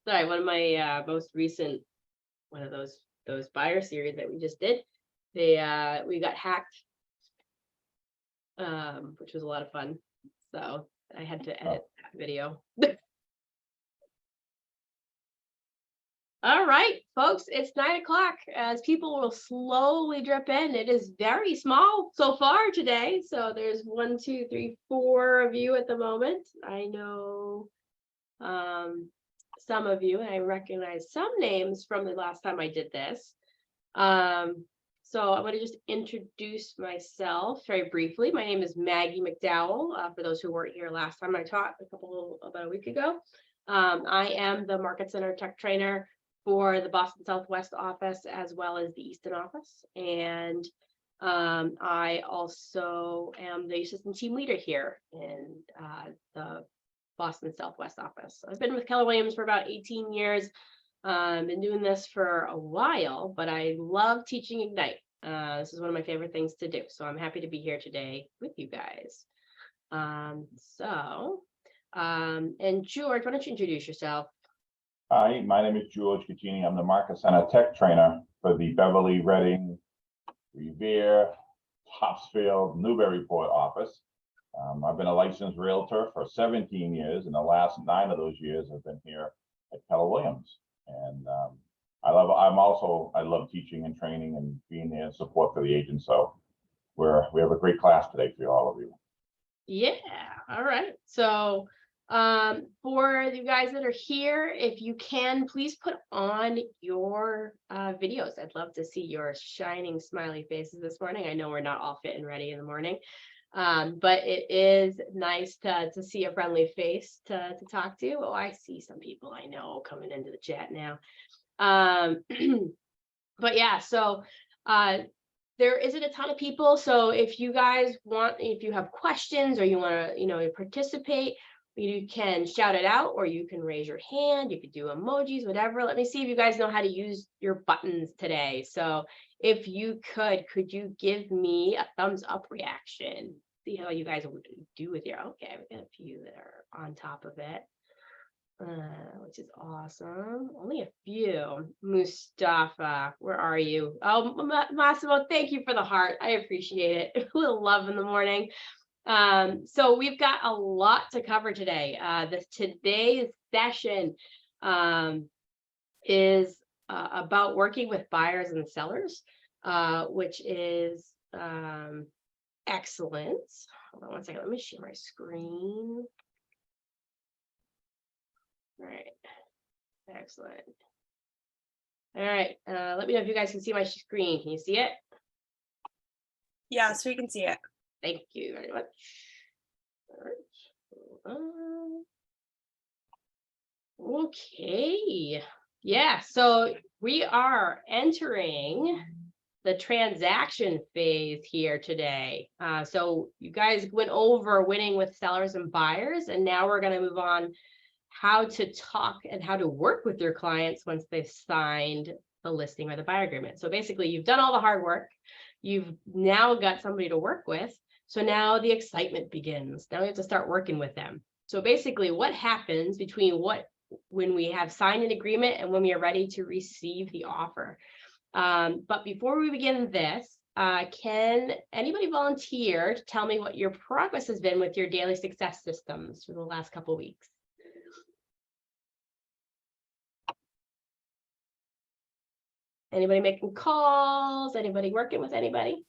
Sorry, one of my most recent, one of those buyer series that we just did. We got hacked, which was a lot of fun. So I had to edit that video. All right, folks, it's 9 o'clock. As people will slowly drip in, it is very small so far today. So there's 1, 2, 3, 4 of you at the moment. I know some of you, and I recognize some names from the last time I did this. So I'm going to just introduce myself very briefly. My name is Maggie McDowell. For those who weren't here last time I taught about a week ago, I am the Market Center Tech Trainer for the Boston Southwest office as well as the Easton office. And I also am the assistant team leader here in the Boston Southwest office. I've been with Keller Williams for about 18 years. Been doing this for a while, but I love teaching Ignite. This is one of my favorite things to do. So I'm happy to be here today with you guys. And George, why don't you introduce yourself? Hi, my name is George Caccini. I'm the Market Center Tech Trainer for the Beverly, Reading, Revere, Topsfield, Newburyport office. I've been a licensed realtor for 17 years, and the last 9 of those years have been here at Keller Williams. And I love teaching and training and being there in support for the agents. So we have a great class today for all of you. Yeah, all right. So for you guys that are here, if you can, please put on your videos. I'd love to see your shining smiley faces this morning. I know we're not all fit and ready in the morning, but it is nice to see a friendly face to talk to. Oh, I see some people I know coming into the chat now. But yeah, so there isn't a ton of people. So if you guys if you have questions or you want to, participate, you can shout it out, or you can raise your hand. You could do emojis, whatever. Let me see if you guys know how to use your buttons today. So if you could you give me a thumbs up reaction? See how you guys would do with your, okay, we got a few that are on top of it, which is awesome. Only a few. Mustafa, where are you? Oh, Massimo, thank you for the heart. I appreciate it. A little love in the morning. So we've got a lot to cover today. Today's session is about working with buyers and sellers, which is excellent. Hold on one second. Let me share my screen. All right. Excellent. All right. Let me know if you guys can see my screen. Can you see it? Yeah, so we can see it. Thank you very much. All right. Okay. Yeah, so we are entering the transaction phase here today. So you guys went over winning with sellers and buyers, and now we're going to move on how to talk and how to work with your clients once they've signed the listing or the buyer agreement. So basically, you've done all the hard work. You've now got somebody to work with. So now the excitement begins. Now we have to start working with them. So basically, what happens between when we have signed an agreement and when we are ready to receive the offer? But before we begin this, can anybody volunteer to tell me what your progress has been with your daily success systems for the last couple of weeks? Anybody making calls? Anybody working with anybody?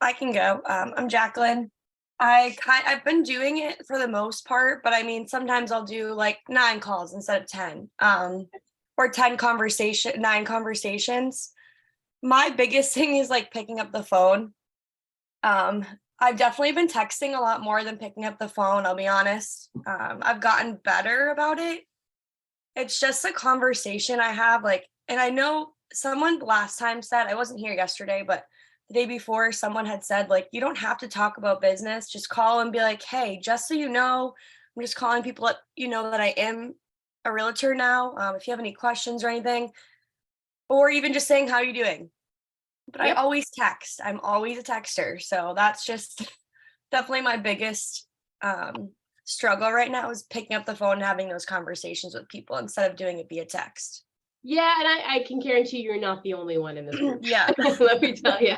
I can go. I'm Jacqueline. I've been doing it for the most part, but I mean, sometimes I'll do like 9 calls instead of 10, or 9 conversations. My biggest thing is like picking up the phone. I've definitely been texting a lot more than picking up the phone. I'll be honest. I've gotten better about it. It's just a conversation I have, and I know someone last time said, I wasn't here yesterday, but the day before, someone had said, you don't have to talk about business. Just call and be like, hey, just so you know, I'm just calling people that I am a realtor now. If you have any questions or anything, or even just saying, how are you doing? But yep. I always text. I'm always a texter. So that's just definitely my biggest struggle right now is picking up the phone and having those conversations with people instead of doing it via text. Yeah, and I can guarantee you're not the only one in this group. Yeah. Let me tell you.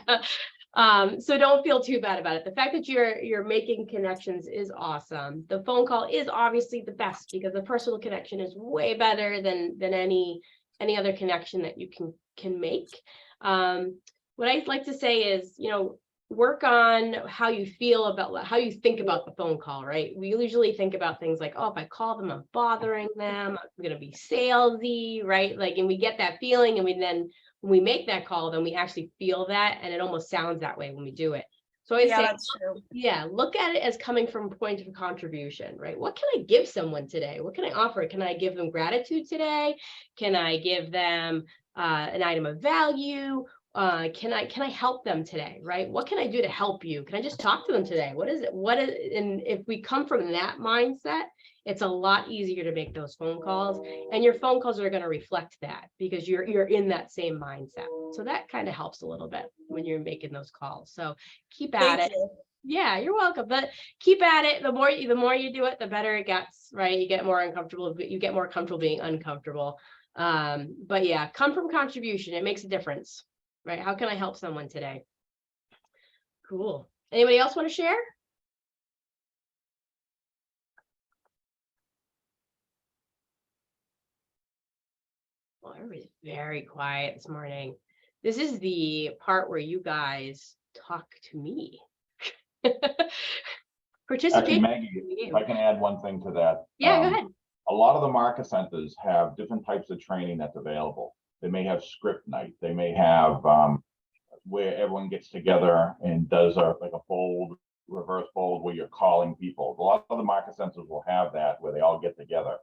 So don't feel too bad about it. The fact that you're making connections is awesome. The phone call is obviously the best because the personal connection is way better than any other connection that you can make. What I'd like to say is, work on how you feel about how you think about the phone call, right? We usually think about things like, oh, if I call them, I'm bothering them, I'm going to be salesy, right? Like, and we get that feeling, and when we make that call, then we actually feel that, and it almost sounds that way when we do it. So I say, that's true. Yeah, look at it as coming from a point of contribution, right? What can I give someone today? What can I offer? Can I give them gratitude today? Can I give them an item of value? Can I help them today, right? What can I do to help you? Can I just talk to them today? And if we come from that mindset, it's a lot easier to make those phone calls, and your phone calls are going to reflect that because you're in that same mindset. So that kind of helps a little bit when you're making those calls. So keep at it. Yeah, you're welcome. But keep at it. The more you do it, the better it gets, right? You get more uncomfortable, but you get more comfortable being uncomfortable. But yeah, come from contribution. It makes a difference. Right? How can I help someone today? Cool. Anybody else want to share? Well, everybody's very quiet this morning. This is the part where you guys talk to me. Actually, Maggie, if I can add one thing to that. Yeah, go ahead. A lot of the market centers have different types of training that's available. They may have script night. They may have where everyone gets together and does a reverse fold where you're calling people. A lot of the market centers will have that where they all get together.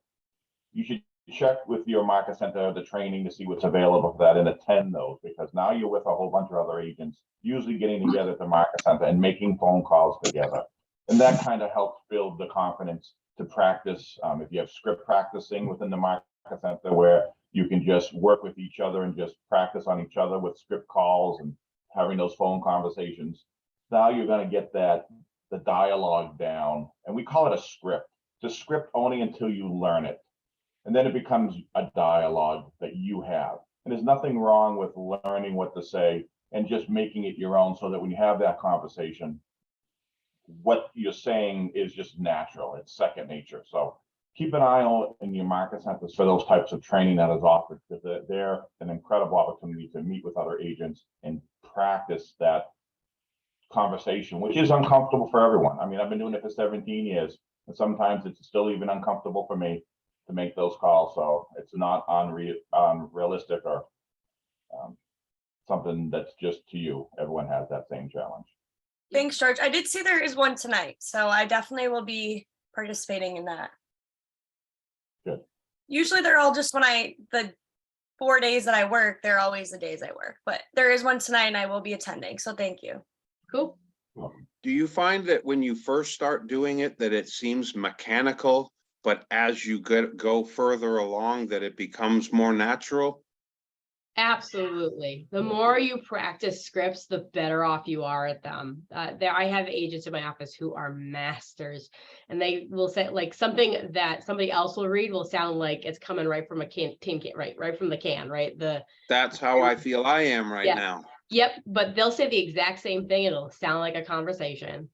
You should check with your market center, the training, to see what's available for that and attend those, because now you're with a whole bunch of other agents, usually getting together at the market center and making phone calls together. And that kind of helps build the confidence to practice. If you have script practicing within the market center where you can just work with each other and just practice on each other with script calls and having those phone conversations. Now you're going to get the dialogue down, and we call it a script. It's a script only until you learn it. And then it becomes a dialogue that you have. And there's nothing wrong with learning what to say and just making it your own so that when you have that conversation, what you're saying is just natural. It's second nature. So keep an eye on in your market centers for those types of training that is offered, because they're an incredible opportunity to meet with other agents and practice that conversation, which is uncomfortable for everyone. I mean, I've been doing it for 17 years, and sometimes it's still even uncomfortable for me to make those calls. So it's not unrealistic or something that's just to you. Everyone has that same challenge. Thanks, George. I did see there is one tonight, so I definitely will be participating in that. Good. Usually they're all just the 4 days that I work, they're always the days I work, but there is one tonight and I will be attending. So thank you. Cool. Do you find that when you first start doing it, that it seems mechanical, but as you go further along, that it becomes more natural? Absolutely. The more you practice scripts, the better off you are at them. I have agents in my office who are masters, and they will say like something that somebody else will read will sound like it's coming right from a can, right from the can, right? That's how I feel I am right now. Yep, but they'll say the exact same thing. It'll sound like a conversation.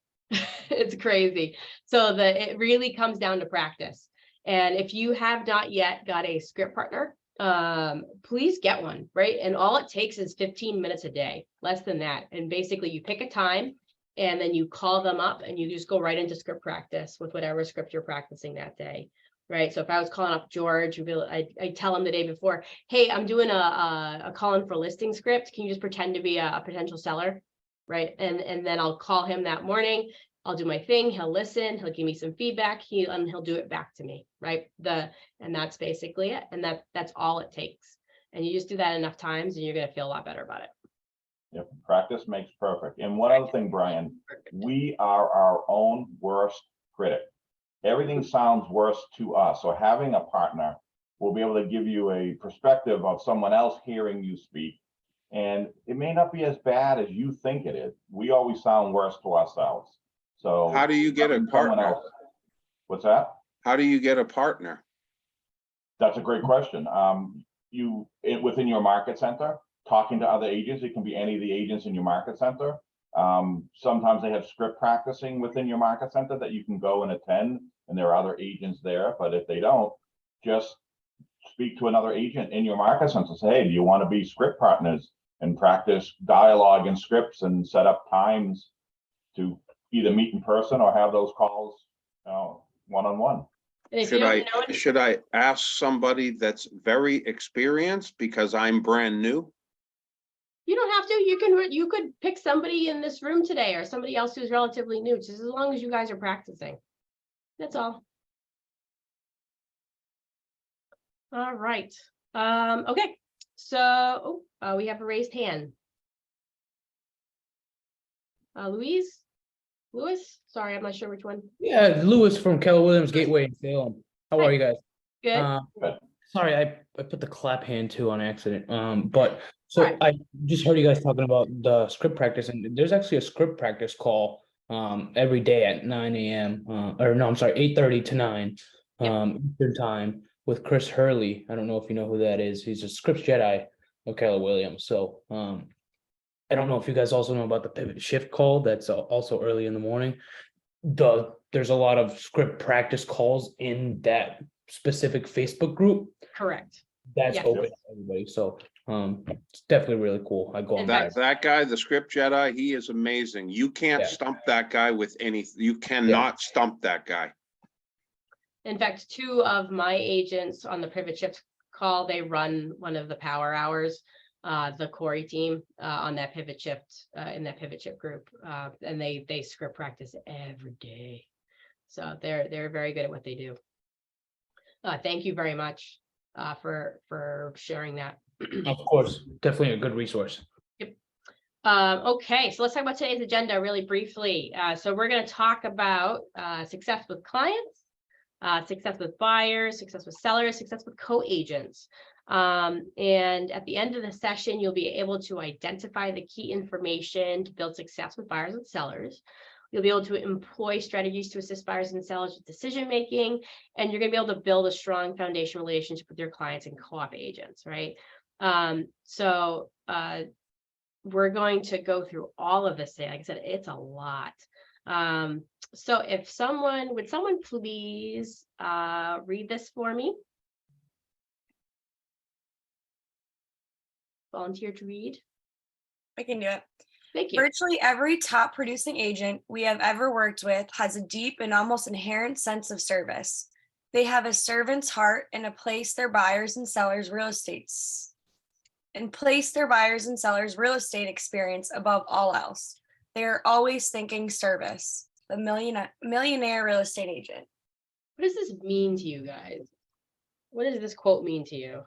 It's crazy. So it really comes down to practice. And if you have not yet got a script partner, please get one, right? And all it takes is 15 minutes a day, less than that. And basically you pick a time and then you call them up and you just go right into script practice with whatever script you're practicing that day, right? So if I was calling up George, I tell him the day before, hey, I'm doing a call-in for listing script. Can you just pretend to be a potential seller, right? And then I'll call him that morning. I'll do my thing. He'll listen. He'll give me some feedback. He'll do it back to me, right? And that's basically it. And that's all it takes. And you just do that enough times, and you're going to feel a lot better about it. Yep, practice makes perfect. And one other thing, Brian, we are our own worst critic. Everything sounds worse to us. So having a partner will be able to give you a perspective of someone else hearing you speak. And it may not be as bad as you think it is. We always sound worse to ourselves. So how do you get a partner? What's that? How do you get a partner? That's a great question. Within your market center, talking to other agents, it can be any of the agents in your market center. Sometimes they have script practicing within your market center that you can go and attend, and there are other agents there. But if they don't, just speak to another agent in your market center. Say, hey, do you want to be script partners and practice dialogue and scripts and set up times to either meet in person or have those calls, one-on-one. And if you don't know any- Should I ask somebody that's very experienced because I'm brand new? You don't have to. You could pick somebody in this room today or somebody else who's relatively new, just as long as you guys are practicing. That's all. All right. Okay. So we have a raised hand. Louise? Sorry, I'm not sure which one. Yeah, Lewis from Keller Williams Gateway in Salem. How are you guys? Good. Good. Sorry, I put the clap hand too on accident. But so Alright. I just heard you guys talking about the script practice, and there's actually a script practice call every day at 9 a.m. Or no, I'm sorry, 8:30 to 9 Eastern time with Chris Hurley. I don't know if you know who that is. He's a scripts Jedi of Keller Williams. So I don't know if you guys also know about the pivot shift call. That's also early in the morning. There's a lot of script practice calls in that specific Facebook group Correct. that's Yes. open to everybody. So it's definitely really cool. I go on In that. That guy, the script Jedi, he is amazing. You can't Yeah. stump that guy with anything. You cannot stump that guy. In fact, 2 of my agents on the pivot shift call, they run one of the power hours, the Corey team on that pivot shift, in that pivot shift group. And they script practice every day. So they're very good at what they do. Thank you very much for sharing that. Of course, definitely a good resource. Okay, so let's talk about today's agenda really briefly. So we're going to talk about success with clients, success with buyers, success with sellers, success with co-agents. And at the end of the session, you'll be able to identify the key information to build success with buyers and sellers. You'll be able to employ strategies to assist buyers and sellers with decision-making, and you're going to be able to build a strong foundation relationship with your clients and co-op agents, right? We're going to go through all of this today. Like I said, it's a lot. So would someone please read this for me? Volunteer to read. I can do it. Thank you. Virtually every top producing agent we have ever worked with has a deep and almost inherent sense of service. They have a servant's heart and place their buyers and sellers real estate experience above all else. They are always thinking service. The millionaire real estate agent. What does this mean to you guys? What does this quote mean to you?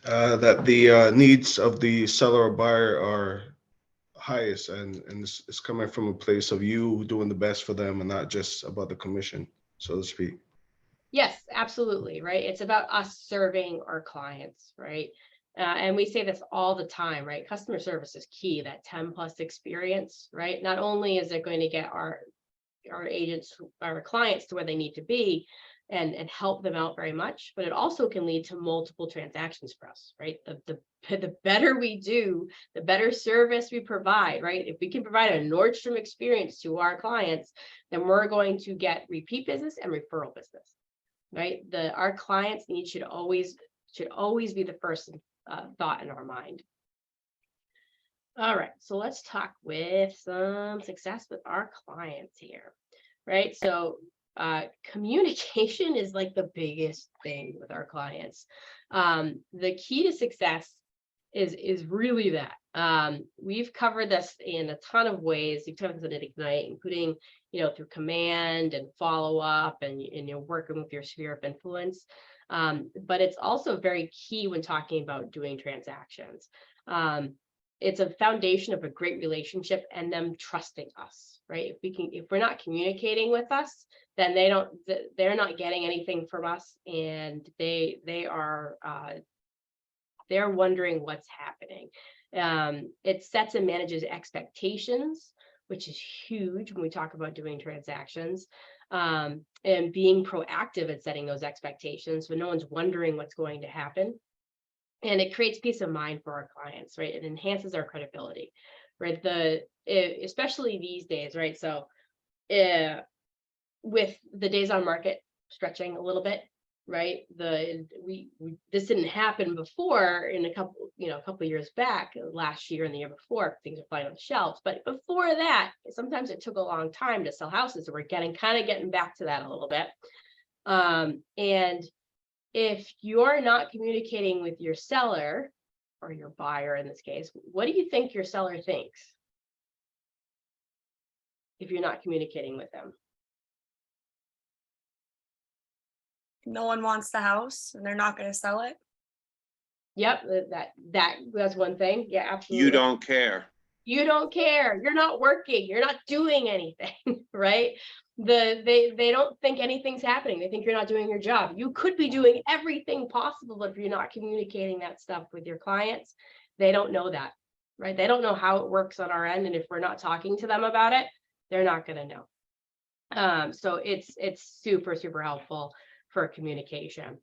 That the needs of the seller or buyer are highest, and it's coming from a place of you doing the best for them and not just about the commission, so to speak. Yes, absolutely, right? It's about us serving our clients, right? And we say this all the time, right? Customer service is key, that 10+ experience, right? Not only is it going to get our agents, our clients to where they need to be and help them out very much, but it also can lead to multiple transactions for us, right? The better we do, the better service we provide, right? If we can provide a Nordstrom experience to our clients, then we're going to get repeat business and referral business, right? Our clients' needs should always be the first thought in our mind. All right, so let's talk with some success with our clients here, right? So communication is like the biggest thing with our clients. The key to success is really that. We've covered this in a ton of ways. We've covered this at Ignite, including, through command and follow up and working with your sphere of influence. But it's also very key when talking about doing transactions. It's a foundation of a great relationship and them trusting us, right? If we're not communicating with us, then they're not getting anything from us, and they're wondering what's happening. It sets and manages expectations, which is huge when we talk about doing transactions, and being proactive at setting those expectations so no one's wondering what's going to happen. And it creates peace of mind for our clients, right? It enhances our credibility, right? Especially these days, right? So with the days on market stretching a little bit, right? This didn't happen before in a couple of years back, last year and the year before, things are flying on the shelves. But before that, sometimes it took a long time to sell houses. So we're getting back to that a little bit. And if you're not communicating with your seller or your buyer in this case, what do you think your seller thinks if you're not communicating with them? No one wants the house and they're not going to sell it. Yep, that's one thing. Yeah, absolutely. You don't care. You don't care. You're not working. You're not doing anything, right? They don't think anything's happening. They think you're not doing your job. You could be doing everything possible, but if you're not communicating that stuff with your clients, they don't know that, right? They don't know how it works on our end, and if we're not talking to them about it, they're not going to know. So it's super, super helpful for communication,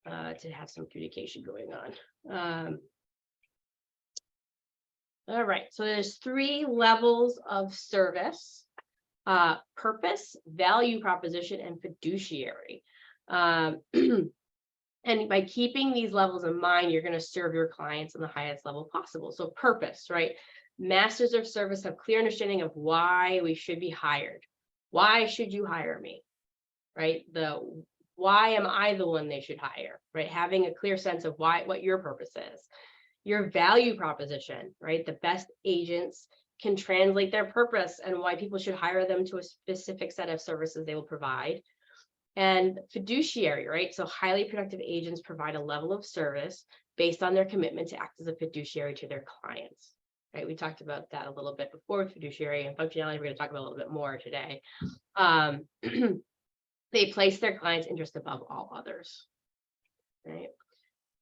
to have some communication going on. All right, so there's 3 levels of service: purpose, value proposition, and fiduciary. And by keeping these levels in mind, you're going to serve your clients on the highest level possible. So purpose, right? Masters of service have clear understanding of why we should be hired. Why should you hire me, right? Why am I the one they should hire, right? Having a clear sense of what your purpose is. Your value proposition, right? The best agents can translate their purpose and why people should hire them to a specific set of services they will provide. And fiduciary, right? So highly productive agents provide a level of service based on their commitment to act as a fiduciary to their clients, right? We talked about that a little bit before with fiduciary and functionality. We're going to talk about a little bit more today. They place their clients' interest above all others, right?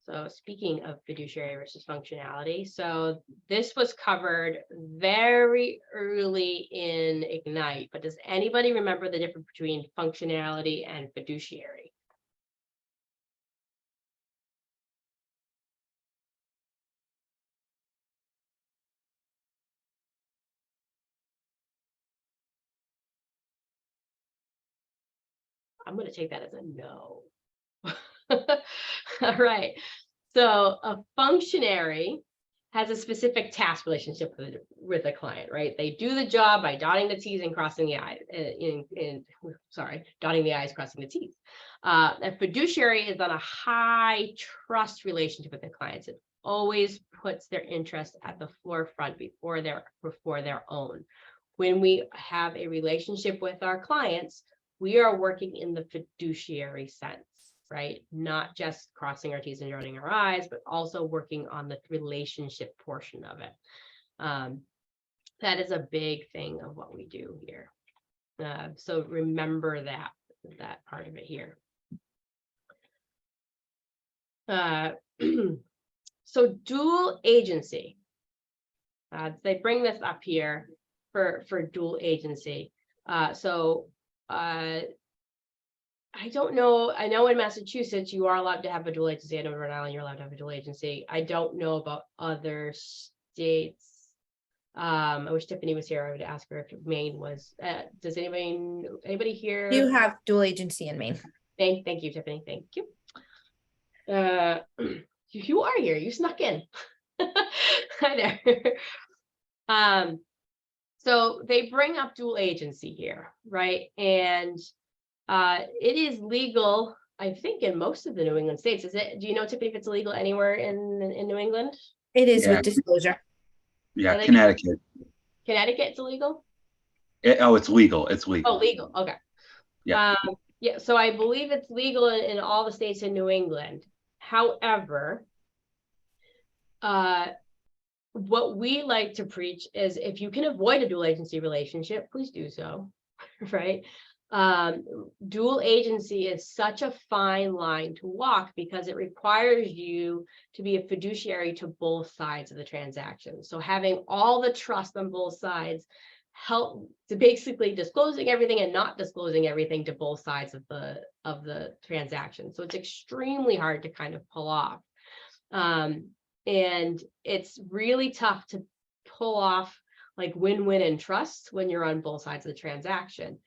So speaking of fiduciary versus functionality, so this was covered very early in Ignite, but does anybody remember the difference between functionality and fiduciary? I'm going to take that as a no. All right. So a functionary has a specific task relationship with a client, right? They do the job by dotting the T's and crossing the I's. Dotting the I's, crossing the T's. A fiduciary is on a high trust relationship with the clients. It always puts their interest at the forefront before their own. When we have a relationship with our clients, we are working in the fiduciary sense, right? Not just crossing our T's and dotting our I's, but also working on the relationship portion of it. That is a big thing of what we do here. So remember that part of it here. So dual agency. They bring this up here for dual agency. I don't know. I know in Massachusetts, you are allowed to have a dual agency. I know in Rhode Island, you're allowed to have a dual agency. I don't know about other states. I wish Tiffany was here. I would ask her if Maine was. Does anybody here? You have dual agency in Maine. Thank you, Tiffany. Thank you. You are here. You snuck in. Hi there. So they bring up dual agency here, right? And it is legal, I think, in most of the New England states. Is it? Do you know, Tiffany, if it's illegal anywhere in New England? It is Yeah. with disclosure. Yeah, Connecticut. Connecticut's illegal? It's legal. It's legal. Oh, legal. Okay. Yeah. Yeah. So I believe it's legal in all the states in New England. However, what we like to preach is if you can avoid a dual agency relationship, please do so, right? Dual agency is such a fine line to walk because it requires you to be a fiduciary to both sides of the transaction. So having all the trust on both sides help to basically disclosing everything and not disclosing everything to both sides of the transaction. So it's extremely hard to kind of pull off. And it's really tough to pull off like win-win and trust when you're on both sides of the transaction.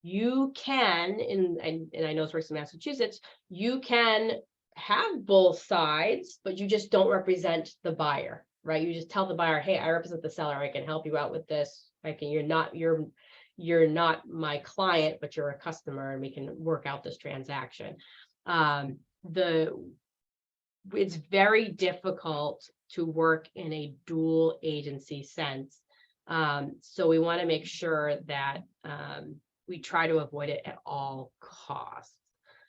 You can, and I know this works in Massachusetts, you can have both sides, but you just don't represent the buyer, right? You just tell the buyer, hey, I represent the seller. I can help you out with this. You're not my client, but you're a customer, and we can work out this transaction. It's very difficult to work in a dual agency sense. So we want to make sure that we try to avoid it at all costs.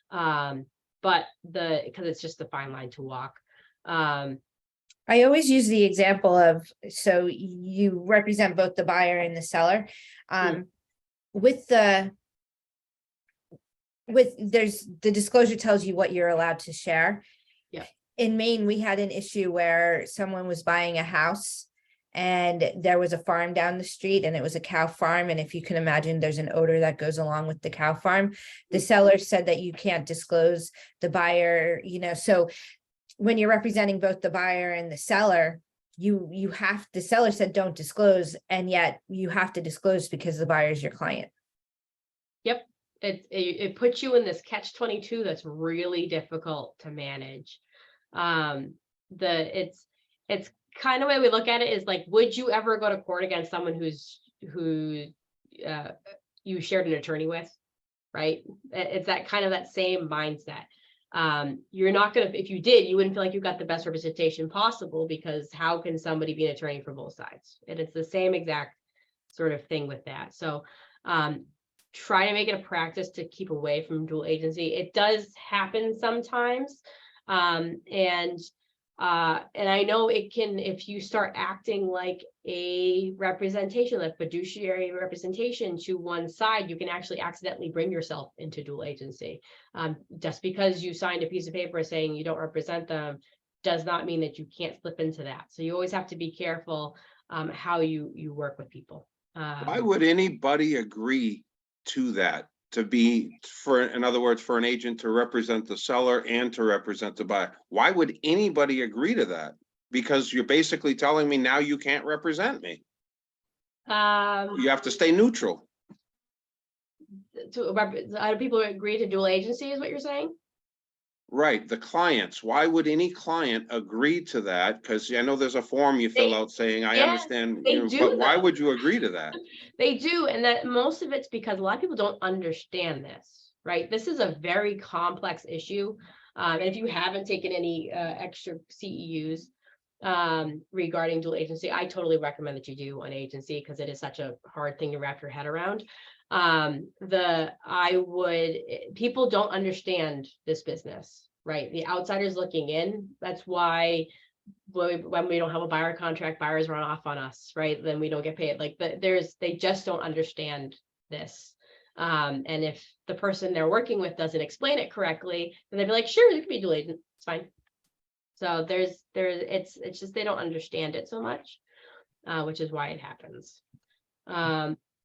But because it's just a fine line to walk. I always use the example of, so you represent both the buyer and the seller. With there's the disclosure tells you what you're allowed to share. Yeah. In Maine, we had an issue where someone was buying a house and there was a farm down the street and it was a cow farm. And if you can imagine, there's an odor that goes along with the cow farm. The seller said that you can't disclose the buyer, so when you're representing both the buyer and the seller, the seller said don't disclose, and yet you have to disclose because the buyer is your client. Yep. It puts you in this catch-22 that's really difficult to manage. It's kind of way we look at it is like, would you ever go to court against someone who you shared an attorney with, right? It's that kind of that same mindset. You're not gonna, if you did, you wouldn't feel like you got the best representation possible, because how can somebody be an attorney for both sides? And it's the same exact sort of thing with that. So try to make it a practice to keep away from dual agency. It does happen sometimes. And I know it can, if you start acting like a representation, like fiduciary representation to one side, you can actually accidentally bring yourself into dual agency. Just because you signed a piece of paper saying you don't represent them does not mean that you can't slip into that. So you always have to be careful how you work with people. Why would anybody agree to that? In other words, for an agent to represent the seller and to represent the buyer. Why would anybody agree to that? Because you're basically telling me now you can't represent me. You have to stay neutral. People agree to dual agency is what you're saying? Right, the clients. Why would any client agree to that? Because I know there's a form you fill out saying, I understand, but why would you agree to that? They do, and that most of it's because a lot of people don't understand this, right? This is a very complex issue. And if you haven't taken any extra CEUs regarding dual agency, I totally recommend that you do an agency, because it is such a hard thing to wrap your head around. People don't understand this business, right? The outsiders looking in, that's why when we don't have a buyer contract, buyers run off on us, right? Then we don't get paid. Like they just don't understand this. And if the person they're working with doesn't explain it correctly, then they'd be like, sure, you can be dual agent, it's fine. So it's just, they don't understand it so much, which is why it happens.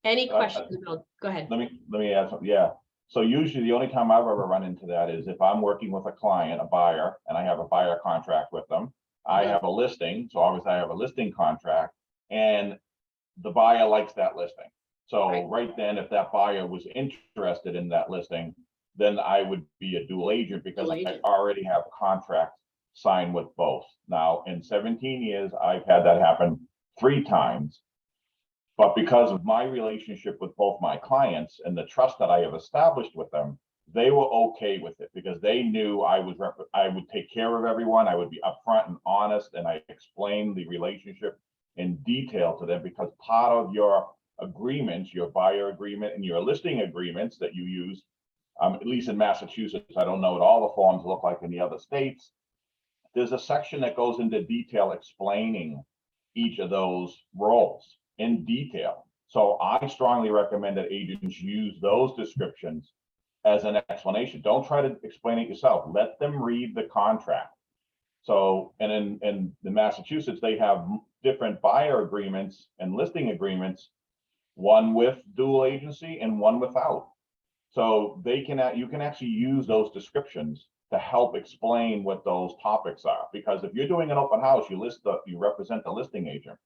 Any questions? Go ahead. Let me add something. Yeah. So usually the only time I've ever run into that is if I'm working with a client, a buyer, and I have a buyer contract with them. I have a listing, so obviously I have a listing contract, and the buyer likes that listing. So right then, if that buyer was interested in that listing, then I would be a dual agent, because I already have a contract signed with both. Now, in 17 years, I've had that happen 3 times. But because of my relationship with both my clients and the trust that I have established with them, they were okay with it, because they knew I would take care of everyone. I would be upfront and honest, and I explained the relationship in detail to them, because part of your agreements, your buyer agreement and your listing agreements that you use, at least in Massachusetts, I don't know what all the forms look like in the other states. There's a section that goes into detail explaining each of those roles in detail. So I strongly recommend that agents use those descriptions as an explanation. Don't try to explain it yourself. Let them read the contract. So, and in the Massachusetts, they have different buyer agreements and listing agreements, one with dual agency and one without. So they can, you can actually use those descriptions to help explain what those topics are. Because if you're doing an open house, you represent the listing agent.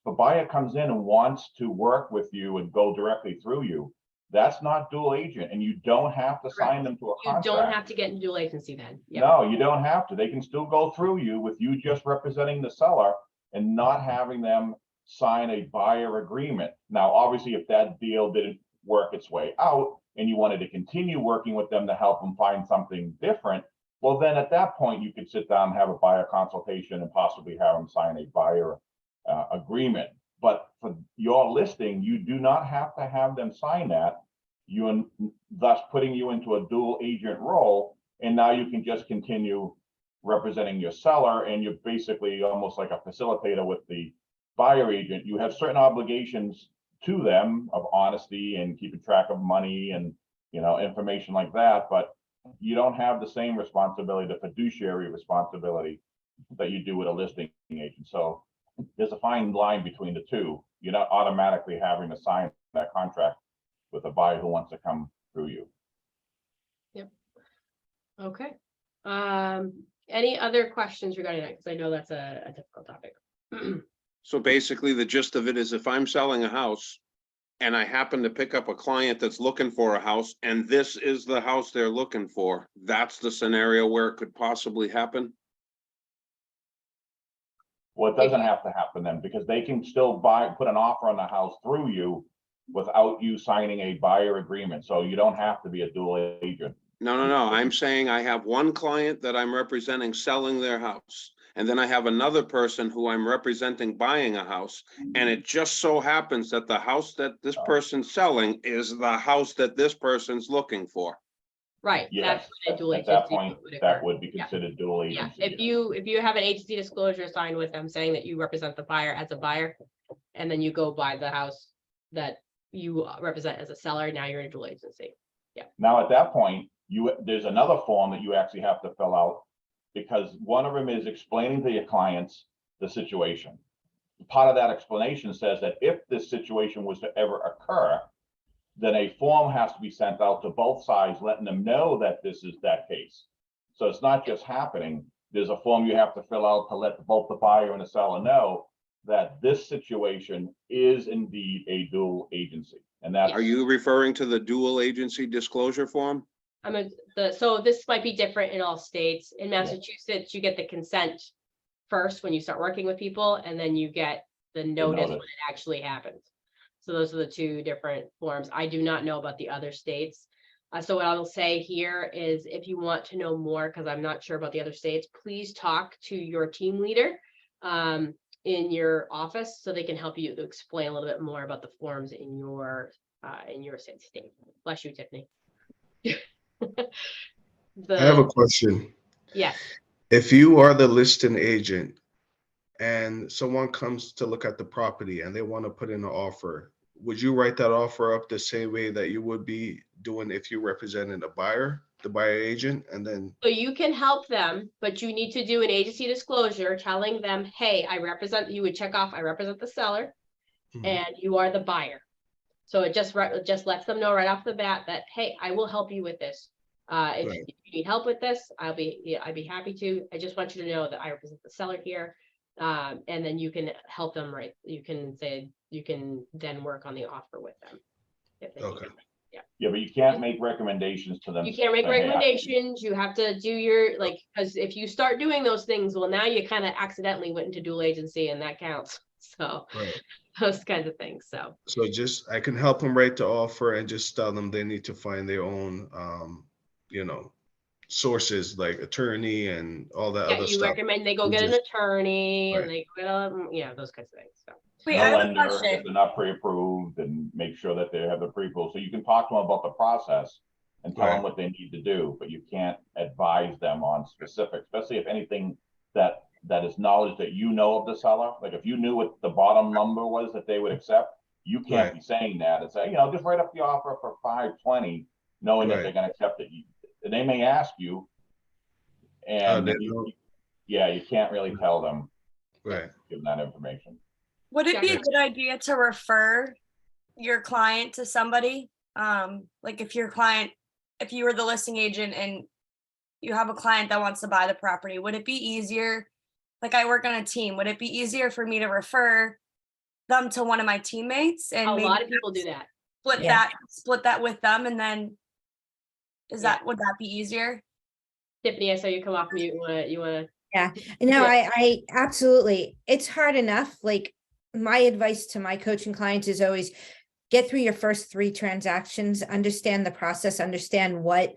If a buyer comes in and wants to work with you and go directly through you, that's not dual agent, and you don't have to sign them to a You contract. don't have to get into dual agency then. Yep. No, you don't have to. They can still go through you with you just representing the seller and not having them sign a buyer agreement. Now, obviously, if that deal didn't work its way out and you wanted to continue working with them to help them find something different, well, then at that point, you could sit down and have a buyer consultation and possibly have them sign a buyer agreement. But for your listing, you do not have to have them sign that. You thus putting you into a dual agent role, and now you can just continue representing your seller, and you're basically almost like a facilitator with the buyer agent. You have certain obligations to them of honesty and keeping track of money and, you know, information like that, but you don't have the same responsibility, the fiduciary responsibility that you do with a listing agent. So there's a fine line between the two. You're not automatically having to sign that contract with a buyer who wants to come through you. Yep. Okay. Any other questions regarding that? Because I know that's a difficult topic. So basically, the gist of it is if I'm selling a house and I happen to pick up a client that's looking for a house and this is the house they're looking for, that's the scenario where it could possibly happen? Well, it doesn't have to happen then, because they can still put an offer on the house through you without you signing a buyer agreement. So you don't have to be a dual agent. No. I'm saying I have one client that I'm representing selling their house. And then I have another person who I'm representing buying a house. And it just so happens that the house that this person's selling is the house that this person's looking for. Right. Yes, That's when a dual at that agency point, would that occur. would be Yeah. considered dual Yeah, agency. if you have an agency disclosure signed with them saying that you represent the buyer as a buyer, and then you go buy the house that you represent as a seller, now you're in a dual agency. Now, at that point, there's another form that you actually have to fill out, because one of them is explaining to your clients the situation. Part of that explanation says that if this situation was to ever occur, then a form has to be sent out to both sides, letting them know that this is that case. So it's not just happening. There's a form you have to fill out to let both the buyer and the seller know that this situation is indeed a dual agency. And that's, Are you referring to the dual agency disclosure form? So this might be different in all states. In Massachusetts, you get the consent first when you start working with people, and then you get the notice when it actually happens. So those are the two different forms. I do not know about the other states. So what I'll say here is, if you want to know more, because I'm not sure about the other states, please talk to your team leader in your office, so they can help you to explain a little bit more about the forms in your state. Bless you, Tiffany. I have a question. Yes. If you are the listing agent and someone comes to look at the property and they want to put in an offer, would you write that offer up the same way that you would be doing if you represented a buyer, the buyer agent, and then? So you can help them, but you need to do an agency disclosure telling them, hey, you would check off, I represent the seller and you are the buyer. So it just lets them know right off the bat that, hey, I will help you with this. If you need help with this, I'd be happy to. I just want you to know that I represent the seller here. And then you can help them, right? You can then work on the offer with them. If they need it. yeah, but you can't make recommendations to them. You can't make Hey, recommendations. You have to do your, because if you start doing those things, well, now you kind of accidentally went into dual agency, and that counts. So those kinds of things. So I can help them write the offer and just tell them they need to find their own, sources like attorney and all that other you stuff. recommend they go get an attorney and they go get, those kinds of things. So. Wait, I have a lender, question. if they're not pre-approved, and make sure that they have the pre-approval. So you can talk to them about the process and tell them what they need to do, but you can't advise them on specifics, especially if anything that is knowledge that you know of the seller. Like if you knew what the bottom number was that they would accept, You can't be saying that and say, you know, just write up the offer for 520, knowing that they're gonna accept it. And they may ask you, and you can't really tell them, give them that information. Would it be a good idea to refer your client to somebody? Like if you were the listing agent and you have a client that wants to buy the property, would it be easier? Like I work on a team, would it be easier for me to refer them to one of my teammates? And A lot of people do that. Split that with them, and then would that be easier? Tiffany, I saw you come off mute. You wanna? Yeah, no, I absolutely, it's hard enough. Like my advice to my coaching clients is always get through your first 3 transactions, understand the process, understand what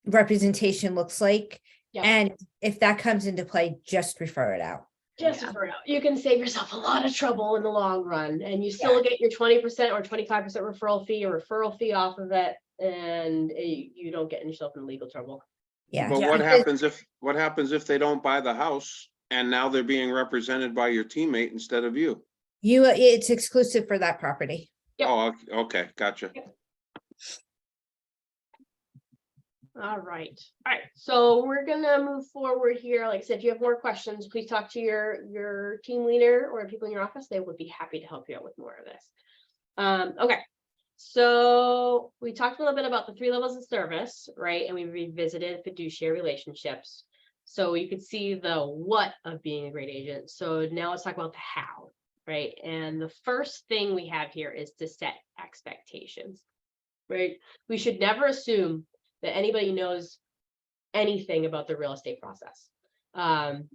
representation looks like. Yeah. And if that comes into play, just refer it out. Just refer it out. You can save yourself a lot of trouble in the long run, and you still get your 20% or 25% referral fee or referral fee off of it, and you don't get yourself in legal trouble. Yeah. But what happens if they don't buy the house and now they're being represented by your teammate instead of you? It's exclusive for that property. Yep. Oh, okay, gotcha. All right. So we're gonna move forward here. Like I said, if you have more questions, please talk to your team leader or people in your office. They would be happy to help you out with more of this. Okay. So we talked a little bit about the 3 levels of service, right? And we revisited fiduciary relationships. So you could see the what of being a great agent. So now let's talk about the how, right? And the first thing we have here is to set expectations, right? We should never assume that anybody knows anything about the real estate process. And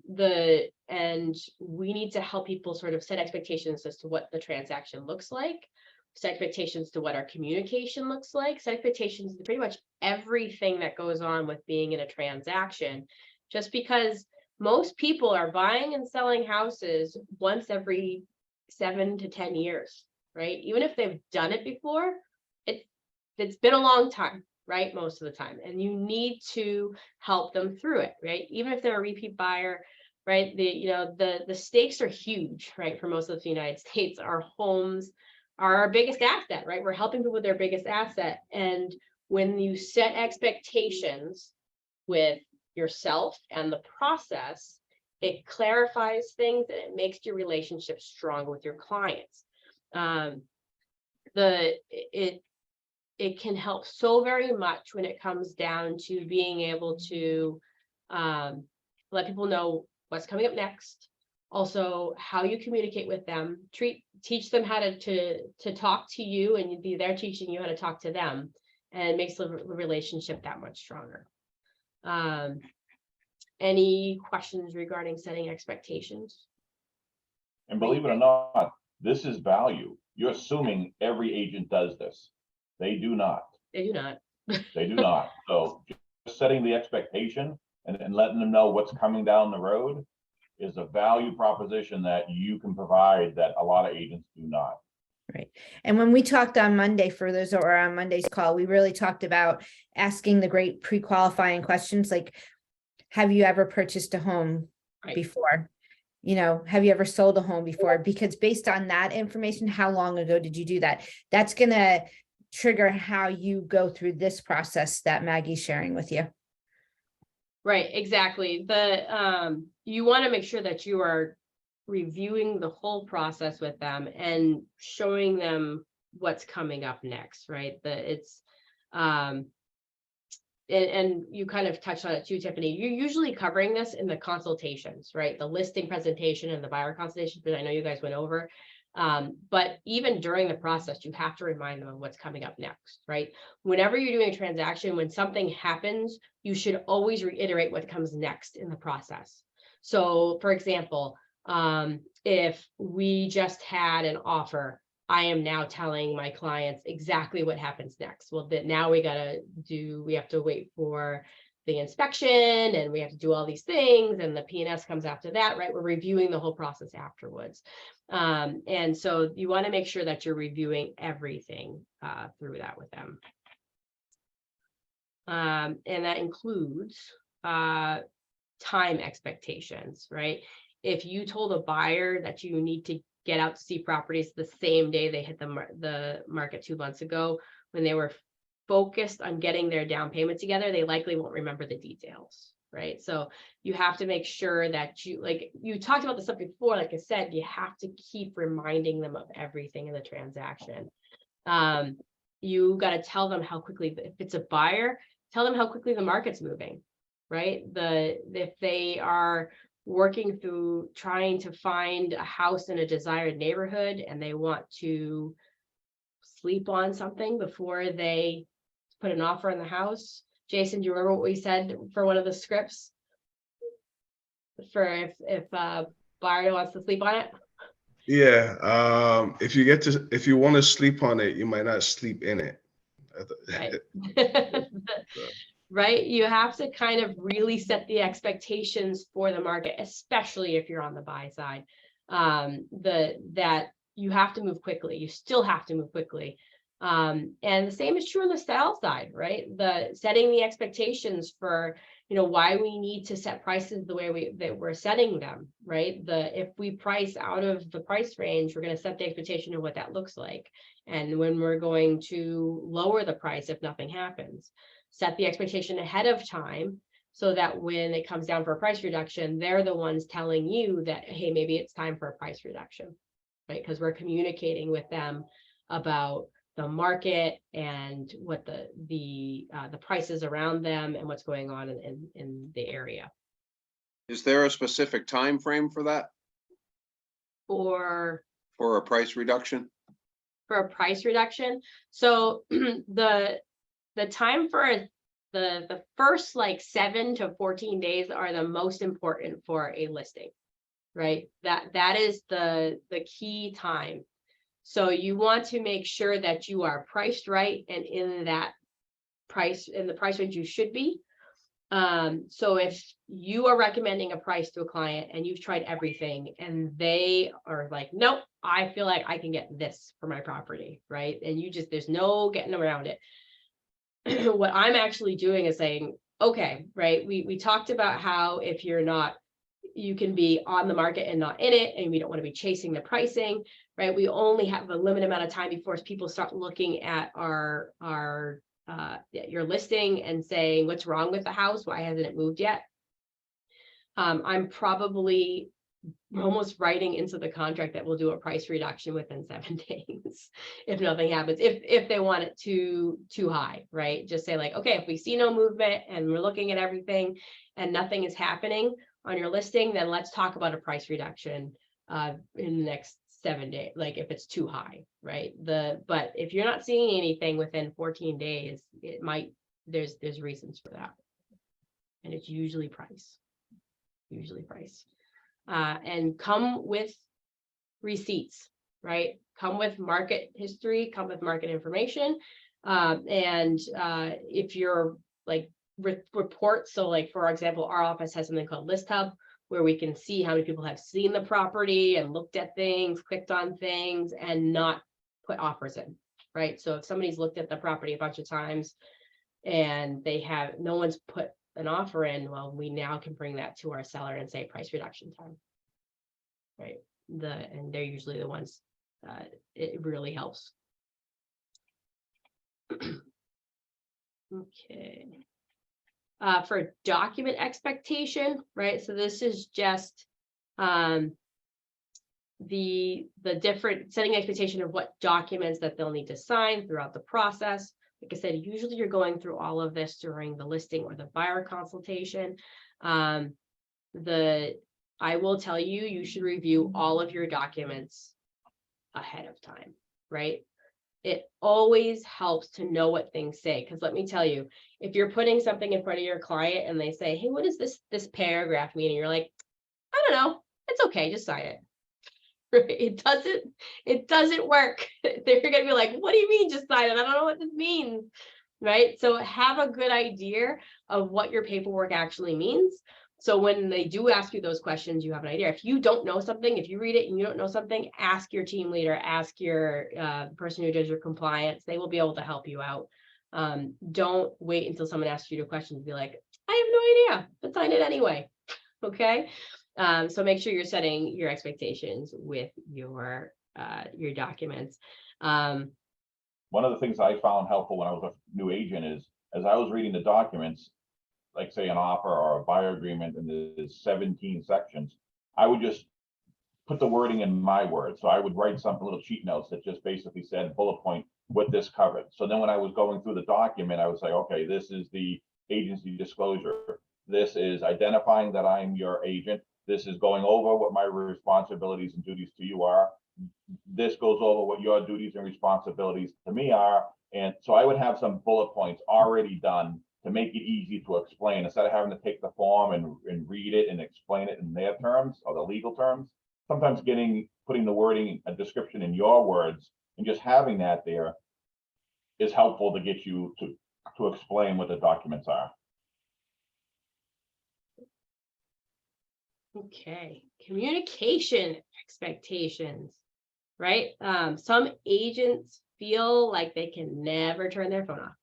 we need to help people sort of set expectations as to what the transaction looks like, set expectations to what our communication looks like, set expectations to pretty much everything that goes on with being in a transaction, just because most people are buying and selling houses once every 7 to 10 years, right? Even if they've done it before, it's been a long time, right? Most of the time. And you need to help them through it, right? Even if they're a repeat buyer, right? The stakes are huge, right? For most of the United States, our homes are our biggest asset, right? We're helping people with their biggest asset. And when you set expectations with yourself and the process, it clarifies things and it makes your relationship stronger with your clients. It can help so very much when it comes down to being able to let people know what's coming up next. Also, how you communicate with them, teach them how to talk to you, and be there teaching you how to talk to them, and it makes the relationship that much stronger. Any questions regarding setting expectations? And believe it or not, this is value. You're assuming every agent does this. They do not. They do not. They do not. So just setting the expectation and letting them know what's coming down the road is a value proposition that you can provide that a lot of agents do not. Right. And when we talked on Monday, for those that were on Monday's call, we really talked about asking the great pre-qualifying questions, like, have you ever purchased a home before? Have you ever sold a home before? Because based on that information, how long ago did you do that? That's going to trigger how you go through this process that Maggie's sharing with you. Right, exactly. You want to make sure that you are reviewing the whole process with them and showing them what's coming up next, right? And you kind of touched on it too, Tiffany. You're usually covering this in the consultations, right? The listing presentation and the buyer consultation, but I know you guys went over. But even during the process, you have to remind them of what's coming up next, right? Whenever you're doing a transaction, when something happens, you should always reiterate what comes next in the process. So, for example, if we just had an offer, I am now telling my clients exactly what happens next. Well, now we have to wait for the inspection, and we have to do all these things, and the P&S comes after that, right? We're reviewing the whole process afterwards. And so you want to make sure that you're reviewing everything through that with them. And that includes time expectations, right? If you told a buyer that you need to get out to see properties the same day they hit the market 2 months ago, when they were focused on getting their down payment together, they likely won't remember the details, right? So you have to make sure that you talked about this stuff before, like I said, you have to keep reminding them of everything in the transaction. You got to tell them how quickly, if it's a buyer, tell them how quickly the market's moving, right? If they are working through trying to find a house in a desired neighborhood and they want to sleep on something before they put an offer on the house. Jason, do you remember what we said for one of the scripts? For if a buyer wants to sleep on it? Yeah, if you want to sleep on it, you might not sleep in it. Right. Right. You have to kind of really set the expectations for the market, especially if you're on the buy side. That you have to move quickly. You still have to move quickly. And the same is true on the sell side, right? The setting the expectations for, why we need to set prices the way that we're setting them, right? If we price out of the price range, we're going to set the expectation of what that looks like. And when we're going to lower the price, if nothing happens, set the expectation ahead of time so that when it comes down for a price reduction, they're the ones telling you that, hey, maybe it's time for a price reduction, right? Because we're communicating with them about the market and what the prices around them and what's going on in the area. Is there a specific time frame for that? For a price reduction? For a price reduction. So the time for the first 7 to 14 days are the most important for a listing, right? That is the key time. So you want to make sure that you are priced right and in the price range you should be. So if you are recommending a price to a client and you've tried everything and they are like, nope, I feel like I can get this for my property, right? And there's no getting around it. What I'm actually doing is saying, okay, right, we talked about how if you're not, you can be on the market and not in it, and we don't want to be chasing the pricing, right? We only have a limited amount of time before people start looking at your listing and saying, what's wrong with the house? Why hasn't it moved yet? I'm probably almost writing into the contract that we'll do a price reduction within 7 days if nothing happens, if they want it too high, right? Just say okay, if we see no movement and we're looking at everything and nothing is happening on your listing, then let's talk about a price reduction in the next 7 days, if it's too high, right? But if you're not seeing anything within 14 days, there's reasons for that. And it's usually price. And come with receipts, right? Come with market history, come with market information. And if you're reports, so for example, our office has something called List Hub, where we can see how many people have seen the property and looked at things, clicked on things, and not put offers in, right? So if somebody's looked at the property a bunch of times and no one's put an offer in, well, we now can bring that to our seller and say price reduction time, right? And they're usually the ones it really helps. Okay. For document expectation, right? So this is just the different setting expectation of what documents that they'll need to sign throughout the process. Like I said, usually you're going through all of this during the listing or the buyer consultation. I will tell you, you should review all of your documents ahead of time, right? It always helps to know what things say. Because let me tell you, if you're putting something in front of your client and they say, hey, what does this paragraph mean? And you're like, I don't know, it's okay, just sign it. It doesn't work. They're gonna be like, what do you mean just sign it? I don't know what this means, right? So have a good idea of what your paperwork actually means. So when they do ask you those questions, you have an idea. If you don't know something, if you read it and you don't know something, ask your team leader, ask your person who does your compliance. They will be able to help you out. Don't wait until someone asks you a question to be like, I have no idea, but sign it anyway. Okay. So make sure you're setting your expectations with your documents. One of the things I found helpful when I was a new agent is, as I was reading the documents, like say an offer or a buyer agreement, and there's 17 sections, I would just put the wording in my words. So I would write some little cheat notes that just basically said bullet point what this covered. So then when I was going through the document, I would say, okay, this is the agency disclosure. This is identifying that I'm your agent. This is going over what my responsibilities and duties to you are. This goes over what your duties and responsibilities to me are. And so I would have some bullet points already done to make it easy to explain, instead of having to take the form and read it and explain it in their terms or the legal terms. Sometimes putting the wording, a description in your words, and just having that there is helpful to get you to explain what the documents are. Okay, communication expectations, right? Some agents feel like they can never turn their phone off,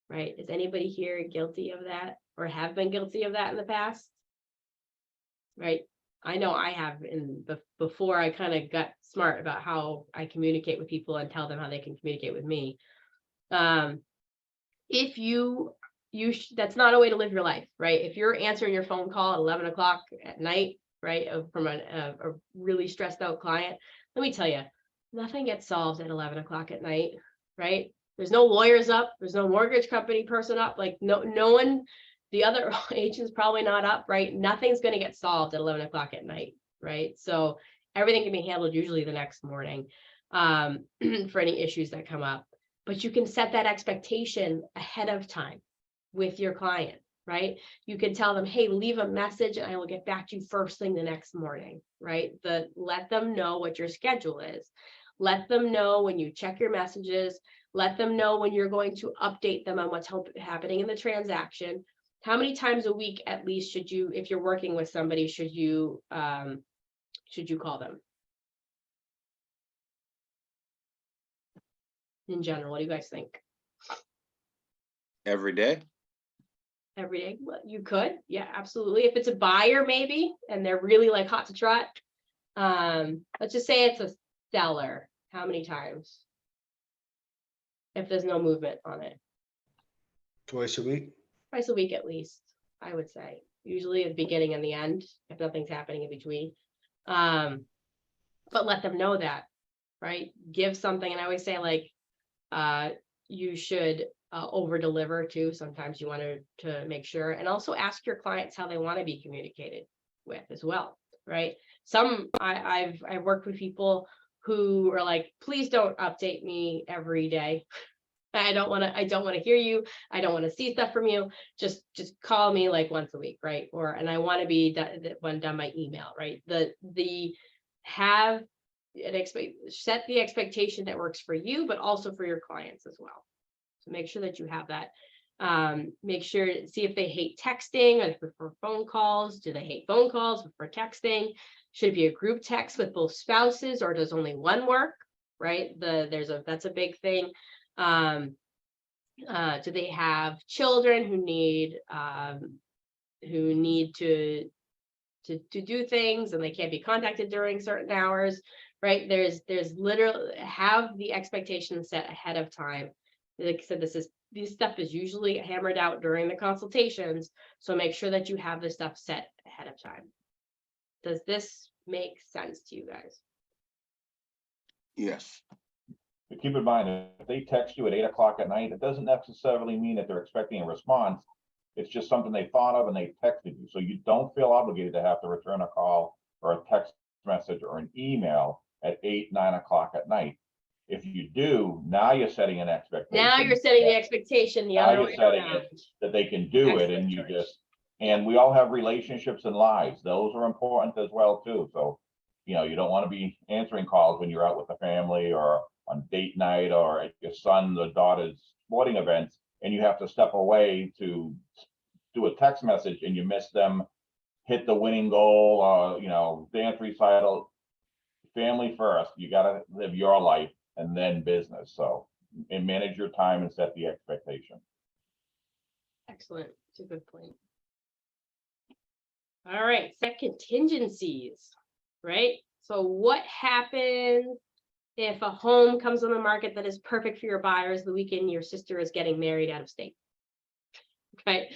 right? Is anybody here guilty of that or have been guilty of that in the past? Right? I know I have before I kind of got smart about how I communicate with people and tell them how they can communicate with me. If that's not a way to live your life, right? If you're answering your phone call at 11 o'clock at night, right, from a really stressed out client, let me tell you, nothing gets solved at 11 o'clock at night, right? There's no lawyers up, there's no mortgage company person up, like no one, the other agent's probably not up, right? Nothing's going to get solved at 11 o'clock at night, right? So everything can be handled usually the next morning for any issues that come up. But you can set that expectation ahead of time with your client, right? You can tell them, hey, leave a message and I will get back to you first thing the next morning, right? Let them know what your schedule is. Let them know when you check your messages. Let them know when you're going to update them on what's happening in the transaction. How many times a week at least should you, if you're working with somebody, should you call them? In general, what do you guys think? Every day? Every day? Well, you could, yeah, absolutely. If it's a buyer, maybe, and they're really like hot to trot. Let's just say it's a seller. How many times? If there's no movement on it. Twice a week? Twice a week at least, I would say. Usually at the beginning and the end, if nothing's happening in between. But let them know that, right? Give something, and I always say like, you should over deliver too. Sometimes you want to make sure, and also ask your clients how they want to be communicated with as well, right? I've worked with people who are like, please don't update me every day. I don't want to hear you. I don't want to see stuff from you. Just call me like once a week, right? And I want to be done by email, right? Set the expectation that works for you, but also for your clients as well. So make sure that you have that. Make sure to see if they hate texting or they prefer phone calls. Do they hate phone calls, prefer texting? Should it be a group text with both spouses, or does only one work? Right? That's a big thing. Do they have children who need to do things and they can't be contacted during certain hours, right? There's literally have the expectation set ahead of time. Like I said, this stuff is usually hammered out during the consultations, so make sure that you have this stuff set ahead of time. Does this make sense to you guys? Yes. But keep in mind, if they text you at 8 o'clock at night, it doesn't necessarily mean that they're expecting a response. It's just something they thought of and they texted you. So you don't feel obligated to have to return a call or a text message or an email at 8, 9 o'clock at night. If you do, now you're setting an expectation. Now you're setting the expectation the other way around. That they can do it, and you just, and we all have relationships and lives. Those are important as well too. So, you don't want to be answering calls when you're out with the family or on date night or at your son or daughter's sporting events, and you have to step away to do a text message and you miss them, hit the winning goal, or dance recital. Family first. You got to live your life and then business. So, and manage your time and set the expectation. Excellent. It's a good point. All right, set contingencies, right? So what happens if a home comes on the market that is perfect for your buyers the weekend your sister is getting married out of state? Right?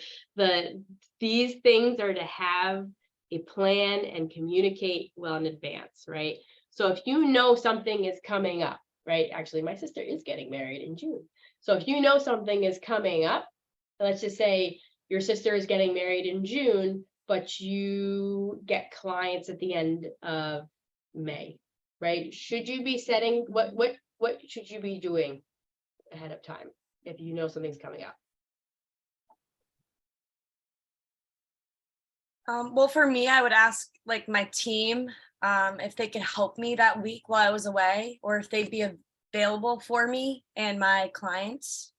These things are to have a plan and communicate well in advance, right? So if you know something is coming up, right? Actually, my sister is getting married in June. So if you know something is coming up, let's just say your sister is getting married in June, but you get clients at the end of May, right? Should you be setting, what should you be doing ahead of time if you know something's coming up? Well, for me, I would ask like my team if they could help me that week while I was away, or if they'd be available for me and my clients.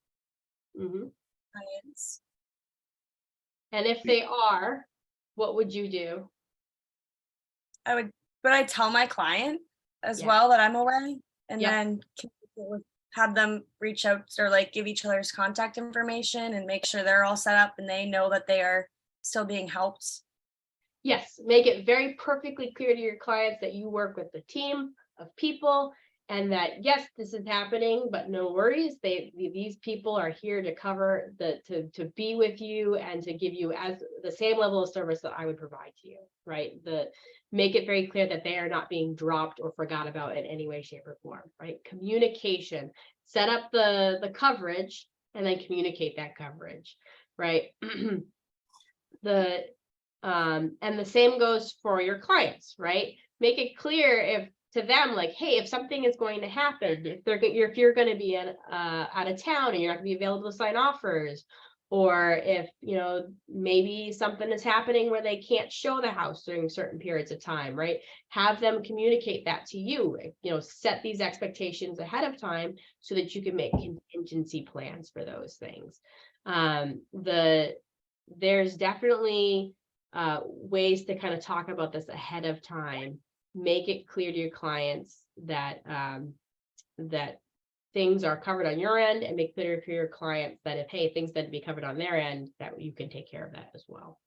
Mhm. Clients. And if they are, what would you do? But I tell my client as Yeah. well that I'm away, and Yep. then have them reach out or like give each other's contact information and make sure they're all set up and they know that they are still being helped. Yes, make it very perfectly clear to your clients that you work with the team of people and that, yes, this is happening, but no worries. These people are here to cover to be with you and to give you as the same level of service that I would provide to you, right? Make it very clear that they are not being dropped or forgot about in any way, shape, or form, right? Communication, set up the coverage and then communicate that coverage, right? And the same goes for your clients, right? Make it clear to them, like, hey, if something is going to happen, if you're going to be out of town and you're not going to be available to sign offers, or if maybe something is happening where they can't show the house during certain periods of time, right? Have them communicate that to you. Set these expectations ahead of time so that you can make contingency plans for those things. There's definitely ways to kind of talk about this ahead of time. Make it clear to your clients that that things are covered on your end, and make clear for your clients that if, hey, things need to be covered on their end, that you can take care of that as well.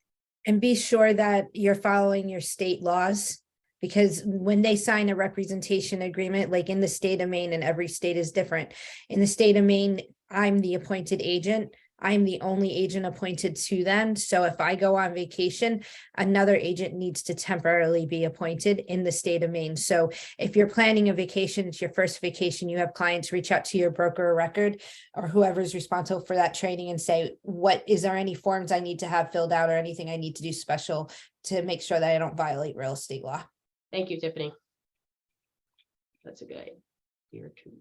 And be sure that you're following your state laws, because when they sign a representation agreement, like in the state of Maine, and every state is different. In the state of Maine, I'm the appointed agent. I'm the only agent appointed to them. So if I go on vacation, another agent needs to temporarily be appointed in the state of Maine. So if you're planning a vacation, it's your first vacation, you have clients, reach out to your broker of record or whoever's responsible for that training and say, is there any forms I need to have filled out or anything I need to do special to make sure that I don't violate real estate law? Thank you, Tiffany. That's a good idea too.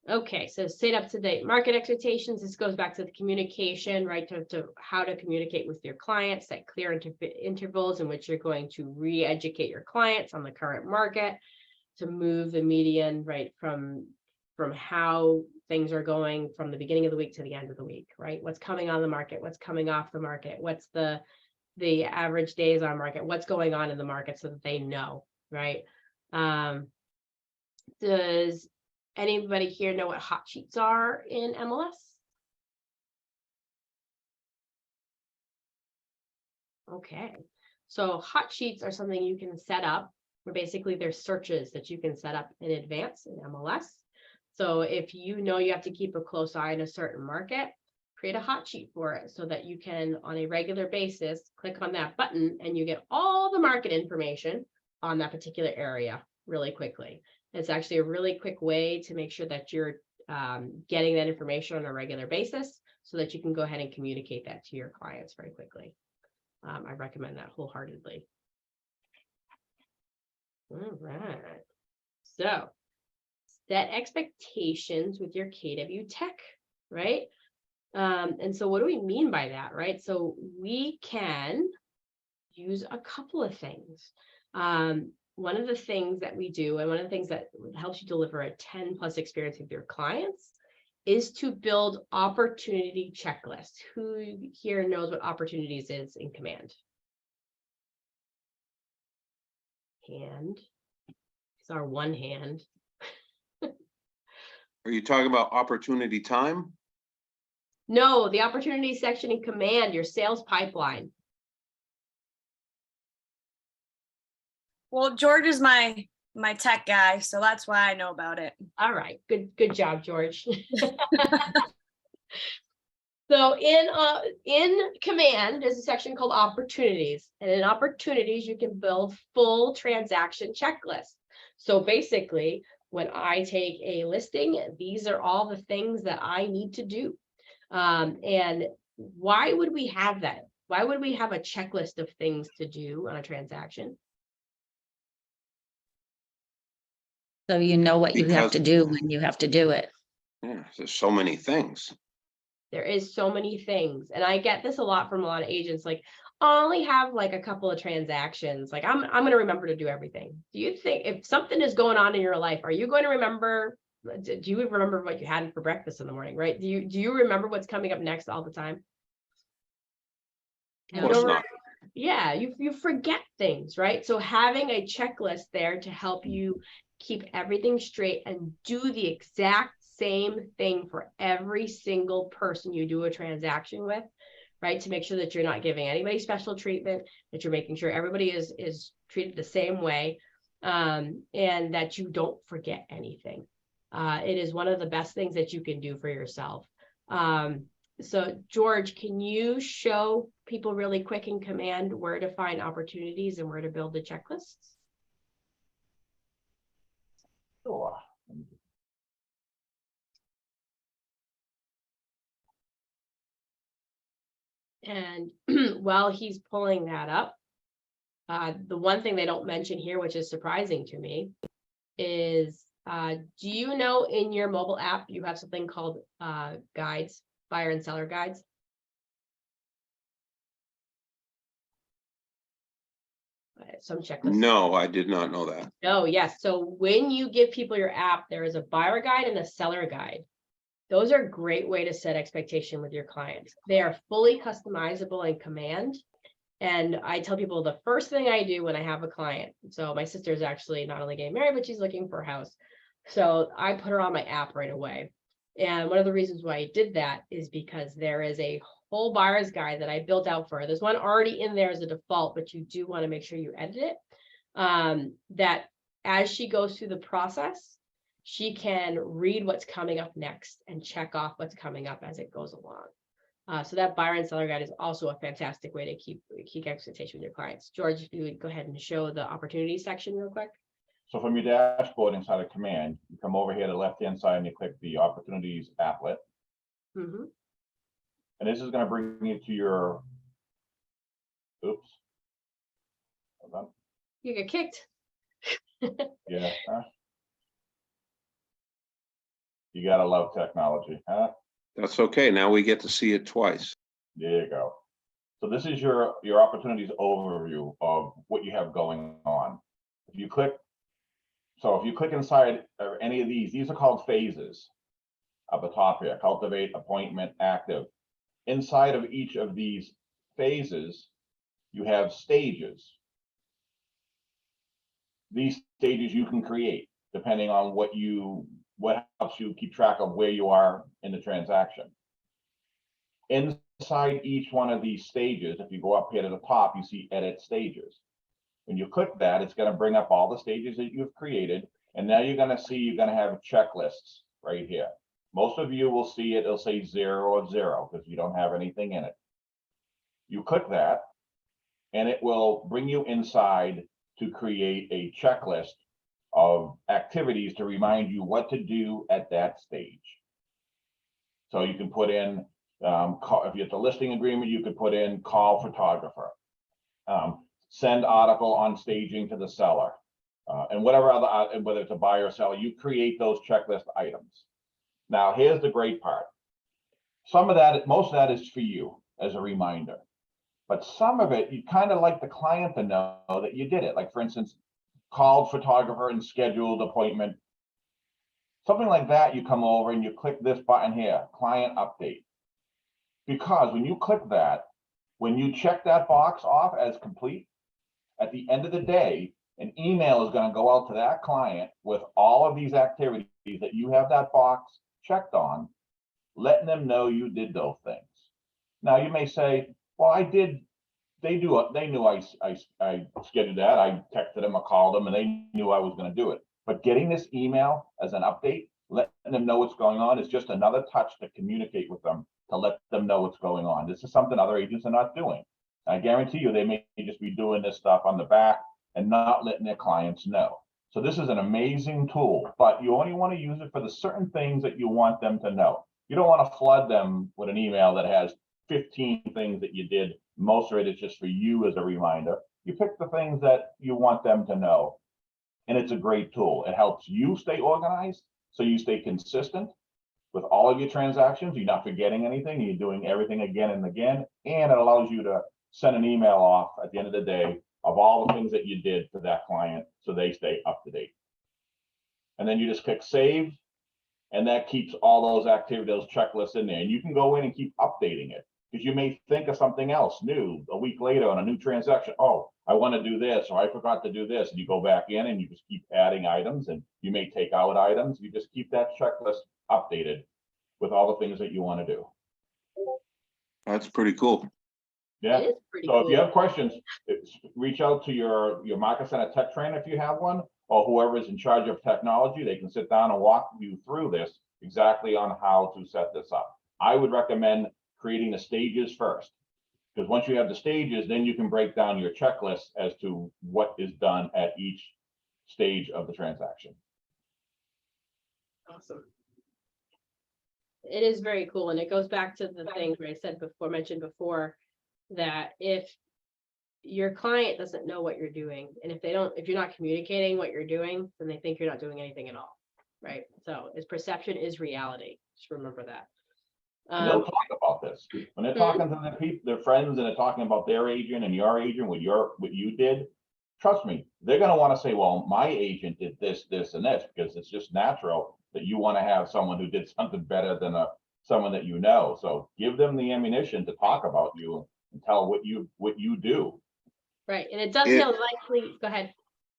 Okay, so stay up to date. Market expectations. This goes back to the communication, right? To how to communicate with your clients, set clear intervals in which you're going to re-educate your clients on the current market, to move the median, right, from how things are going from the beginning of the week to the end of the week, right? What's coming on the market, what's coming off the market, what's the average days on market, what's going on in the market, so that they know, right? Does anybody here know what hot sheets are in MLS? Okay, so hot sheets are something you can set up, where basically there's searches that you can set up in advance in MLS. So if you know you have to keep a close eye on a certain market, create a hot sheet for it so that you can, on a regular basis, click on that button and you get all the market information on that particular area really quickly. It's actually a really quick way to make sure that you're getting that information on a regular basis so that you can go ahead and communicate that to your clients very quickly. I recommend that wholeheartedly. All right. So set expectations with your KW Tech, right? And so what do we mean by that, right? So we can use a couple of things. One of the things that we do, and one of the things that helps you deliver a 10+ experience with your clients, is to build opportunity checklists. Who here knows what opportunities is in Command? Hand. It's our one hand. Are you talking about opportunity time? No, the opportunity section in Command, your sales pipeline. Well, George is my tech guy, so that's why I know about it. All right, good job, George. So in Command, there's a section called Opportunities, and in Opportunities, you can build full transaction checklists. So basically, when I take a listing, these are all the things that I need to do. And why would we have that? Why would we have a checklist of things to do on a transaction? So you know what you have Because- to do when you have to do it. Yeah, there's so many things. There is so many things, and I get this a lot from a lot of agents, like, I only have like a couple of transactions, like I'm going to remember to do everything. Do you think if something is going on in your life, are you going to remember, do you remember what you had for breakfast in the morning, right? Do you remember what's coming up next all the time? Of course not. Yeah, you forget things, right? So having a checklist there to help you keep everything straight and do the exact same thing for every single person you do a transaction with, right? To make sure that you're not giving anybody special treatment, that you're making sure everybody is treated the same way, and that you don't forget anything. It is one of the best things that you can do for yourself. So George, can you show people really quick in Command where to find opportunities and where to build the checklists? Sure. And while he's pulling that up, the one thing they don't mention here, which is surprising to me, is do you know in your mobile app you have something called guides, buyer and seller guides? Some checklists. No, I did not know that. No, yes. So when you give people your app, there is a buyer guide and a seller guide. Those are a great way to set expectation with your clients. They are fully customizable in Command. And I tell people the first thing I do when I have a client. So my sister is actually not only getting married, but she's looking for a house. So I put her on my app right away. And one of the reasons why I did that is because there is a whole buyer's guide that I built out for her. There's one already in there as a default, but you do want to make sure you edit it. That as she goes through the process, she can read what's coming up next and check off what's coming up as it goes along. So that buyer and seller guide is also a fantastic way to keep expectation with your clients. George, if you would go ahead and show the opportunity section real quick. So from your dashboard inside of Command, you come over here to the left-hand side and you click the Opportunities applet. Mm-hmm. And this is going to bring you to your, oops. Hold on. You get kicked. Yeah. Huh? You gotta love technology, huh? That's okay. Now we get to see it twice. There you go. So this is your opportunities overview of what you have going on. If you click inside of any of these are called phases at the top here: cultivate, appointment, active. Inside of each of these phases, you have stages. These stages you can create depending on what helps you keep track of where you are in the transaction. Inside each one of these stages, if you go up here to the top, you see edit stages. When you click that, it's going to bring up all the stages that you've created. And now you're going to have checklists right here. Most of you will see it, it'll say 0 or 0 because you don't have anything in it. You click that and it will bring you inside to create a checklist of activities to remind you what to do at that stage. So you can put in, if it's a listing agreement, you could put in call photographer, send article on staging to the seller, and whatever other, whether it's a buyer or seller, you create those checklist items. Now, here's the great part. Most of that is for you as a reminder, but some of it, you kind of like the client to know that you did it. Like for instance, called photographer and scheduled appointment, something like that. You come over and you click this button here, client update. Because when you click that, when you check that box off as complete, at the end of the day, an email is going to go out to that client with all of these activities that you have that box checked on, letting them know you did those things. Now you may say, well, I did they knew I scheduled that. I texted them, I called them, and they knew I was gonna do it. But getting this email as an update, letting them know what's going on is just another touch to communicate with them, to let them know what's going on. This is something other agents are not doing. I guarantee you, they may just be doing this stuff on the back and not letting their clients know. So this is an amazing tool, but you only want to use it for the certain things that you want them to know. You don't want to flood them with an email that has 15 things that you did. Most of it is just for you as a reminder. You pick the things that you want them to know. And it's a great tool. It helps you stay organized, so you stay consistent with all of your transactions. You're not forgetting anything. You're doing everything again and again. And it allows you to send an email off at the end of the day of all the things that you did for that client, so they stay up to date. And then you just click save, and that keeps all those activities, those checklists in there. And you can go in and keep updating it, because you may think of something else new a week later on a new transaction. Oh, I want to do this, or I forgot to do this. And you go back in and you just keep adding items, and you may take out items. You just keep that checklist updated with all the things that you want to do. That's pretty cool. Yeah. It is pretty So if you cool. have questions, reach out to your Market Center tech trainer if you have one, or whoever is in charge of technology. They can sit down and walk you through this exactly on how to set this up. I would recommend creating the stages first, because once you have the stages, then you can break down your checklist as to what is done at each stage of the transaction. Awesome. It is very cool, and it goes back to the thing where I said before, mentioned before, that if your client doesn't know what you're doing, and if you're not communicating what you're doing, then they think you're not doing anything at all, right? So is perception is reality. Just remember that. And they'll talk about this when they're talking to their people, their friends, and they're talking about their agent and your agent, what you did. Trust me, they're going to want to say, well, my agent did this, this, and this, because it's just natural that you want to have someone who did something better than someone that you know. So give them the ammunition to talk about you and tell what you do. Right, and it does sound likely. Go ahead.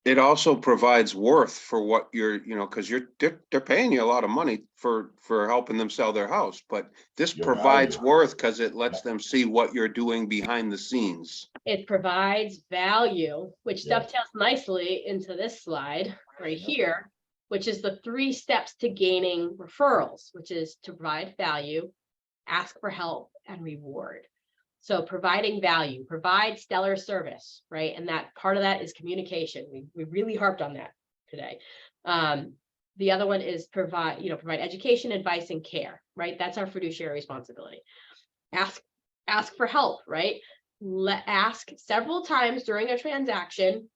It also provides worth for what you're, because they're paying you a lot of money for helping them sell their house, but this Your provides value. worth because it lets them see what you're doing behind the scenes. It provides value, which Yeah. dovetails nicely into this slide right here, which is the 3 steps to gaining referrals, which is to provide value, ask for help, and reward. So providing value, provide stellar service, right? And that part of that is communication. We really harped on that today. The other one is provide education, advice, and care, right? That's our fiduciary responsibility. Ask for help, right? Ask several times during a transaction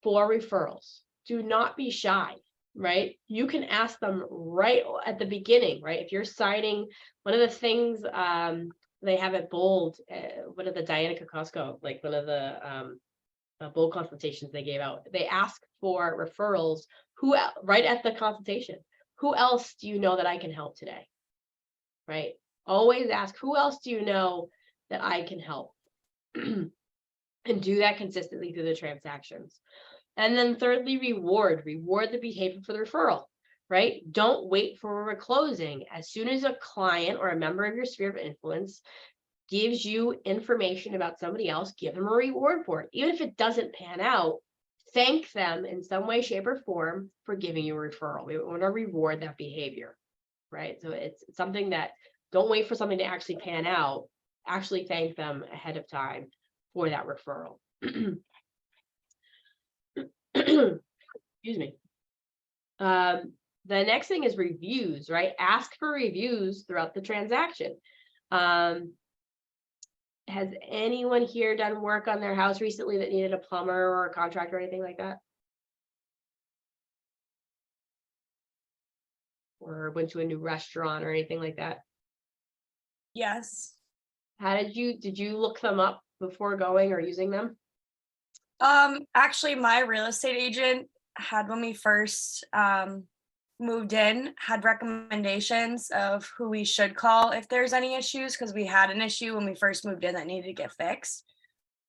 for referrals. Do not be shy, right? You can ask them right at the beginning, right? If you're signing, one of the things they have it bold, one of the Diana Kokosko, like one of the bold consultations they gave out, they ask for referrals. Right at the consultation, who else do you know that I can help today? Right? Always ask, who else do you know that I can help? And do that consistently through the transactions. And then thirdly, reward the behavior for the referral, right? Don't wait for a closing. As soon as a client or a member of your sphere of influence gives you information about somebody else, give them a reward for it. Even if it doesn't pan out, thank them in some way, shape, or form for giving you a referral. We want to reward that behavior, right? So it's something that, don't wait for something to actually pan out, actually thank them ahead of time for that referral. Excuse me. The next thing is reviews, right? Ask for reviews throughout the transaction. Has anyone here done work on their house recently that needed a plumber or a contractor or anything like that? Or went to a new restaurant or anything like that? Yes. How did you look them up before going or using them? Actually, my real estate agent had, when we first moved in, had recommendations of who we should call if there's any issues, because we had an issue when we first moved in that needed to get fixed.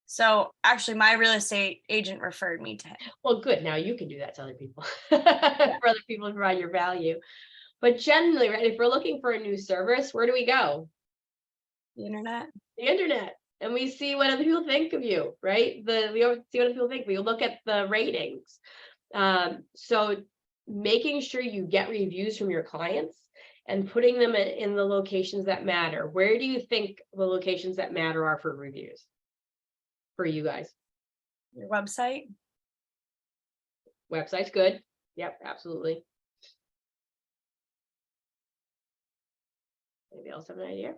So actually, my real estate agent referred me to him. Well, good. Now you can do that to other people. For other people to provide your value. But generally, right, if we're looking for a new service, where do we go? The internet. The internet. and we see what other people think of you, right? We see what other people think. We look at the ratings. So making sure you get reviews from your clients and putting them in the locations that matter. Where do you think the locations that matter are for reviews for you guys? Your website. Website's good. Yep, absolutely. Anybody else have an idea?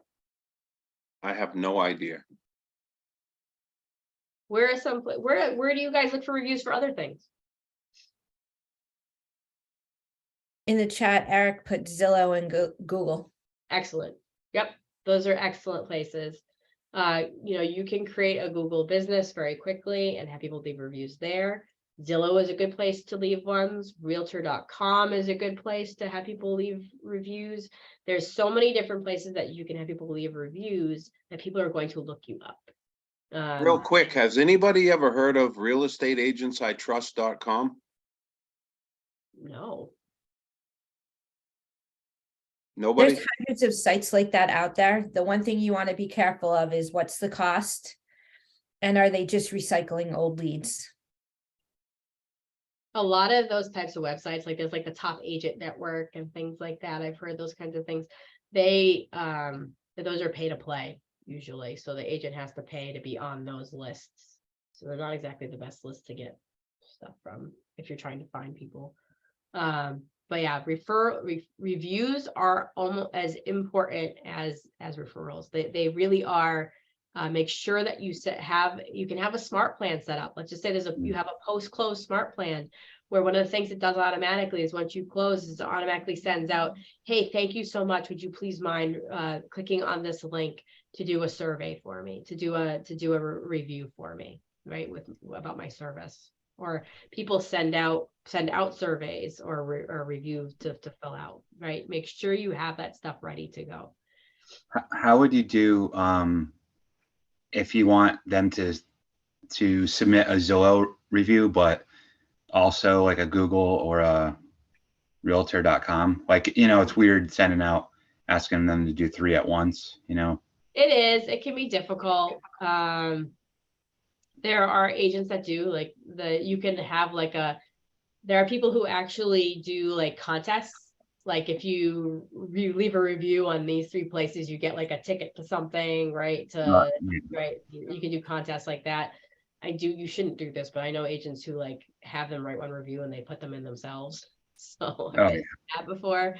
I have no idea. Where do you guys look for reviews for other things? In the chat, Eric put Zillow and Google. Excellent. Yep, those are excellent places. You can create a Google business very quickly and have people leave reviews there. Zillow is a good place to leave ones. Realtor.com is a good place to have people leave reviews. There's so many different places that you can have people leave reviews that people are going to look you up. Real quick, has anybody ever heard of realestateagentsitrust.com? No. Nobody? There's hundreds of sites like that out there. The one thing you want to be careful of is what's the cost? And are they just recycling old leads? A lot of those types of websites, like there's like the Top Agent Network and things like that. I've heard those kinds of things. Those are pay to play usually. So the agent has to pay to be on those lists. So they're not exactly the best list to get stuff from if you're trying to find people. But yeah, reviews are almost as important as referrals. They really are. Make sure that you can have a smart plan set up. Let's just say you have a post-close smart plan where one of the things it does automatically is once you close, it automatically sends out, hey, thank you so much. Would you please mind clicking on this link to do a survey for me, to do a review for me, right? About my service. Or people send out surveys or reviews to fill out, right? Make sure you have that stuff ready to go. How would you do if you want them to submit a Zillow review, but also like a Google or a Realtor.com? Like, it's weird sending out, asking them to do 3 at once, It is. It can be difficult. There are agents that do you can have there are people who actually do like contests. Like if you leave a review on these 3 places, you get like a ticket to something, right? Right. You can do contests like that. You shouldn't do this, but I know agents who like have them write one review and they put them in themselves. So I've been that before.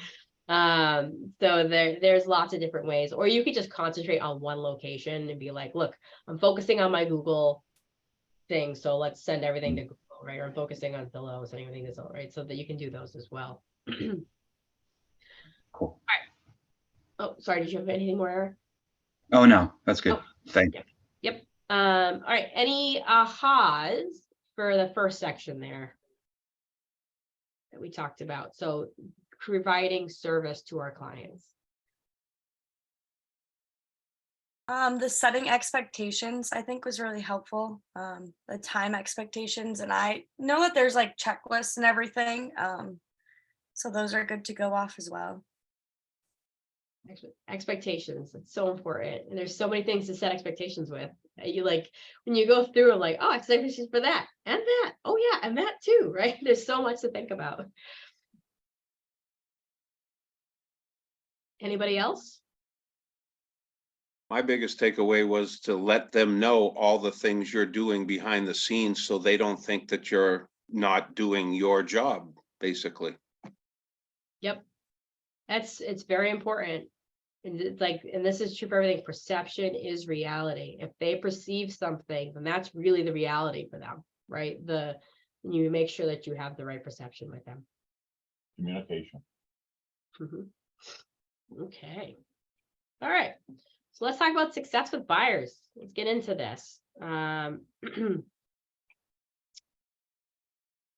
So there's lots of different ways, or you could just concentrate on one location and be like, look, I'm focusing on my Google thing, so let's send everything to Google, right? Or I'm focusing on Zillow, sending everything to Zillow, right? So that you can do those as well. Cool. All right. Oh, sorry, did you have anything more, Eric? Oh, no, that's good. Oh, Thank you. Yep. All right, any ahas for the first section there that we talked about? So providing service to our clients. The setting expectations, I think, was really helpful. The time expectations, and I know that there's like checklists and everything. So those are good to go off as well. Expectations, it's so important, and there's so many things to set expectations with. You like when you go through, like, oh, expectations for that and that, oh yeah, and that too, right? There's so much to think about. Anybody else? My biggest takeaway was to let them know all the things you're doing behind the scenes so they don't think that you're not doing your job, basically. Yep. It's very important. And it's like, and this is true for everything. Perception is reality. If they perceive something, then that's really the reality for them, right? You make sure that you have the right perception with them. Communication. Okay. All right. So let's talk about success with buyers. Let's get into this.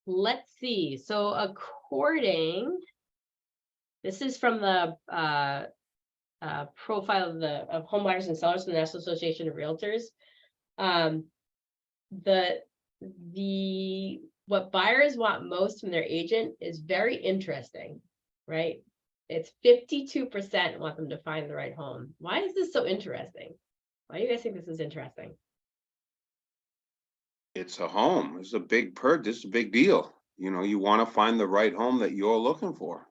Let's see. So this is from the profile of home buyers and sellers from the National Association of Realtors. What buyers want most from their agent is very interesting, right? It's 52% want them to find the right home. Why is this so interesting? Why do you guys think this is interesting? It's a home. It's a big this is a big deal. You know, you want to find the right home that you're looking for.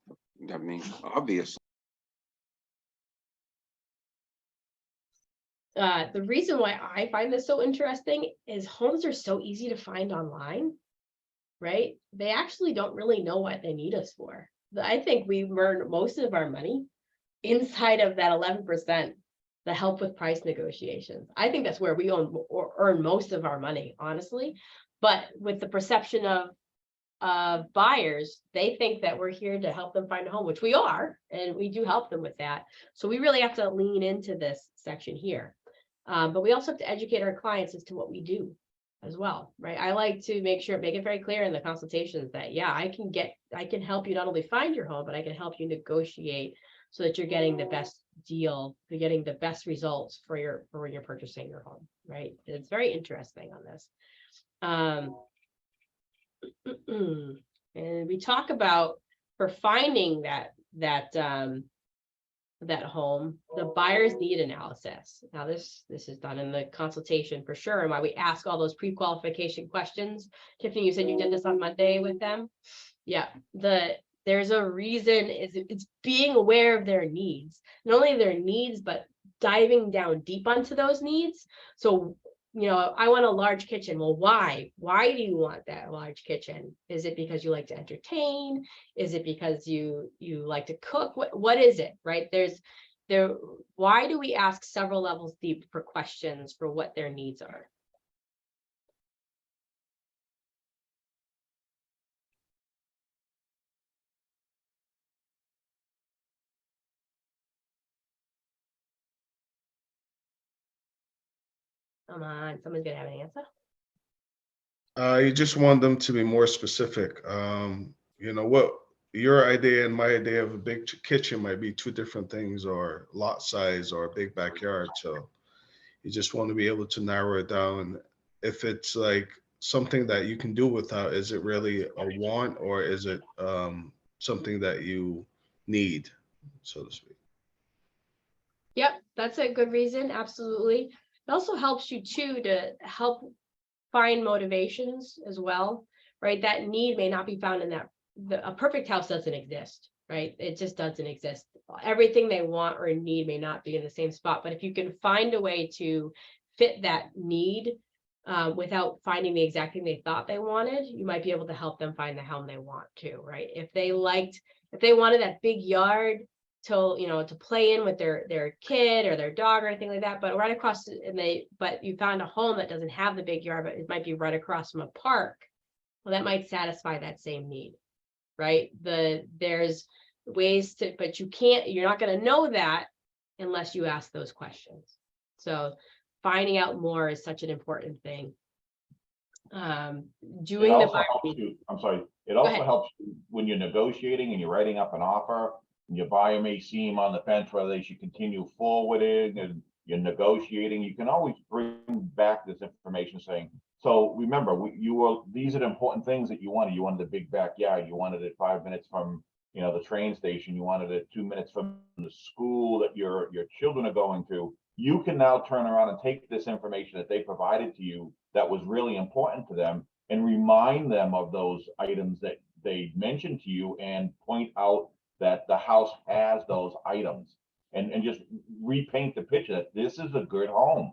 I mean, obviously. The reason why I find this so interesting is homes are so easy to find online, right? They actually don't really know what they need us for. I think we earn most of our money inside of that 11%, the help with price negotiations. I think that's where we earn most of our money, honestly. But with the perception of buyers, they think that we're here to help them find a home, which we are, and we do help them with that. So we really have to lean into this section here. But we also have to educate our clients as to what we do as well, right? I like to make it very clear in the consultations that, yeah, I can help you not only find your home, but I can help you negotiate so that you're getting the best deal, you're getting the best results for when you're purchasing your home, right? It's very interesting on this. And we talk about for finding that home, the buyer's need analysis. Now this is done in the consultation for sure, and why we ask all those pre-qualification questions. Tiffany, you said you did this on Monday with them. Yeah, there's a reason. It's being aware of their needs, not only their needs, but diving down deep onto those needs. So, you know, I want a large kitchen. Well, why? Why do you want that large kitchen? Is it because you like to entertain? Is it because you like to cook? What is it, right? Why do we ask several levels deep for questions for what their needs are? Come on, someone's gonna have an answer. You just want them to be more specific. You know, what your idea and my idea of a big kitchen might be two different things, or lot size, or a big backyard. So you just want to be able to narrow it down. If it's like something that you can do without, is it really a want, or is it something that you need, so to speak? Yep, that's a good reason. Absolutely. It also helps you too to help find motivations as well, right? That need may not be found in a perfect house doesn't exist, right? It just doesn't exist. Everything they want or need may not be in the same spot, but if you can find a way to fit that need without finding the exact thing they thought they wanted, you might be able to help them find the home they want to, right? If they wanted that big yard to play in with their kid or their dog or anything like that, but right across but you found a home that doesn't have the big yard, but it might be right across from a park. Well, that might satisfy that same need, right? There's ways to, but you're not going to know that unless you ask those questions. So finding out more is such an important thing. It also helps you, I'm sorry, it also helps you when you're negotiating and you're writing up an offer. Your buyer may seem on the fence whether they should continue forwarding, and you're negotiating. You can always bring back this information saying, so remember, these are the important things that you wanted. You wanted a big backyard. You wanted it 5 minutes from, the train station. You wanted it 2 minutes from the school that your children are going to. You can now turn around and take this information that they provided to you that was really important to them and remind them of those items that they mentioned to you, and point out that the house has those items, and just repaint the picture that this is a good home.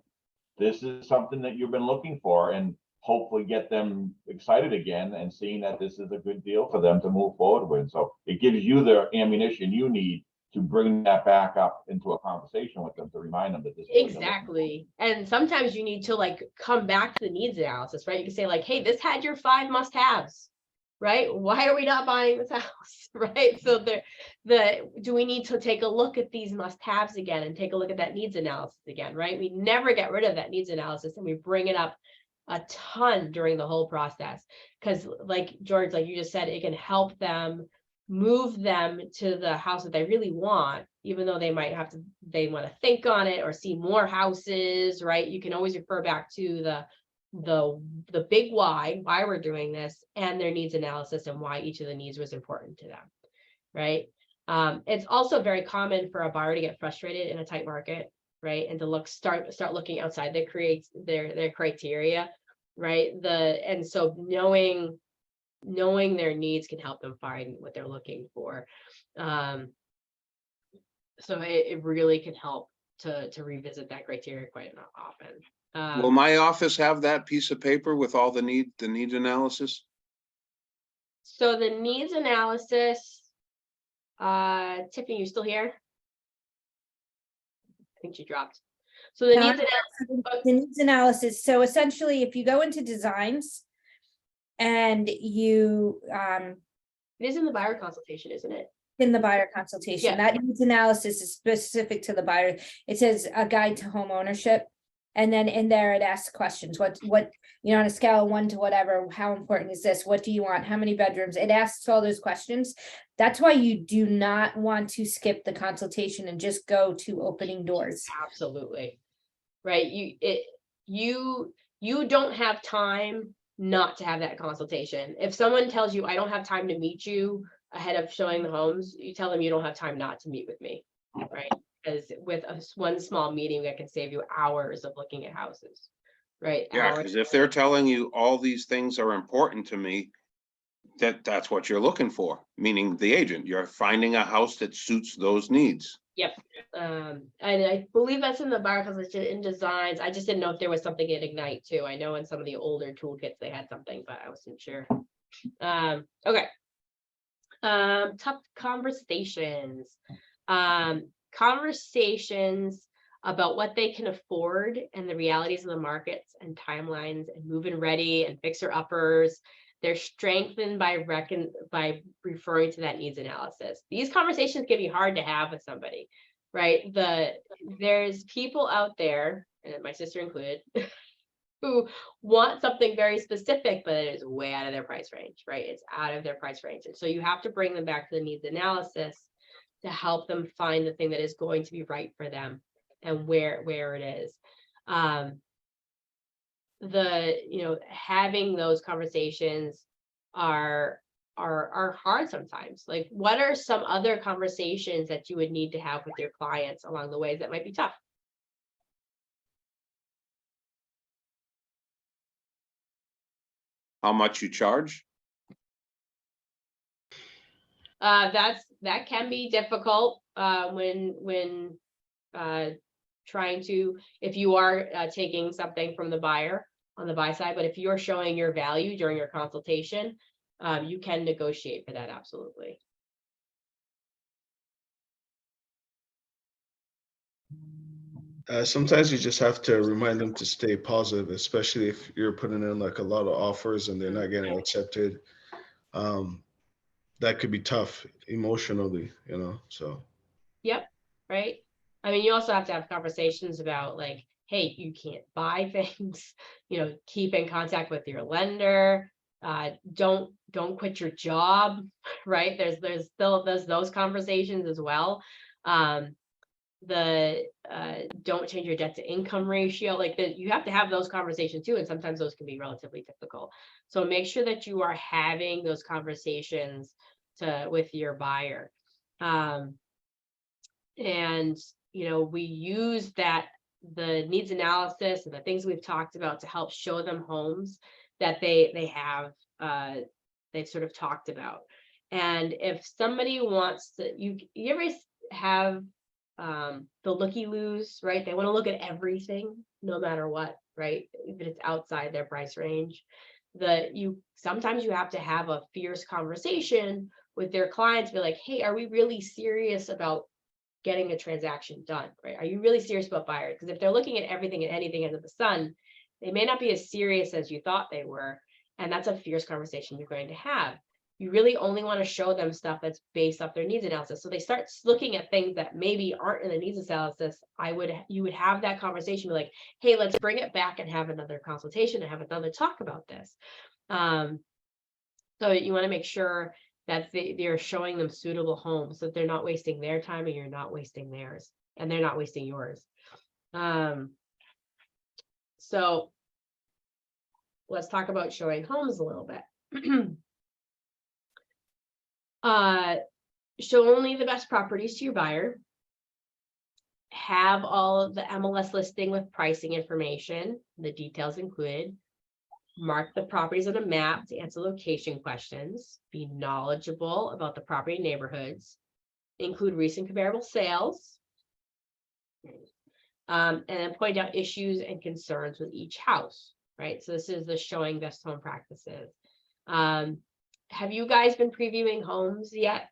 This is something that you've been looking for, and hopefully get them excited again and seeing that this is a good deal for them to move forward with. So it gives you the ammunition you need to bring that back up into a conversation with them to remind them that this is exactly. And sometimes you need to come back to the needs analysis, right? You can say hey, this had your 5 must-haves, right? Why are we not buying this house, right? So do we need to take a look at these must-haves again and take a look at that needs analysis again, right? We never get rid of that needs analysis, and we bring it up a ton during the whole process, because George, you just said, it can help them move them to the house that they really want, even though they want to think on it or see more houses, right? You can always refer back to the big why we're doing this, and their needs analysis, and why each of the needs was important to them, right? It's also very common for a buyer to get frustrated in a tight market, right? And to start looking outside their criteria, right? And so knowing their needs can help them find what they're looking for. So it really can help to revisit that criteria quite often. Will my office have that piece of paper with all the needs analysis? So the needs analysis, Tiffany, you still here? I think she dropped. So the No, needs analysis. The needs analysis, so essentially, if you go into designs and you, It is in the buyer consultation, isn't it? in the buyer consultation, Yeah. that needs analysis is specific to the buyer. It says a guide to home ownership. And then in there, it asks questions, what, you know, on a scale of 1 to whatever, how important is this? What do you want? How many bedrooms? It asks all those questions. That's why you do not want to skip the consultation and just go to opening doors. Absolutely. Right. You don't have time not to have that consultation. If someone tells you, I don't have time to meet you ahead of showing the homes, you tell them you don't have time not to meet with me, right? Because with one small meeting, that can save you hours of looking at houses, right? Yeah, Hours. because if they're telling you all these things are important to me, that's what you're looking for, meaning the agent. You're finding a house that suits those needs. Yep. And I believe that's in the buyer consultation in designs. I just didn't know if there was something in Ignite too. I know in some of the older toolkits they had something, but I wasn't sure. Okay. Tough conversations. Conversations about what they can afford and the realities of the markets and timelines and move-in ready and fixer-uppers. They're strengthened by referring to that needs analysis. These conversations can be hard to have with somebody, right? There's people out there, and my sister included, who want something very specific, but it is way out of their price range, right? It's out of their price range. And so you have to bring them back to the needs analysis to help them find the thing that is going to be right for them and where it is. Having those conversations are hard sometimes. Like, what are some other conversations that you would need to have with your clients along the ways that might be tough? How much you charge? That can be difficult when trying to, if you are taking something from the buyer on the buy side, but if you're showing your value during your consultation, you can negotiate for that. Absolutely. Sometimes you just have to remind them to stay positive, especially if you're putting in like a lot of offers and they're not getting accepted. That could be tough emotionally, you know, so. Yep. Right. I mean, you also have to have conversations about, like, hey, you can't buy things, keep in contact with your lender. Don't quit your job, right? There's still those conversations as well. Don't change your debt to income ratio, you have to have those conversations too, and sometimes those can be relatively difficult. So make sure that you are having those conversations with your buyer. And we use the needs analysis and the things we've talked about to help show them homes that they've sort of talked about. And if somebody wants to, you ever have the looky-loos, right? They want to look at everything no matter what, right? If it's outside their price range. Sometimes you have to have a fierce conversation with their clients, be like, hey, are we really serious about getting a transaction done, right? Are you really serious about buyers? Because if they're looking at everything and anything under the sun, they may not be as serious as you thought they were. And that's a fierce conversation you're going to have. You really only want to show them stuff that's based off their needs analysis. So they start looking at things that maybe aren't in the needs analysis. You would have that conversation, be like, hey, let's bring it back and have another consultation and have another talk about this. So you want to make sure that they're showing them suitable homes, so that they're not wasting their time and you're not wasting theirs, and they're not wasting yours. So let's talk about showing homes a little bit. Show only the best properties to your buyer. have all of the MLS listing with pricing information, the details included. Mark the properties on a map to answer location questions. Be knowledgeable about the property neighborhoods. Include recent comparable sales. And then point out issues and concerns with each house, right? So this is the showing best home practices. Have you guys been previewing homes yet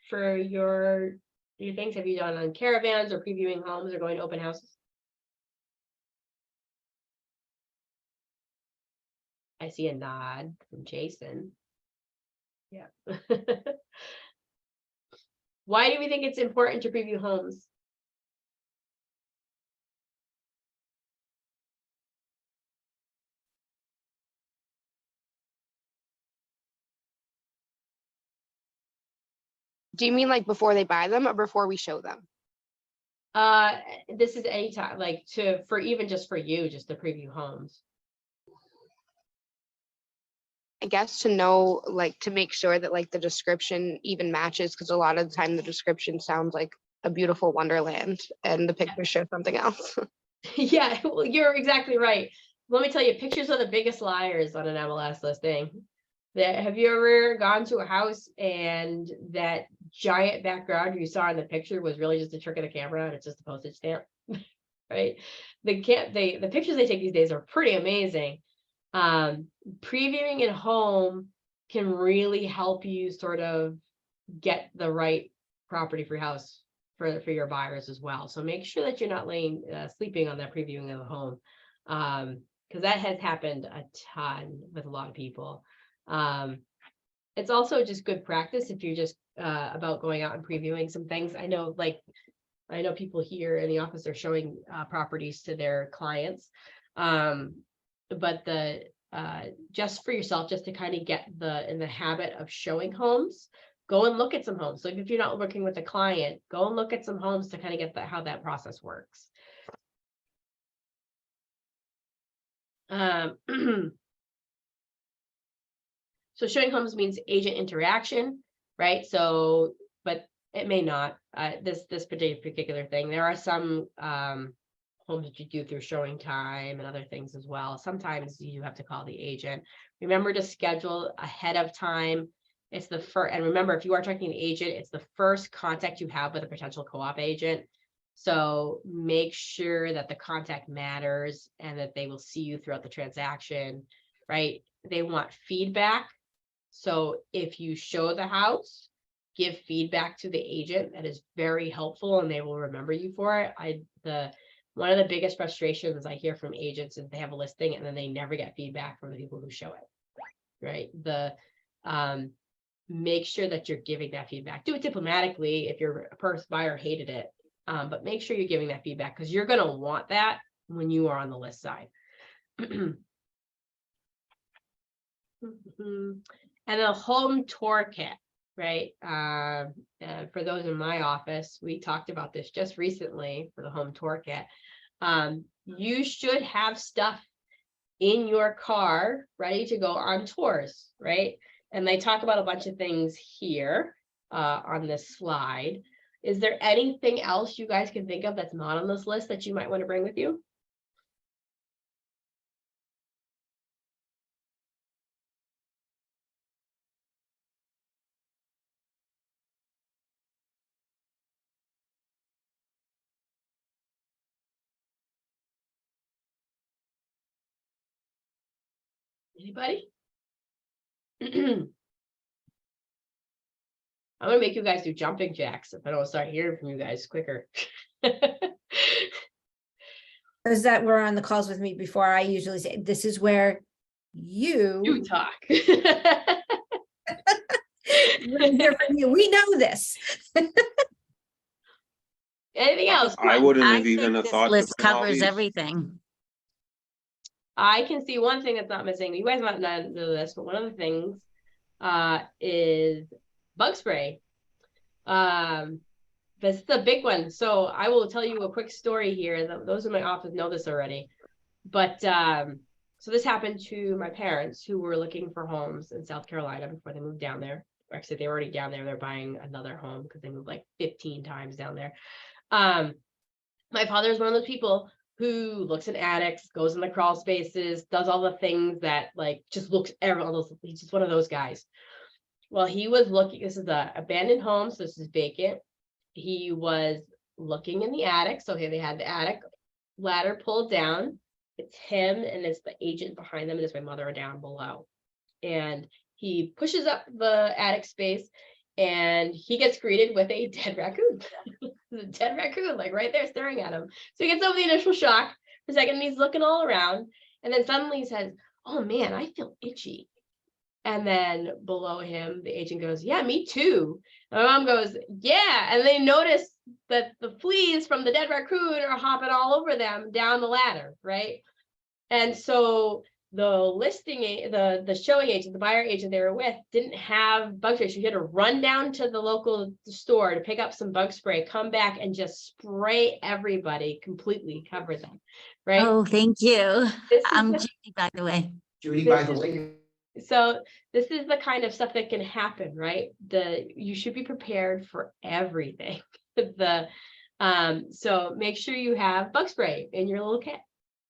for your things? Have you done on caravans or previewing homes or going to open houses? I see a nod from Jason. Yeah. Why do we think it's important to preview homes? Do you mean like before they buy them or before we show them? This is anytime, like for even just for you, just to preview homes. I guess to know, like, to make sure that like the description even matches, because a lot of the time the description sounds like a beautiful wonderland and the pictures show something else. Yeah, well, you're exactly right. Let me tell you, pictures are the biggest liars on an MLS listing. Have you ever gone to a house and that giant background you saw in the picture was really just a trick of the camera and it's just a postage stamp? Right? The pictures they take these days are pretty amazing. Previewing at home can really help you sort of get the right property for your house for your buyers as well. So make sure that you're not sleeping on that previewing of the home, because that has happened a ton with a lot of people. It's also just good practice if you're just about going out and previewing some things. I know people here in the office are showing properties to their clients, but just for yourself, just to kind of get in the habit of showing homes, go and look at some homes. So if you're not working with a client, go and look at some homes to kind of get how that process works. So showing homes means agent interaction, right? So, but it may not, this particular thing. There are some homes that you do through showing time and other things as well. Sometimes you have to call the agent. Remember to schedule ahead of time. It's the first, and remember, if you are talking to the agent, it's the first contact you have with a potential co-op agent. So make sure that the contact matters and that they will see you throughout the transaction, right? They want feedback. So if you show the house, give feedback to the agent. That is very helpful and they will remember you for it. One of the biggest frustrations I hear from agents is they have a listing and then they never get feedback from the people who show it, right? Make sure that you're giving that feedback. Do it diplomatically if your first buyer hated it, but make sure you're giving that feedback because you're going to want that when you are on the list side. And a home tour kit, right? For those in my office, we talked about this just recently for the home tour kit. You should have stuff in your car ready to go on tours, right? And they talk about a bunch of things here on this slide. Is there anything else you guys can think of that's not on this list that you might want to bring with you? Anybody? I'm gonna make you guys do jumping jacks if I don't start hearing from you guys quicker. Those that were on the calls with me before, I usually say, this is where You you. talk. We'll hear from you. We know this. Anything else? I wouldn't have I even think have this thought. to list bring all covers these. everything. I can see one thing that's not missing. You guys might not know this, but one of the things is bug spray. This is a big one. So I will tell you a quick story here. Those in my office know this already. But so this happened to my parents who were looking for homes in South Carolina before they moved down there. Actually, they were already down there. They're buying another home because they moved like 15 times down there. My father is one of those people who looks in attics, goes in the crawl spaces, does all the things that like just looks he's just one of those guys. Well, he was looking, this is a abandoned home, so this is vacant. He was looking in the attic. So here they had the attic ladder pulled down. It's him and it's the agent behind them, and it's my mother down below. And he pushes up the attic space and he gets greeted with a dead raccoon. A dead raccoon, like right there staring at him. So he gets over the initial shock for a second, and he's looking all around, and then suddenly he says, "Oh man, I feel itchy." And then below him, the agent goes, "Yeah, me too." And my mom goes, "Yeah." And they notice that the fleas from the dead raccoon are hopping all over them down the ladder, right? And so the showing agent, the buyer agent they were with, didn't have bug spray. She had to run down to the local store to pick up some bug spray, come back and just spray everybody, completely cover them, right? Oh, thank you. This is I'm the- Judy, by the way. Judy, by the way, So this is the kind of stuff that can happen, right? You should be prepared for everything. So make sure you have bug spray in your little kit.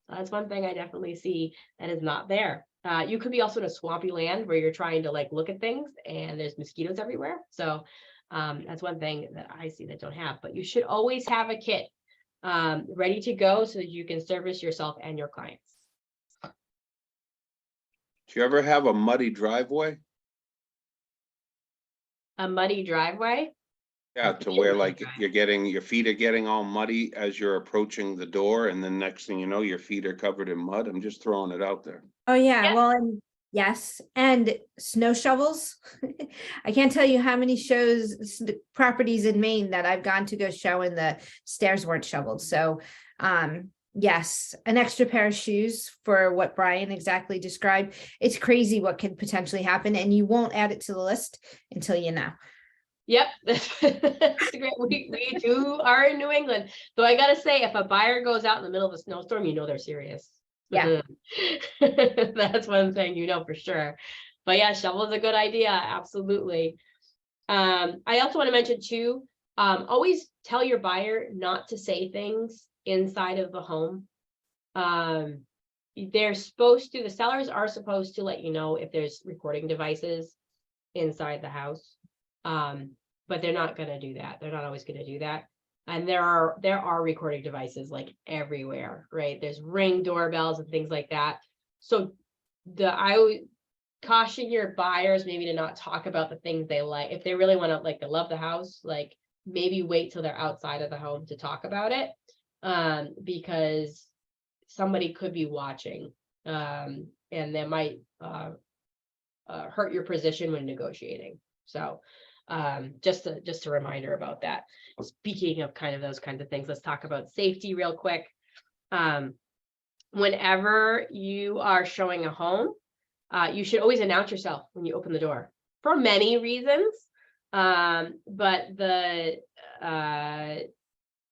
That's one thing I definitely see that is not there. You could be also in a swampy land where you're trying to like look at things and there's mosquitoes everywhere. So that's one thing that I see that don't have, but you should always have a kit ready to go so that you can service yourself and your clients. Do you ever have a muddy driveway? A muddy driveway. Yeah, to where like your feet are getting all muddy as you're approaching the door, and then next thing you know, your feet are covered in mud. I'm just throwing it out there. Oh, yeah, Yeah. well, and yes, and snow shovels. I can't tell you how many properties in Maine that I've gone to go show and the stairs weren't shoveled. So, yes, an extra pair of shoes for what Brian exactly described. It's crazy what can potentially happen, and you won't add it to the list until you know. Yep, that's great. We are in New England. So I gotta say, if a buyer goes out in the middle of a snowstorm, you know they're serious. Yeah. That's one thing you know for sure. But yeah, shovel is a good idea, absolutely. I also want to mention too, always tell your buyer not to say things inside of the home. The sellers are supposed to let you know if there's recording devices inside the house. But they're not going to do that. They're not always going to do that. And there are recording devices like everywhere, right? There's Ring doorbells and things like that. So I would caution your buyers maybe to not talk about the things they like. If they really want to, like, they love the house, like maybe wait till they're outside of the home to talk about it. Because somebody could be watching, and that might hurt your position when negotiating. So just a reminder about that. Speaking of kind of those kinds of things, let's talk about safety real quick. Whenever you are showing a home, you should always announce yourself when you open the door for many reasons. But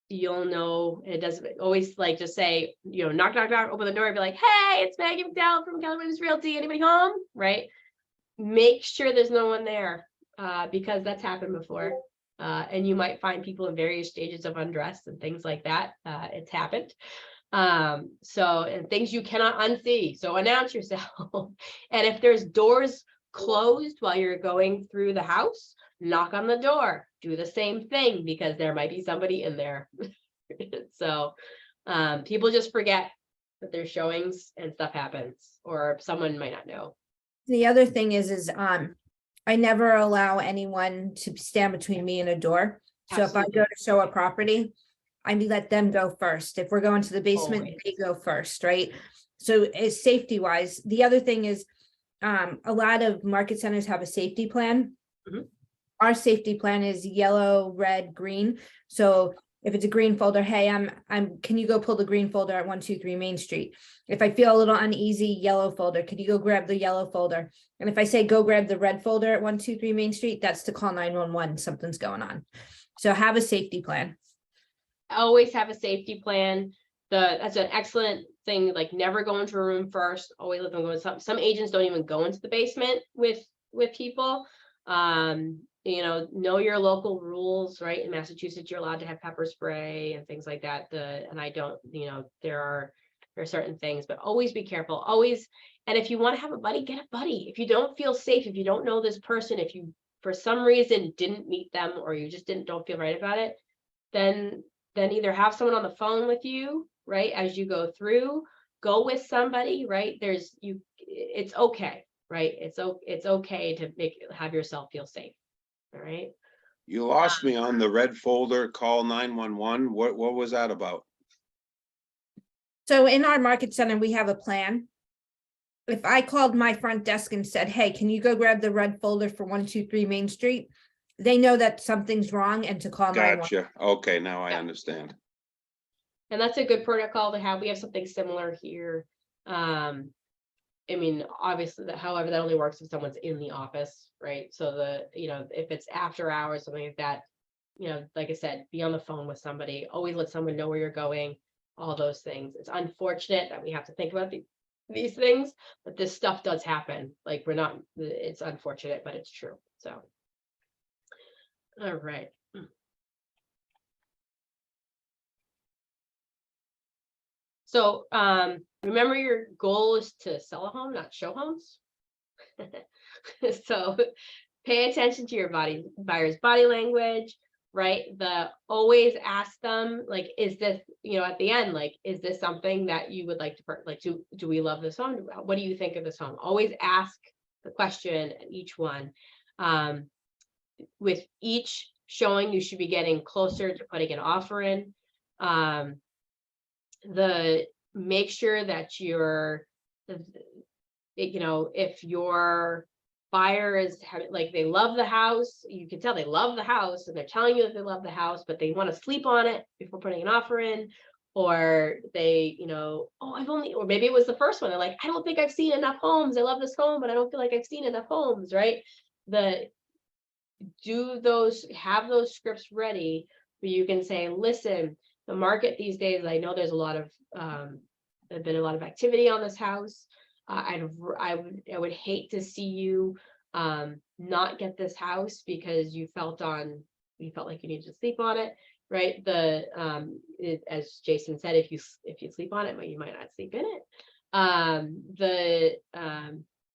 you'll know, it doesn't always like just say, knock, knock, knock, open the door and be like, "Hey, it's Maggie McDowell from Keller Williams Realty. Anybody home?" Right? Make sure there's no one there. Because that's happened before, and you might find people in various stages of undress and things like that. It's happened. And things you cannot unsee. So announce yourself. And if there's doors closed while you're going through the house, knock on the door. Do the same thing because there might be somebody in there. So people just forget that there's showings and stuff happens, or someone might not know. The other thing is I never allow anyone to stand between me and a door. So if I go to show a property, I let them go first. If we're going to the basement, Always. they go first, right? So it's safety wise. The other thing is a lot of market centers have a safety plan. Mhm. Our safety plan is yellow, red, green. So if it's a green folder, hey, can you go pull the green folder at 123 Main Street? If I feel a little uneasy, yellow folder, could you go grab the yellow folder? And if I say go grab the red folder at 123 Main Street, that's to call 911, something's going on. So have a safety plan. Always have a safety plan. That's an excellent thing. Like, never go into a room first. Always let them go. Some agents don't even go into the basement with people. know your local rules, right? In Massachusetts, you're allowed to have pepper spray and things like that. And I don't, there are certain things, but always be careful, always. And if you want to have a buddy, get a buddy. If you don't feel safe, if you don't know this person, if you, for some reason, didn't meet them, or you just don't feel right about it, then either have someone on the phone with you, right? As you go through, go with somebody, right? It's okay, right? It's okay to have yourself feel safe. All right. You lost me on the red folder, call 911. What was that about? So in our market center, we have a plan. If I called my front desk and said, hey, can you go grab the red folder for 123 Main Street? They know that something's wrong and to call 911. Gotcha. Okay, now I understand. And that's a good protocol to have. We have something similar here. I mean, obviously, however, that only works if someone's in the office, right? So if it's after hours, something like that, like I said, be on the phone with somebody, always let someone know where you're going, all those things. It's unfortunate that we have to think about these things, but this stuff does happen. Like it's unfortunate, but it's true. So, all right. So, remember, your goal is to sell a home, not show homes. So pay attention to your buyer's body language, right? Always ask them, like, is this, at the end, like, is this something that you would like to do we love this home? What do you think of this home? Always ask the question at each one. With each showing, you should be getting closer to putting an offer in. Make sure that if your buyer is like, they love the house, you can tell they love the house and they're telling you that they love the house, but they want to sleep on it before putting an offer in, or they, or maybe it was the first one. They're like, I don't think I've seen enough homes. I love this home, but I don't feel like I've seen enough homes, right? Have those scripts ready where you can say, listen, the market these days, I know there's been a lot of activity on this house. I would hate to see you not get this house because you felt like you needed to sleep on it, right? As Jason said, if you sleep on it, you might not sleep in it.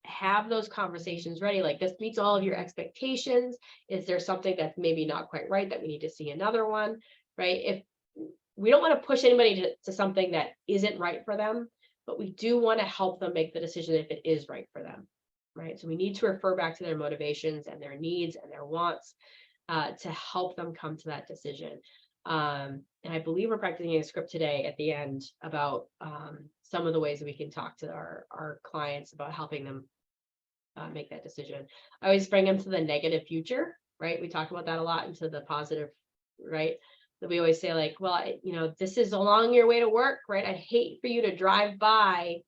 Have those conversations ready, like, this meets all of your expectations. Is there something that's maybe not quite right that we need to see another one, right? If we don't want to push anybody to something that isn't right for them, but we do want to help them make the decision if it is right for them, right? So we need to refer back to their motivations and their needs and their wants to help them come to that decision. And I believe we're practicing a script today at the end about some of the ways that we can talk to our clients about helping them make that decision. I always bring them to the negative future, right? We talk about that a lot, into the positive, right? That we always say, like, well, this is along your way to work, right? I'd hate for you to drive by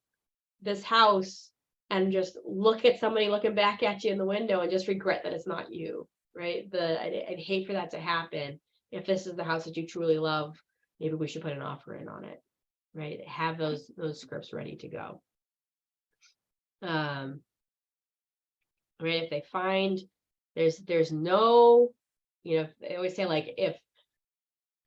this house and just look at somebody looking back at you in the window and just regret that it's not you, right? I'd hate for that to happen. If this is the house that you truly love, maybe we should put an offer in on it, right? Have those scripts ready to go. Right, if they find there's no, they always say, like,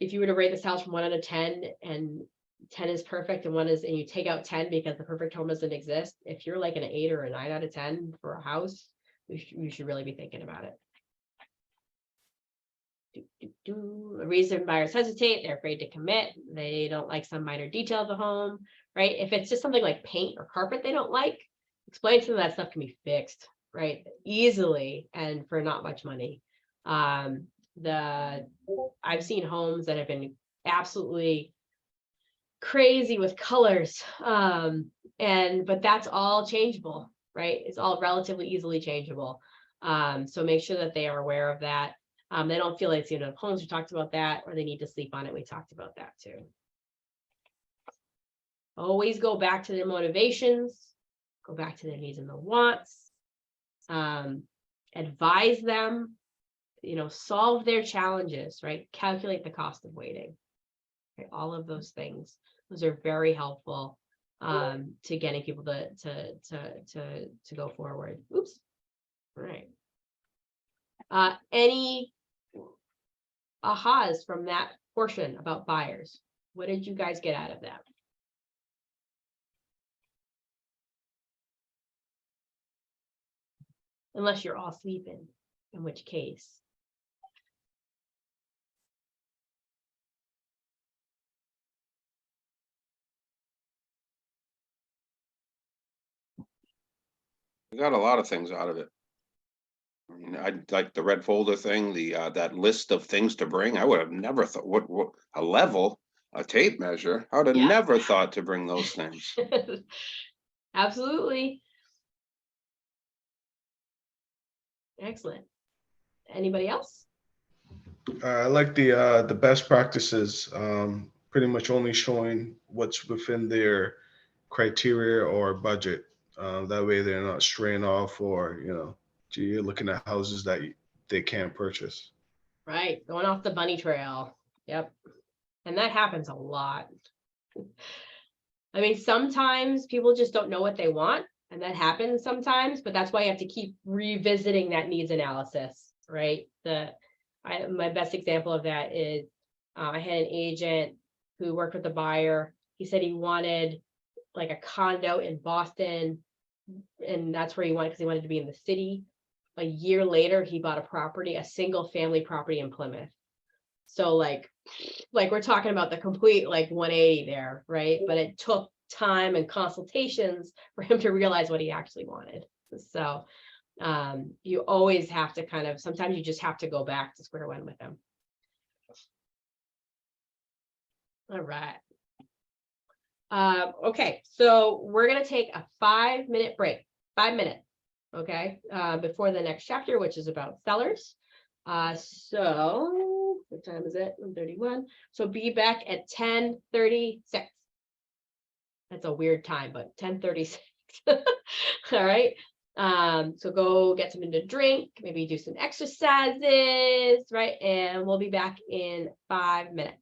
if you were to rate this house from 1 out of 10 and 10 is perfect and you take out 10 because the perfect home doesn't exist, if you're like an 8 or a 9 out of 10 for a house, you should really be thinking about it. A reason buyers hesitate, they're afraid to commit, they don't like some minor detail of the home, right? If it's just something like paint or carpet they don't like, explain to them that stuff can be fixed, right, easily and for not much money. I've seen homes that have been absolutely crazy with colors, but that's all changeable, right? It's all relatively easily changeable. So make sure that they are aware of that. They don't feel like, homes, we talked about that, or they need to sleep on it. We talked about that too. Always go back to their motivations, go back to their needs and their wants, advise them, solve their challenges, right? Calculate the cost of waiting, right? All of those things, those are very helpful to getting people to go forward. Oops. All right. Any ahas from that portion about buyers? What did you guys get out of that? Unless you're all sleeping, in which case. I got a lot of things out of it. I mean, I like the red folder thing, that list of things to bring. I would have never thought, what, a level, a tape measure. I would have Yeah. never thought to bring those things. Absolutely. Excellent. Anybody else? I like the best practices, pretty much only showing what's within their criteria or budget. That way they're not straying off, or, you're looking at houses that they can't purchase. Right, going off the bunny trail. Yep. And that happens a lot. I mean, sometimes people just don't know what they want, and that happens sometimes, but that's why you have to keep revisiting that needs analysis, right? My best example of that is I had an agent who worked with a buyer. He said he wanted like a condo in Boston, and that's where he wanted, because he wanted to be in the city. A year later, he bought a single family property in Plymouth. So like we're talking about the complete like 180 there, right? But it took time and consultations for him to realize what he actually wanted. So you always have to sometimes you just have to go back to square one with them. All right. Okay, so we're gonna take a 5-minute break, 5 minutes, okay, before the next chapter, which is about sellers. So what time is it? 1:31. So be back at 10:36. That's a weird time, but 10:36. All right. So go get something to drink, maybe do some exercises, right? And we'll be back in 5 minutes.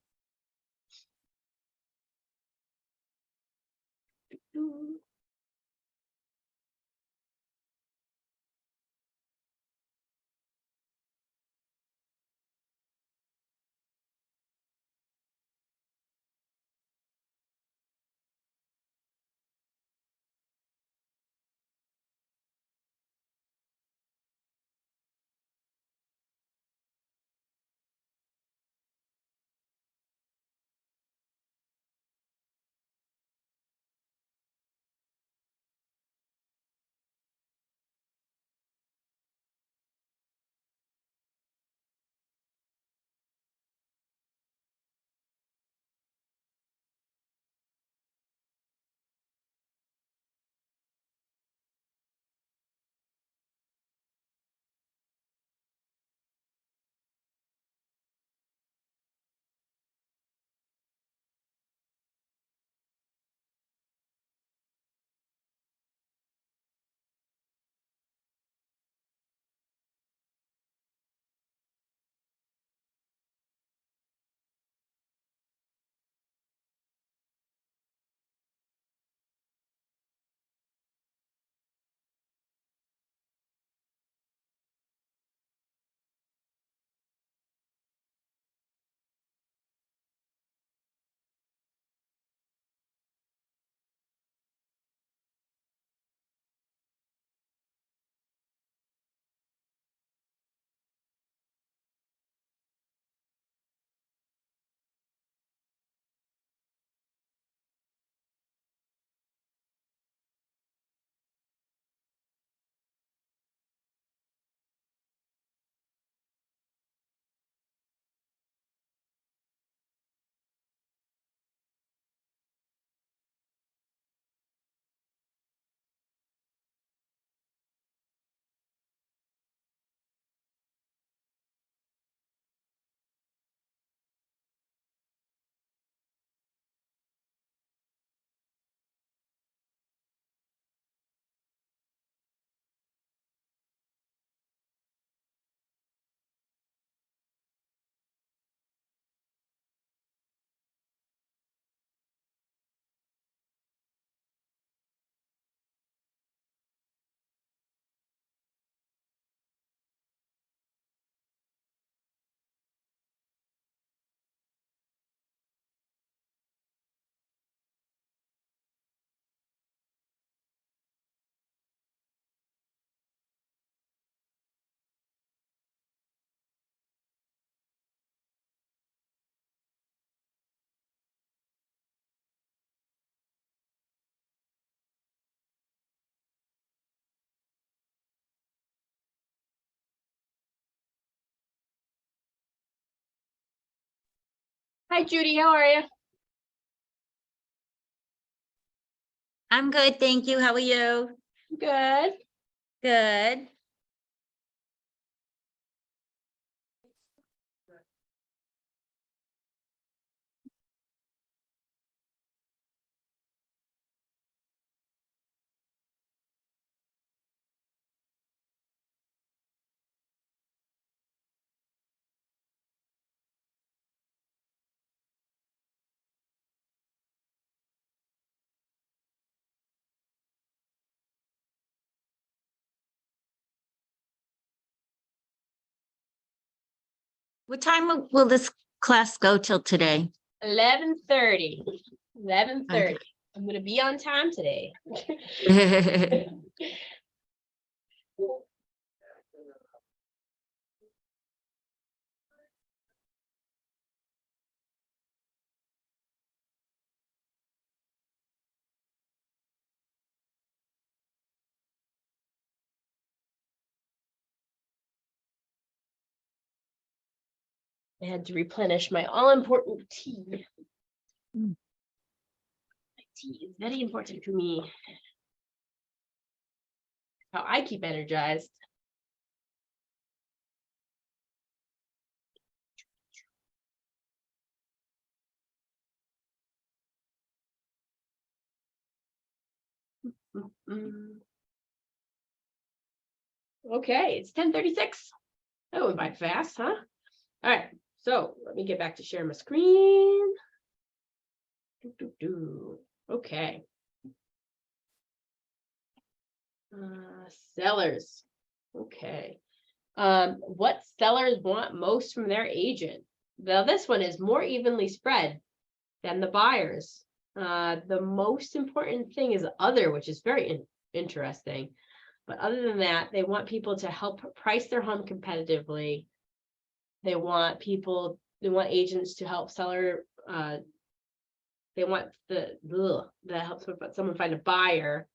Hi, Judy, how are you? I'm good, thank you. How are you? Good. Good. What time will this class go till today? 11:30. 11:30. I'm gonna be on time today. I had to replenish my all-important tea. Mm. My tea is very important to me. How I keep energized. Mm. Okay, it's 10:36. That went by fast, huh? All right, so let me get back to sharing my screen. Okay. Sellers. Okay. What sellers want most from their agent? Now, this one is more evenly spread than the buyers. The most important thing is other, which is very interesting. But other than that, they want people to help price their home competitively. They want agents to help seller. They want that helps someone find a buyer,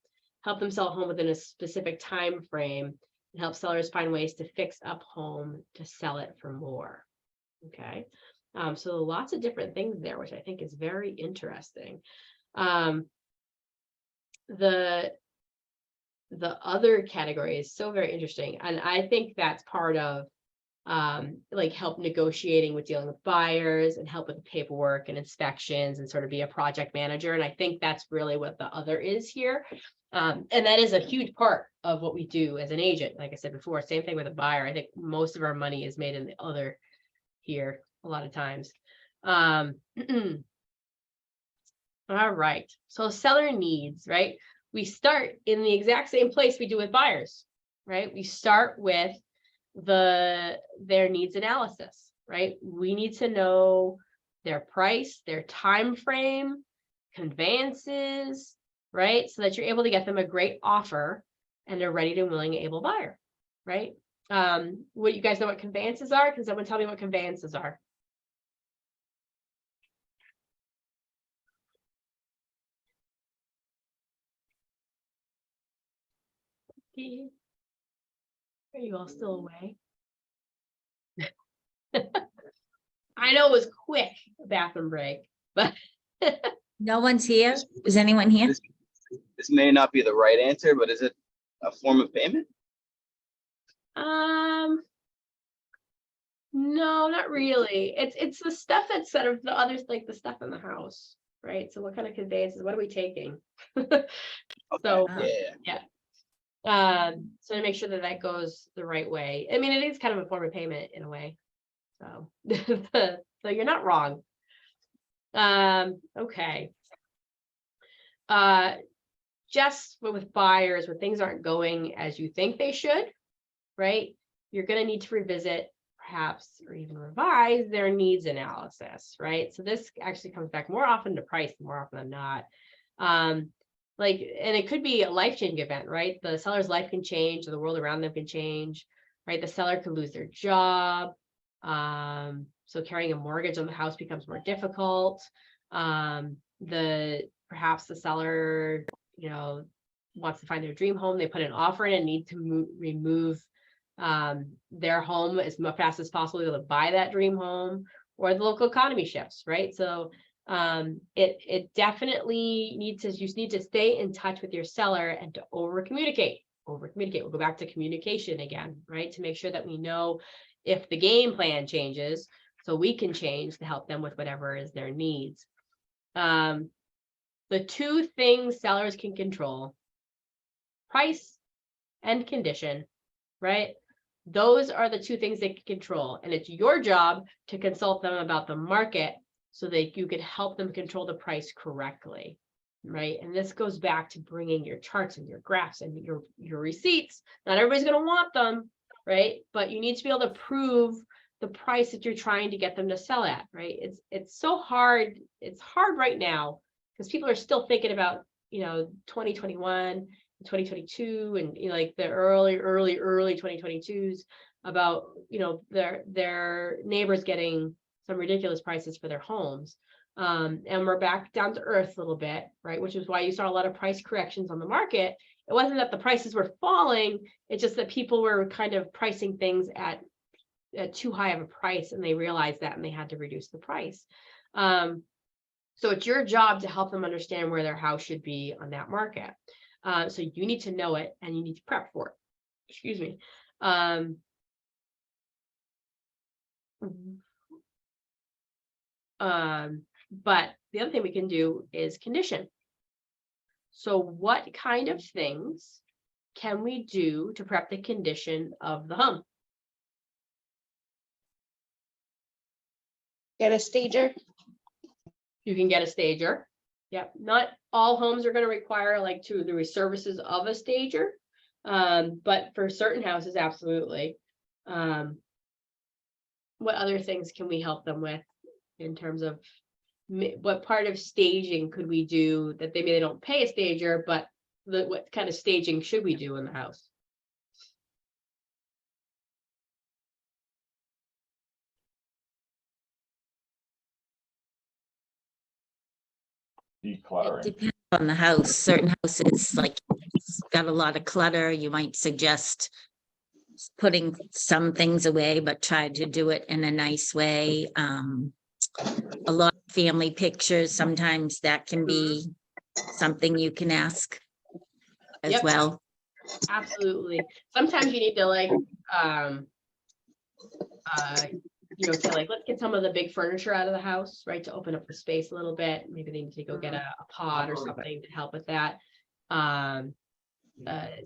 help them sell a home within a specific time frame, and help sellers find ways to fix up home to sell it for more. Okay, so lots of different things there, which I think is very interesting. The other category is so very interesting, and I think that's part of like help negotiating with dealing with buyers and help with the paperwork and inspections and sort of be a project manager. And I think that's really what the other is here. And that is a huge part of what we do as an agent. Like I said before, same thing with a buyer. I think most of our money is made in the other here a lot of times. All right, so seller needs, right? We start in the exact same place we do with buyers, right? We start with their needs analysis, right? We need to know their price, their time frame, conveyances, right? So that you're able to get them a great offer and they're ready to willing and able buyer, right? What you guys know what conveyances are? Can someone tell me what conveyances are? Are you all still away? I know it was quick, bathroom break, but No one's here? Is anyone here? This may not be the right answer, but is it a form of payment? no, not really. It's the stuff that's sort of the others, like the stuff in the house, right? So what kind of conveyances? What are we taking? So Yeah. so to make sure that that goes the right way. I mean, it is kind of a form of payment in a way. So, so you're not wrong. Okay. Just with buyers, where things aren't going as you think they should, right? You're going to need to revisit, perhaps, or even revise their needs analysis, right? So this actually comes back more often to price, more often than not. And it could be a life-changing event, right? The seller's life can change, or the world around them can change, right? The seller could lose their job. So carrying a mortgage on the house becomes more difficult. Perhaps the seller, wants to find their dream home. They put an offer in and need to remove their home as fast as possible to buy that dream home, or the local economy shifts, right? So it definitely needs to, you need to stay in touch with your seller and to over communicate. We'll go back to communication again, right? To make sure that we know if the game plan changes, so we can change to help them with whatever is their needs. The two things sellers can control: price and condition, right? Those are the two things they can control. And it's your job to consult them about the market so that you could help them control the price correctly, right? And this goes back to bringing your charts and your graphs and your receipts. Not everybody's going to want them, right? But you need to be able to prove the price that you're trying to get them to sell at, right? It's so hard. It's hard right now because people are still thinking about, 2021, 2022, and like the early 2022s about, their neighbors getting some ridiculous prices for their homes. And we're back down to earth a little bit, right? Which is why you saw a lot of price corrections on the market. It wasn't that the prices were falling, it's just that people were kind of pricing things at too high of a price, and they realized that, and they had to reduce the price. So it's your job to help them understand where their house should be on that market. So you need to know it, and you need to prep for it. Excuse me. But the other thing we can do is condition. So what kind of things can we do to prep the condition of the home? Get a stager. You can get a stager. Yep. Not all homes are going to require like the services of a stager. But for certain houses, absolutely. What other things can we help them with in terms of what part of staging could we do that maybe they don't pay a stager, but what kind of staging should we do in the house? It Decluttering. depends on the house. Certain houses, like, it's got a lot of clutter. You might suggest putting some things away, but try to do it in a nice way. A lot of family pictures, sometimes that can be something you can ask as Yep. well. Absolutely. Sometimes you need to say like, let's get some of the big furniture out of the house, right? To open up the space a little bit. Maybe they need to go get a pod or something to help with that.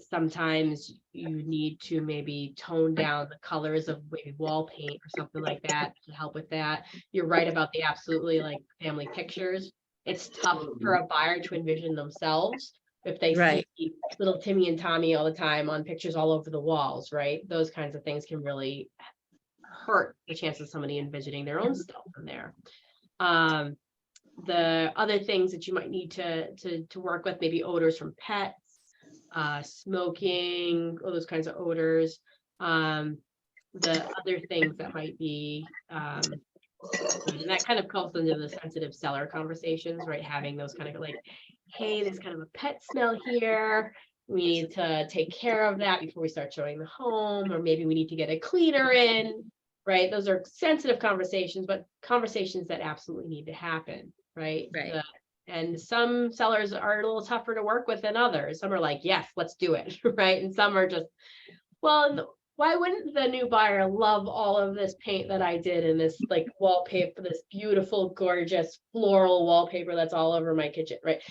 Sometimes you need to maybe tone down the colors of maybe wall paint or something like that to help with that. You're right about the absolutely like family pictures. It's tough for a buyer to envision themselves if they Right. see little Timmy and Tommy all the time on pictures all over the walls, right? Those kinds of things can really hurt the chance of somebody envisioning their own stuff in there. The other things that you might need to work with, maybe odors from pets, smoking, all those kinds of odors. The other things that might be, and that kind of calls into the sensitive seller conversations, right? Having those kind of like, hey, there's kind of a pet smell here. We need to take care of that before we start showing the home, or maybe we need to get a cleaner in, right? Those are sensitive conversations, but conversations that absolutely need to happen, right? Right. And some sellers are a little tougher to work with than others. Some are like, yes, let's do it, right? And some are just, well, why wouldn't the new buyer love all of this paint that I did in this like wallpaper, this beautiful, gorgeous floral wallpaper that's all over my kitchen, right?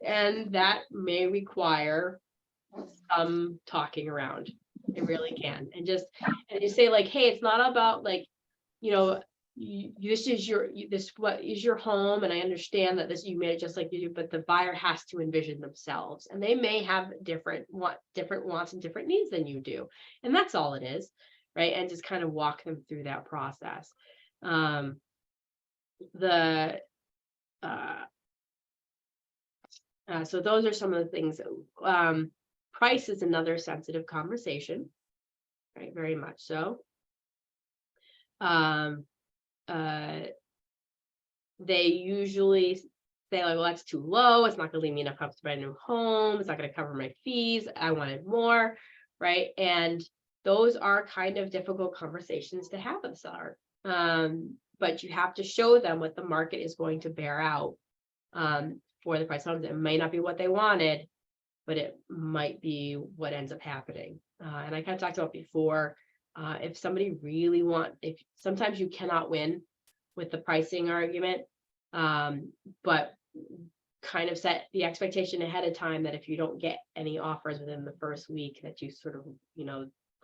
And that may require some talking around. It really can. And you say like, hey, it's not about like, this what is your home, and I understand that you made it just like you do, but the buyer has to envision themselves, and they may have different wants and different needs than you do, and that's all it is, right? And just kind of walk them through that process. So those are some of the things. Price is another sensitive conversation, right? Very much so. They usually say like, well, that's too low. It's not going to leave me enough to buy a new home. It's not going to cover my fees. I wanted more, right? And those are kind of difficult conversations to have with the seller. But you have to show them what the market is going to bear out for the price homes. It may not be what they wanted, but it might be what ends up happening. And I kind of talked about before, if somebody really if sometimes you cannot win with the pricing argument, but kind of set the expectation ahead of time that if you don't get any offers within the first week, that you sort of,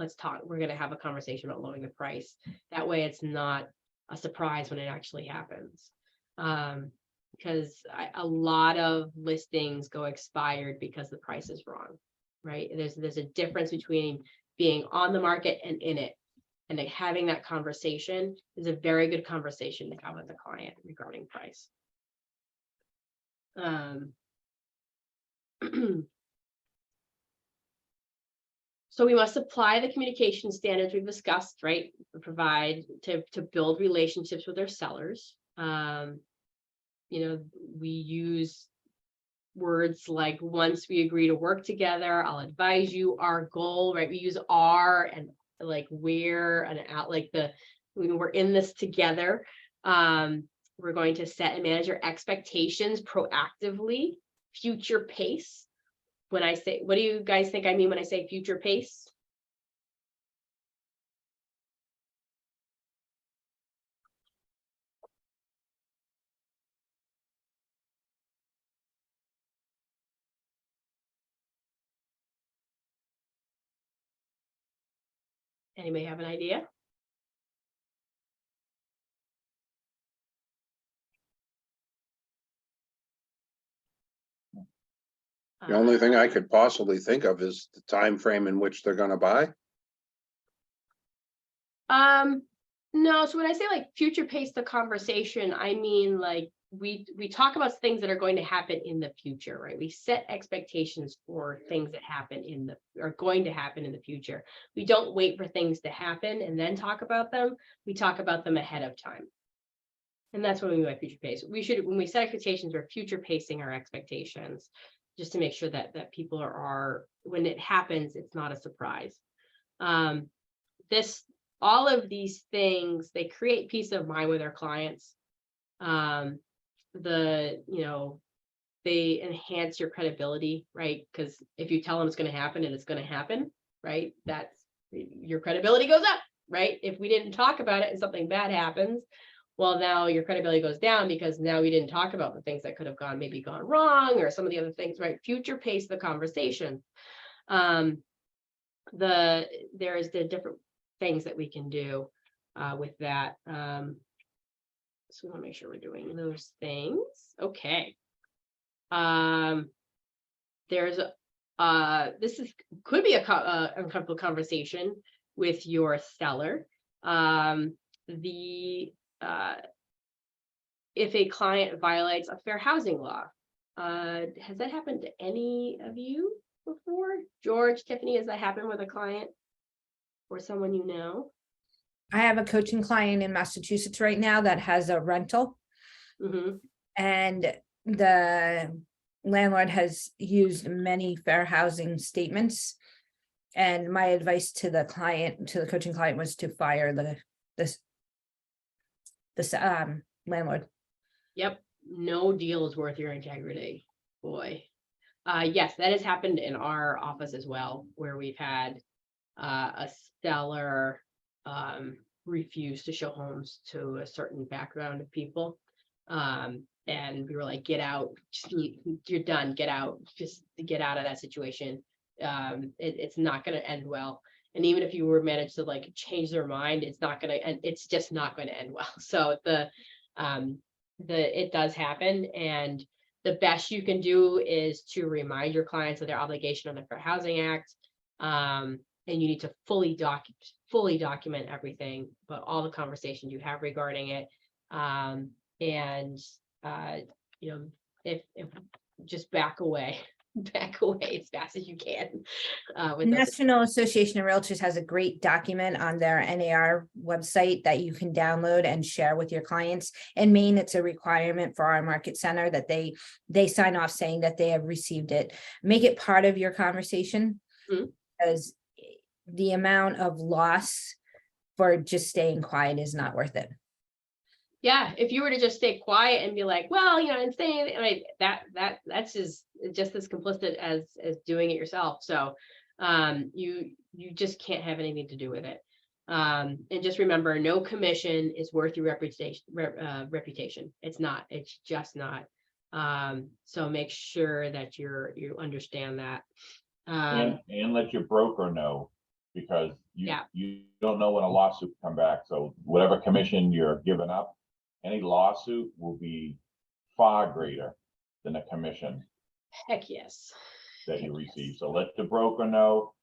let's talk, we're going to have a conversation about lowering the price. That way it's not a surprise when it actually happens. Because a lot of listings go expired because the price is wrong, right? There's a difference between being on the market and in it. And like having that conversation is a very good conversation to have with the client regarding price. So we must apply the communication standards we've discussed, right? Provide to build relationships with our sellers. We use words like, once we agree to work together, I'll advise you, our goal, right? We use our and like we're and out, like we're in this together. We're going to set and manage your expectations proactively, future pace. When I say, what do you guys think I mean when I say future pace? Anybody have an idea? The only thing I could possibly think of is the time frame in which they're gonna buy. No, so when I say like future pace the conversation, I mean like we talk about things that are going to happen in the future, right? We set expectations for things that are going to happen in the future. We don't wait for things to happen and then talk about them. We talk about them ahead of time. And that's what we mean by future pace. When we set expectations, we're future pacing our expectations, just to make sure that people are when it happens, it's not a surprise. All of these things, they create peace of mind with our clients. They enhance your credibility, right? Because if you tell them it's going to happen and it's going to happen, right? That's your credibility goes up, right? If we didn't talk about it and something bad happens, well, now your credibility goes down because now we didn't talk about the things that could have gone wrong or some of the other things, right? Future pace the conversation. There's the different things that we can do with that. So we want to make sure we're doing those things. Okay. Could be a uncomfortable conversation with your seller. If a client violates a fair housing law, has that happened to any of you before? George, Tiffany, has that happened with a client or someone you know? I have a coaching client in Massachusetts right now that has a rental. Mm-hmm. And the landlord has used many fair housing statements. And my advice to the coaching client was to fire the landlord. Yep. No deal is worth your integrity. Boy. Yes, that has happened in our office as well, where we've had a seller refuse to show homes to a certain background of people. And we were like, get out, you're done, get out, just get out of that situation. It's not going to end well. And even if you were managed to like change their mind, it's just not going to end well. So it does happen. And the best you can do is to remind your clients of their obligation on the Fair Housing Act. And you need to fully document everything, but all the conversations you have regarding it. If just back away as fast as you can. National Association of Realtors has a great document on their NAR website that you can download and share with your clients. In Maine, it's a requirement for our market center that they sign off saying that they have received it. Make it part of your conversation, because the amount of loss for just staying quiet is not worth it. Yeah, if you were to just stay quiet and be like, well, and saying, I mean, that's just as complicit as doing it yourself. So you just can't have anything to do with it. And just remember, no commission is worth your reputation. It's not. It's just not. So make sure that you understand that. And let your broker know, because Yeah. you don't know when a lawsuit will come back. So whatever commission you're giving up, any lawsuit will be far greater than a commission Heck yes. that you receive. So let the broker know,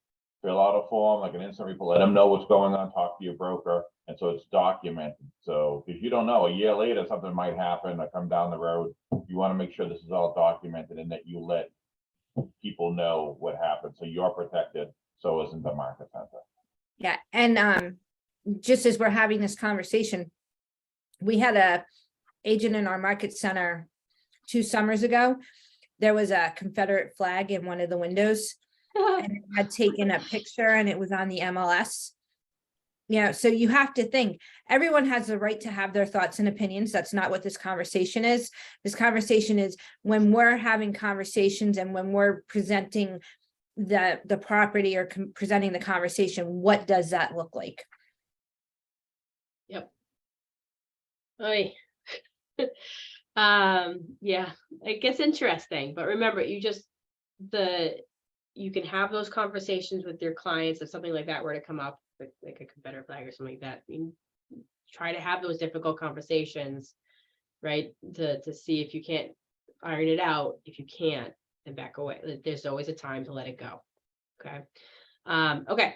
fill out a form, like an instant report, let them know what's going on, talk to your broker. And so it's documented. So if you don't know, a year later, something might happen or come down the road, you want to make sure this is all documented and that you let people know what happened. So you're protected. So isn't the market center. Yeah, and just as we're having this conversation, we had a agent in our market center 2 summers ago. There was a Confederate flag in one of the windows, and it had taken a picture, and it was on the MLS. So you have to think, everyone has the right to have their thoughts and opinions. That's not what this conversation is. This conversation is when we're having conversations and when we're presenting the property or presenting the conversation, what does that look like? Yep. Oy. Yeah, it gets interesting, but remember, you can have those conversations with your clients if something like that were to come up, like a Confederate flag or something like that. Try to have those difficult conversations, right? To see if you can't iron it out. If you can't, then back away. There's always a time to let it go. Okay. Okay.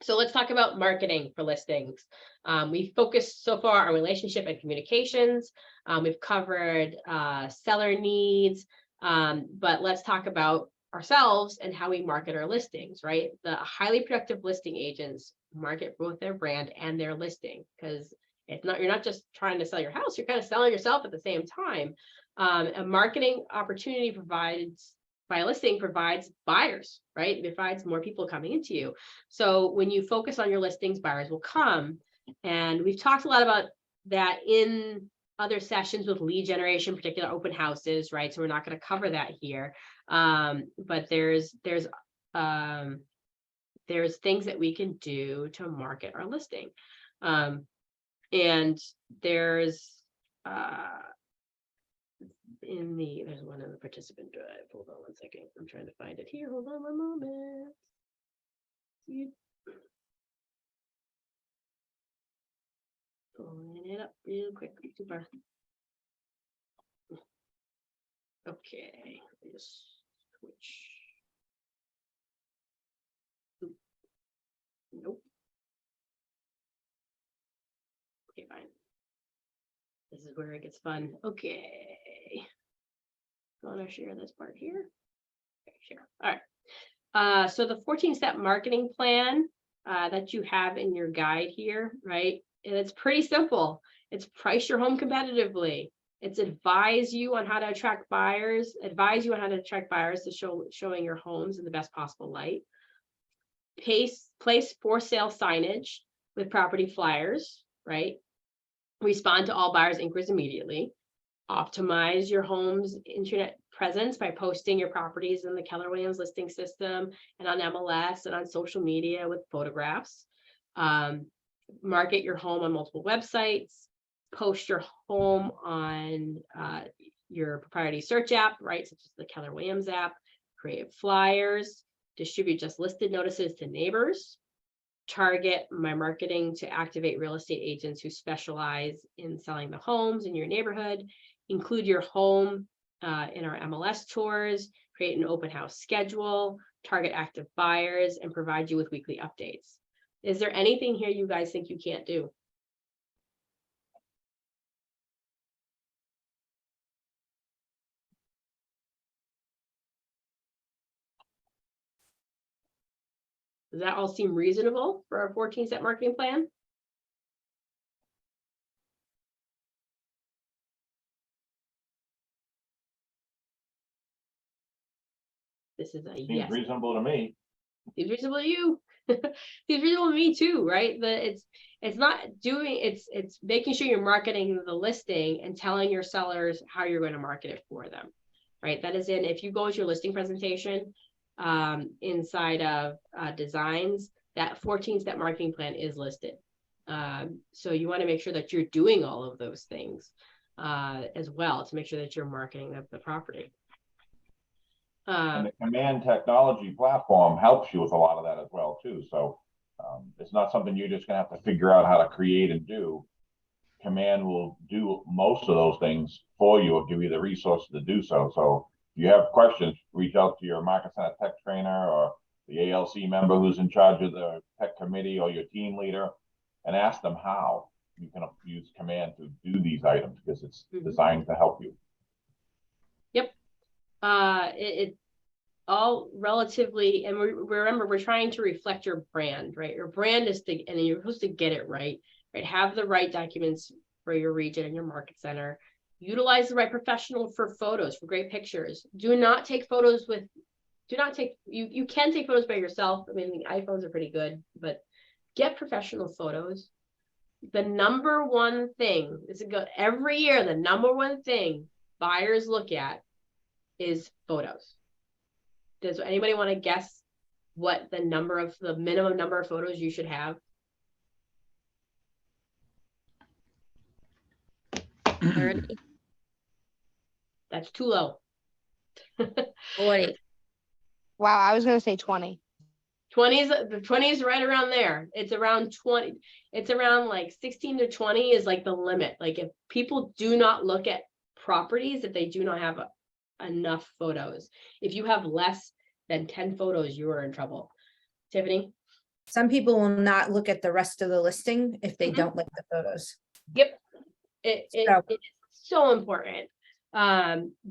So let's talk about marketing for listings. We've focused so far on relationship and communications. We've covered seller needs, but let's talk about ourselves and how we market our listings, right? The highly productive listing agents market both their brand and their listing, because you're not just trying to sell your house, you're kind of selling yourself at the same time. A marketing opportunity by a listing provides buyers, right? It provides more people coming into you. So when you focus on your listings, buyers will come. And we've talked a lot about that in other sessions with lead generation, particular open houses, right? So we're not going to cover that here. But there's things that we can do to market our listing. And there's there's one in the participant drive. Hold on one second. I'm trying to find it here. Hold on one moment. Pulling it up real quick. Super. Okay. Just switch. Nope. Okay, fine. This is where it gets fun. Okay. Want to share this part here? Okay, share. All right. So the 14-step marketing plan that you have in your guide here, right? And it's pretty simple. It's price your home competitively. It's advise you on how to attract buyers to showing your homes in the best possible light. Place for sale signage with property flyers, right? Respond to all buyers' inquiries immediately. Optimize your home's internet presence by posting your properties in the Keller Williams listing system and on MLS and on social media with photographs. Market your home on multiple websites. Post your home on your proprietary search app, right, such as the Keller Williams app. Create flyers. Distribute just listed notices to neighbors. Target my marketing to activate real estate agents who specialize in selling the homes in your neighborhood. Include your home in our MLS tours. Create an open house schedule. Target active buyers and provide you with weekly updates. Is there anything here you guys think you can't do? Does that all seem reasonable for our 14-step marketing plan? This is a Seems yes. reasonable to me. Seems reasonable to you. Seems reasonable to me too, right? It's not doing, it's making sure you're marketing the listing and telling your sellers how you're going to market it for them, right? That is if you go to your listing presentation, inside of designs, that 14-step marketing plan is listed. So you want to make sure that you're doing all of those things as well to make sure that you're marketing the property. And the Command technology platform helps you with a lot of that as well too. So it's not something you're just gonna have to figure out how to create and do. Command will do most of those things for you or give you the resources to do so. So if you have questions, reach out to your Market Center tech trainer or the ALC member who's in charge of the tech committee or your team leader and ask them how you can use Command to do these items because it's designed to help you. Yep. It all relatively, and remember, we're trying to reflect your brand, right? Your brand is and you're supposed to get it right? Have the right documents for your region and your market center. Utilize the right professional for photos, for great pictures. Do not take photos with, you can take photos by yourself. I mean, the iPhones are pretty good, but get professional photos. The number one thing, every year, the number one thing buyers look at is photos. Does anybody want to guess what the minimum number of photos you should have? 30, That's too low. 40. Wow, I was gonna say 20. 20 is right around there. It's around 20. It's around like 16 to 20 is like the limit. Like if people do not look at properties, if they do not have enough photos. If you have less than 10 photos, you are in trouble. Tiffany? Some people will not look at the rest of the listing if they don't like the photos. Yep. It's so important.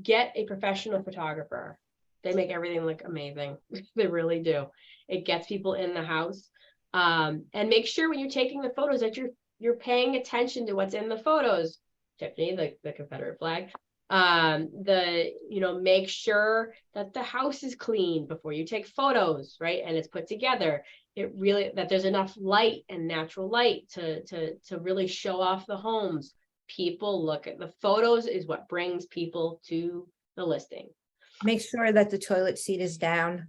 Get a professional photographer. They make everything look amazing. They really do. It gets people in the house. And make sure when you're taking the photos that you're paying attention to what's in the photos. Tiffany, the Confederate flag. Make sure that the house is clean before you take photos, right? And it's put together. That there's enough light and natural light to really show off the homes. People look at the photos is what brings people to the listing. Make sure that the toilet seat is down.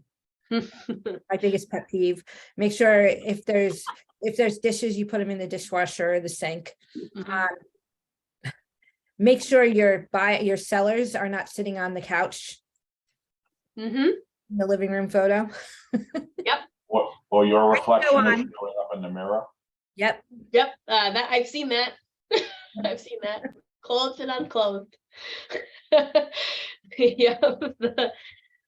My biggest pet peeve. Make sure if there's dishes, you put them in the dishwasher or the sink. Make sure your sellers are not sitting on the couch. In the living room photo. Yep. Or your reflection on. is showing up in the mirror. Yep. That I've seen that. I've seen that. Clothed and unclothed. Yeah.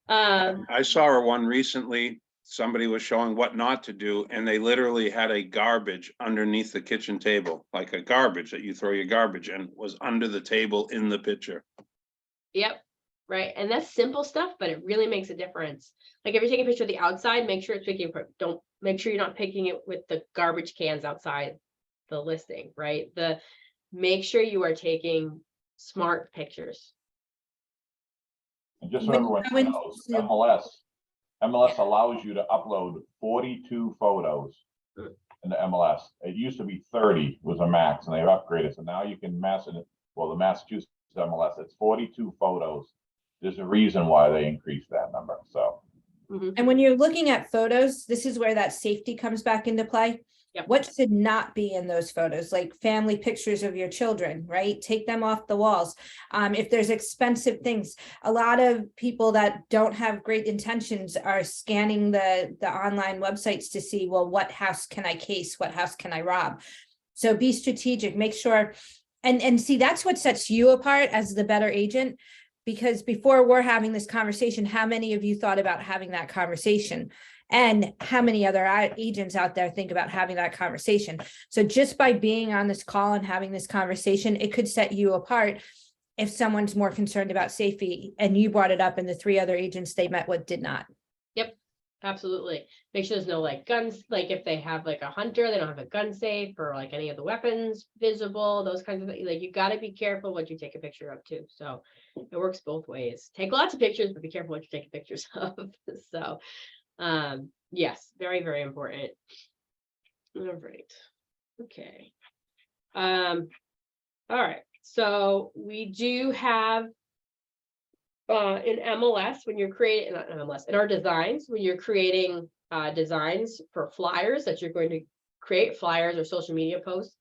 I saw one recently. Somebody was showing what not to do, and they literally had a garbage underneath the kitchen table, like a garbage that you throw your garbage in, was under the table in the picture. Yep. Right. And that's simple stuff, but it really makes a difference. Like if you're taking a picture of the outside, make sure it's picking, make sure you're not picking it with the garbage cans outside the listing, right? Make sure you are taking smart pictures. And just so everyone knows, MLS allows you to upload 42 photos in the MLS. It used to be 30 was a max, and they've upgraded. So now you can the Massachusetts MLS, it's 42 photos. There's a reason why they increased that number. So. And when you're looking at photos, this is where that safety comes back into play. Yep. What should not be in those photos, like family pictures of your children, right? Take them off the walls. If there's expensive things, a lot of people that don't have great intentions are scanning the online websites to see, well, what house can I case? What house can I rob? So be strategic, make sure, and see, that's what sets you apart as the better agent. Because before we're having this conversation, how many of you thought about having that conversation? And how many other agents out there think about having that conversation? So just by being on this call and having this conversation, it could set you apart if someone's more concerned about safety and you brought it up and the 3 other agents they met with did not. Yep, absolutely. Make sure there's no like guns, like if they have like a hunter, they don't have a gun safe or like any of the weapons visible, those kinds of things. Like you got to be careful what you take a picture of too. So it works both ways. Take lots of pictures, but be careful what you take pictures of. So Yes, very, very important. All right, okay. All right, so we do have in MLS, when you're creating, not MLS, in our designs, when you're creating designs for flyers that you're going to create flyers or social media posts,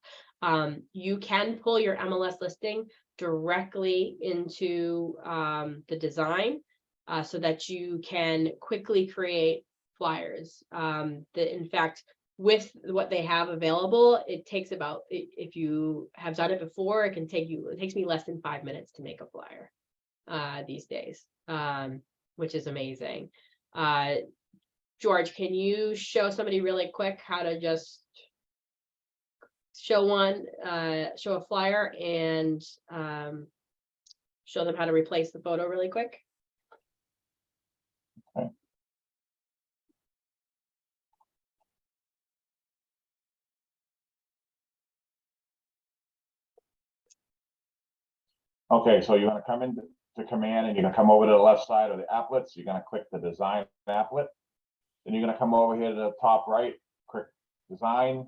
you can pull your MLS listing directly into the design so that you can quickly create flyers. In fact, with what they have available, it takes about, if you have done it before, it takes me less than 5 minutes to make a flyer these days, which is amazing. George, can you show somebody really quick how to just show a flyer and show them how to replace the photo really quick? Okay, so you're gonna come into command and you're gonna come over to the left side of the applets. You're gonna click the design applet. Then you're gonna come over here to the top right, click design.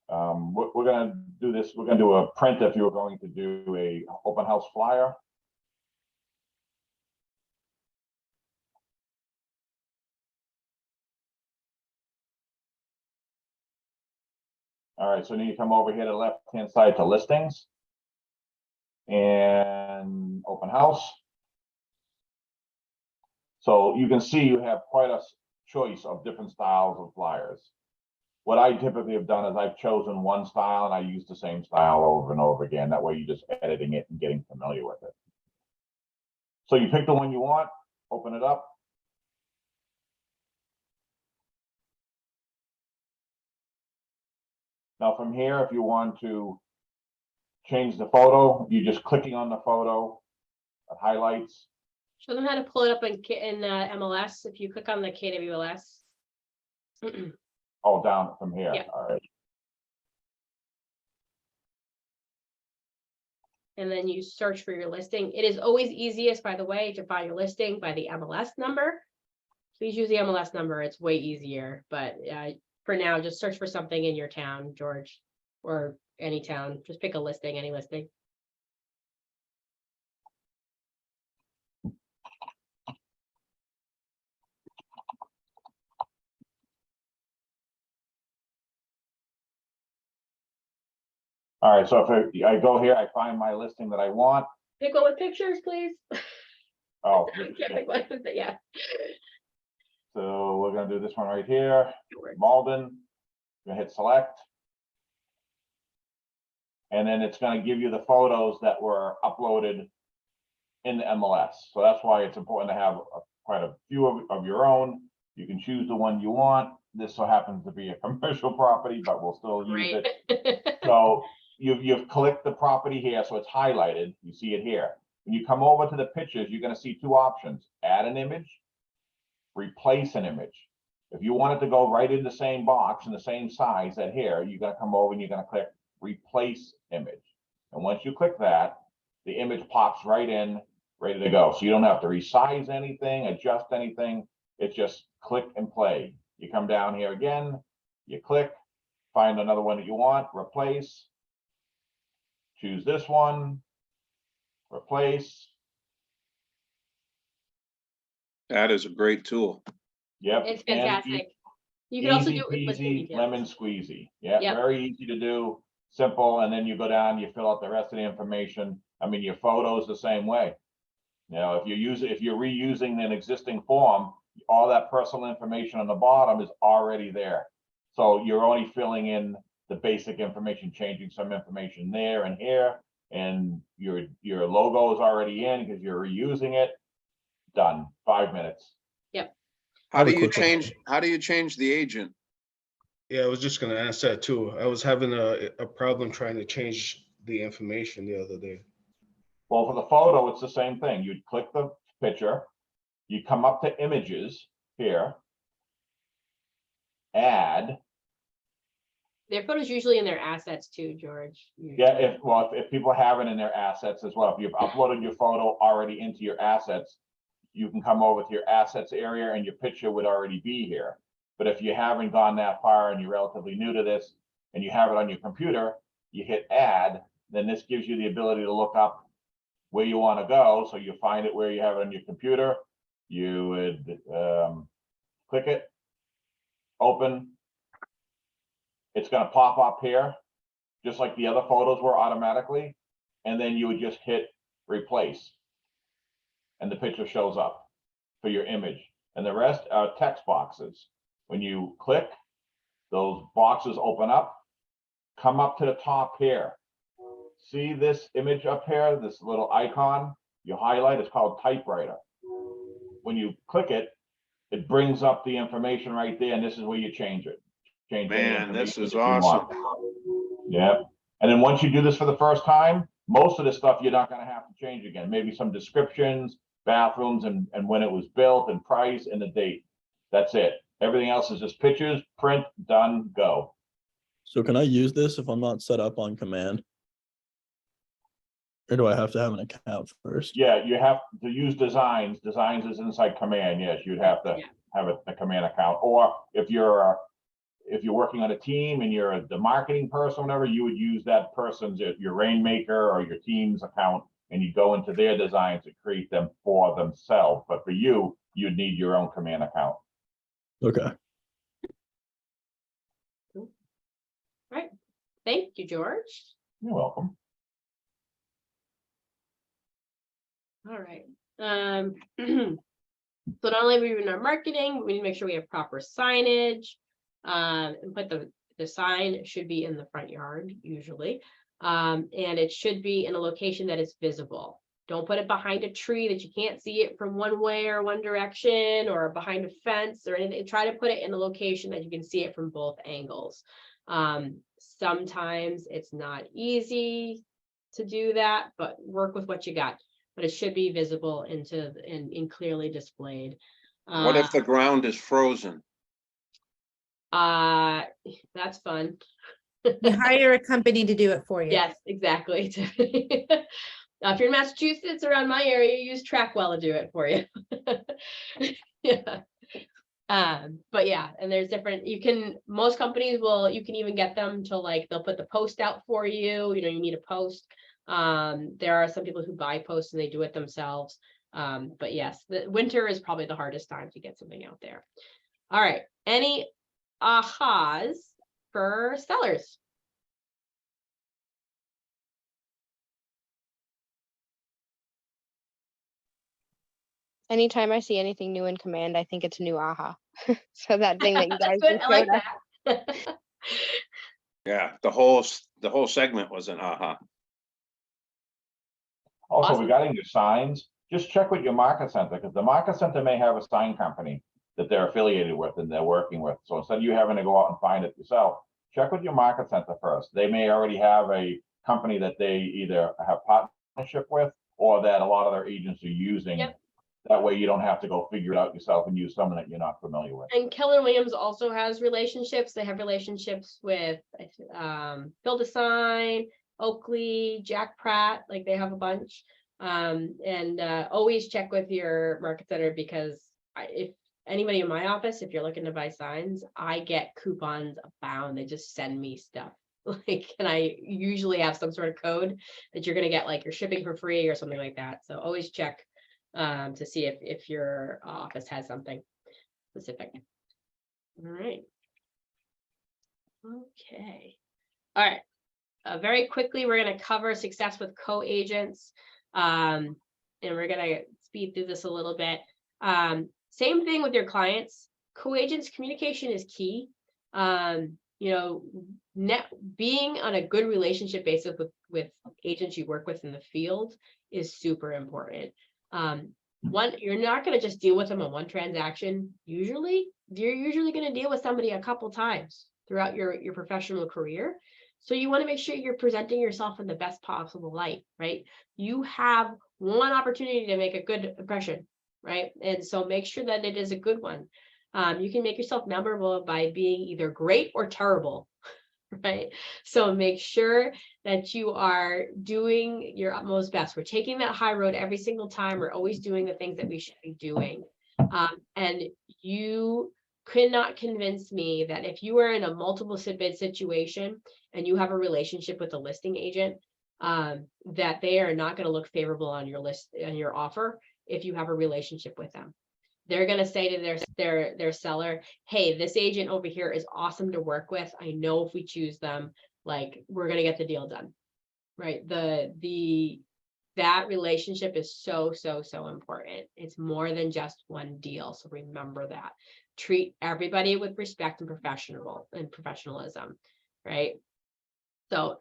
We're gonna do this. We're gonna do a print if you were going to do a open house flyer. All right, so then you come over here to the left-hand side to listings and open house. So you can see you have quite a choice of different styles of flyers. What I typically have done is I've chosen one style and I use the same style over and over again. That way you're just editing it and getting familiar with it. So you pick the one you want, open it up. Now from here, if you want to change the photo, you're just clicking on the photo, it highlights. Show them how to pull it up in MLS. If you click on the KWLS. Oh, down from here. Yeah. All right. And then you search for your listing. It is always easiest, by the way, to find your listing by the MLS number. Please use the MLS number. It's way easier. But for now, just search for something in your town, George, or any town. Just pick a listing, any listing. All right, so if I go here, I find my listing that I want. Pick one with pictures, please. Oh, I can't pick one with it, yeah. so we're gonna do this one right here, Malden. Gonna hit select. And then it's gonna give you the photos that were uploaded in the MLS. So that's why it's important to have quite a few of your own. You can choose the one you want. This so happens to be a commercial property, but we'll still use it. So you've clicked the property here, so it's highlighted. You see it here. When you come over to the pictures, you're going to see two options: add an image, replace an image. If you want it to go right in the same box in the same size that here, you're going to come over and you're going to click replace image. And once you click that, the image pops right in, ready to go. So you don't have to resize anything, adjust anything. It's just click and play. You come down here again, you click, find another one that you want, replace. Choose this one, replace. That is a great tool. Yep. It's and fantastic. You can also easy do it with listing peasy, details. lemon squeezy. Yeah, Yep. very easy to do, simple. And then you go down, you fill out the rest of the information. I mean, your photos the same way. You know, if you're reusing an existing form, all that personal information on the bottom is already there. So you're only filling in the basic information, changing some information there and here, and your logo is already in because you're reusing it. Done. 5 minutes. Yep. How do Have a you quick question. change, how do you change the agent? Yeah, I was just gonna ask that too. I was having a problem trying to change the information the other day. Well, for the photo, it's the same thing. You'd click the picture, you come up to images here, add. Their photos usually in their assets too, George. Yeah, if people have it in their assets as well, if you've uploaded your photo already into your assets, you can come over to your assets area and your picture would already be here. But if you haven't gone that far and you're relatively new to this and you have it on your computer, you hit add, then this gives you the ability to look up where you want to go. So you find it where you have it on your computer. You would click it, open. It's going to pop up here, just like the other photos were automatically. And then you would just hit replace. And the picture shows up for your image. And the rest are text boxes. When you click, those boxes open up, come up to the top here. See this image up here, this little icon you highlight, it's called typewriter. When you click it, it brings up the information right there, and this is where you change it. Change any Man, this information is that you want. awesome. Yeah. And then once you do this for the first time, most of the stuff you're not going to have to change again. Maybe some descriptions, bathrooms, and when it was built, and price, and the date. That's it. Everything else is just pictures, print, done, go. So can I use this if I'm not set up on Command? Or do I have to have an account first? Yeah, you have to use Designs. Designs is inside Command. Yes, you'd have to have a Command account. Or if you're working on a team and you're the marketing person, whatever, you would use that person's, your Rainmaker or your team's account, and you go into their designs to create them for themselves. But for you, you'd need your own Command account. Okay. All right. Thank you, George. You're welcome. All right. So not only are we doing our marketing, we need to make sure we have proper signage. And put the sign should be in the front yard usually. And it should be in a location that is visible. Don't put it behind a tree that you can't see it from one way or one direction, or behind a fence or anything. Try to put it in a location that you can see it from both angles. Sometimes it's not easy to do that, but work with what you got. But it should be visible and clearly displayed. What if the ground is frozen? That's fun. You hire a company to do it for you. Yes, exactly. If you're in Massachusetts, around my area, use Trackwell to do it for you. Yeah. But yeah, and there's different, most companies you can even get them to, like, they'll put the post out for you. You need a post. There are some people who buy posts and they do it themselves. But yes, the winter is probably the hardest time to get something out there. All right. Any ahas for sellers? Anytime I see anything new in Command, I think it's a new aha. So that thing that you guys Good, just I like showed us. that. Yeah, the whole segment was an aha. Also, Awesome. regarding your signs, just check with your market center, because the market center may have a sign company that they're affiliated with and they're working with. So instead of you having to go out and find it yourself, check with your market center first. They may already have a company that they either have partnership with or that a lot of their agents are using. Yep. That way you don't have to go figure it out yourself and use someone that you're not familiar with. And Keller Williams also has relationships. They have relationships with Build a Sign, Oakley, Jack Pratt, like they have a bunch. And always check with your market center, because if anybody in my office, if you're looking to buy signs, I get coupons abound. They just send me stuff. Like, and I usually have some sort of code that you're gonna get, like you're shipping for free or something like that. So always check to see if your office has something specific. All right. Okay. All right. Very quickly, we're going to cover success with co-agents. And we're going to speed through this a little bit. Same thing with your clients. Co-agents communication is key. Being on a good relationship basis with agents you work with in the field is super important. You're not going to just deal with them on one transaction. You're usually going to deal with somebody a couple times throughout your professional career. So you want to make sure you're presenting yourself in the best possible light, right? You have one opportunity to make a good impression, right? And so make sure that it is a good one. You can make yourself memorable by being either great or terrible. right? So make sure that you are doing your utmost best. We're taking that high road every single time. We're always doing the things that we should be doing. And you cannot convince me that if you are in a multiple bid situation and you have a relationship with a listing agent, that they are not going to look favorable on your list, on your offer, if you have a relationship with them. They're going to say to their seller, hey, this agent over here is awesome to work with. I know if we choose them, like, we're going to get the deal done, right? That relationship is so important. It's more than just one deal. So remember that. Treat everybody with respect and professionalism, right? So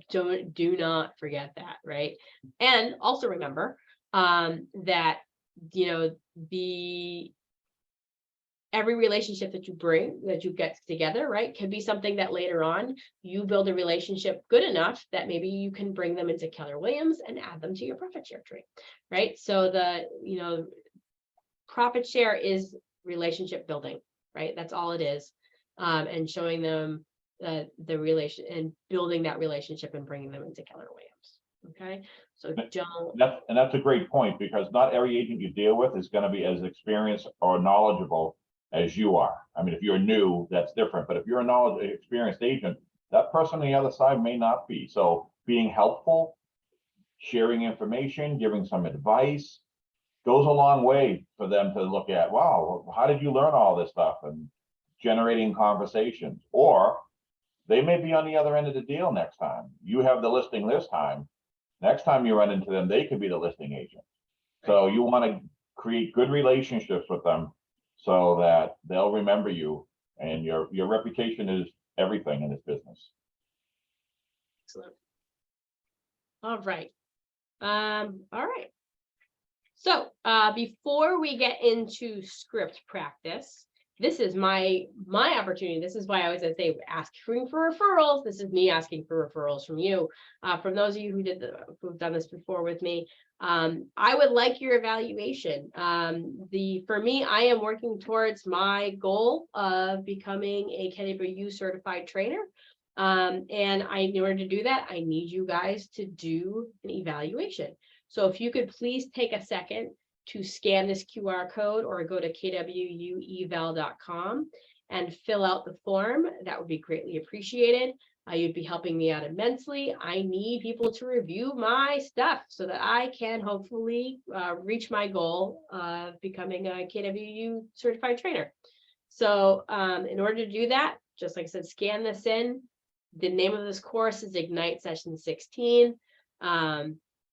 do not forget that, right? And also remember that, you know, every relationship that you get together, right, could be something that later on you build a relationship good enough that maybe you can bring them into Keller Williams and add them to your profit share tree, right? So profit share is relationship building, right? That's all it is. And showing them the relation and building that relationship and bringing them into Keller Williams. Okay, so that's a great point, because not every agent you deal with is going to be as experienced or knowledgeable as you are. I mean, if you're new, that's different, but if you're a experienced agent, that person on the other side may not be. So being helpful, sharing information, giving some advice goes a long way for them to look at, wow, how did you learn all this stuff, and generating conversations. Or they may be on the other end of the deal next time. You have the listing this time. Next time you run into them, they could be the listing agent. So you want to create good relationships with them so that they'll remember you, and your reputation is everything in this business. Excellent. All right. All right. So before we get into script practice, this is my opportunity. This is why I always say asking for referrals. This is me asking for referrals from you. From those of you who've done this before with me, I would like your evaluation. For me, I am working towards my goal of becoming a KW certified trainer. And in order to do that, I need you guys to do an evaluation. So if you could please take a second to scan this QR code or go to kwueval.com and fill out the form, that would be greatly appreciated. You'd be helping me out immensely. I need people to review my stuff so that I can hopefully reach my goal of becoming a KWU certified trainer. So in order to do that, just like I said, scan this in. The name of this course is Ignite Session 16.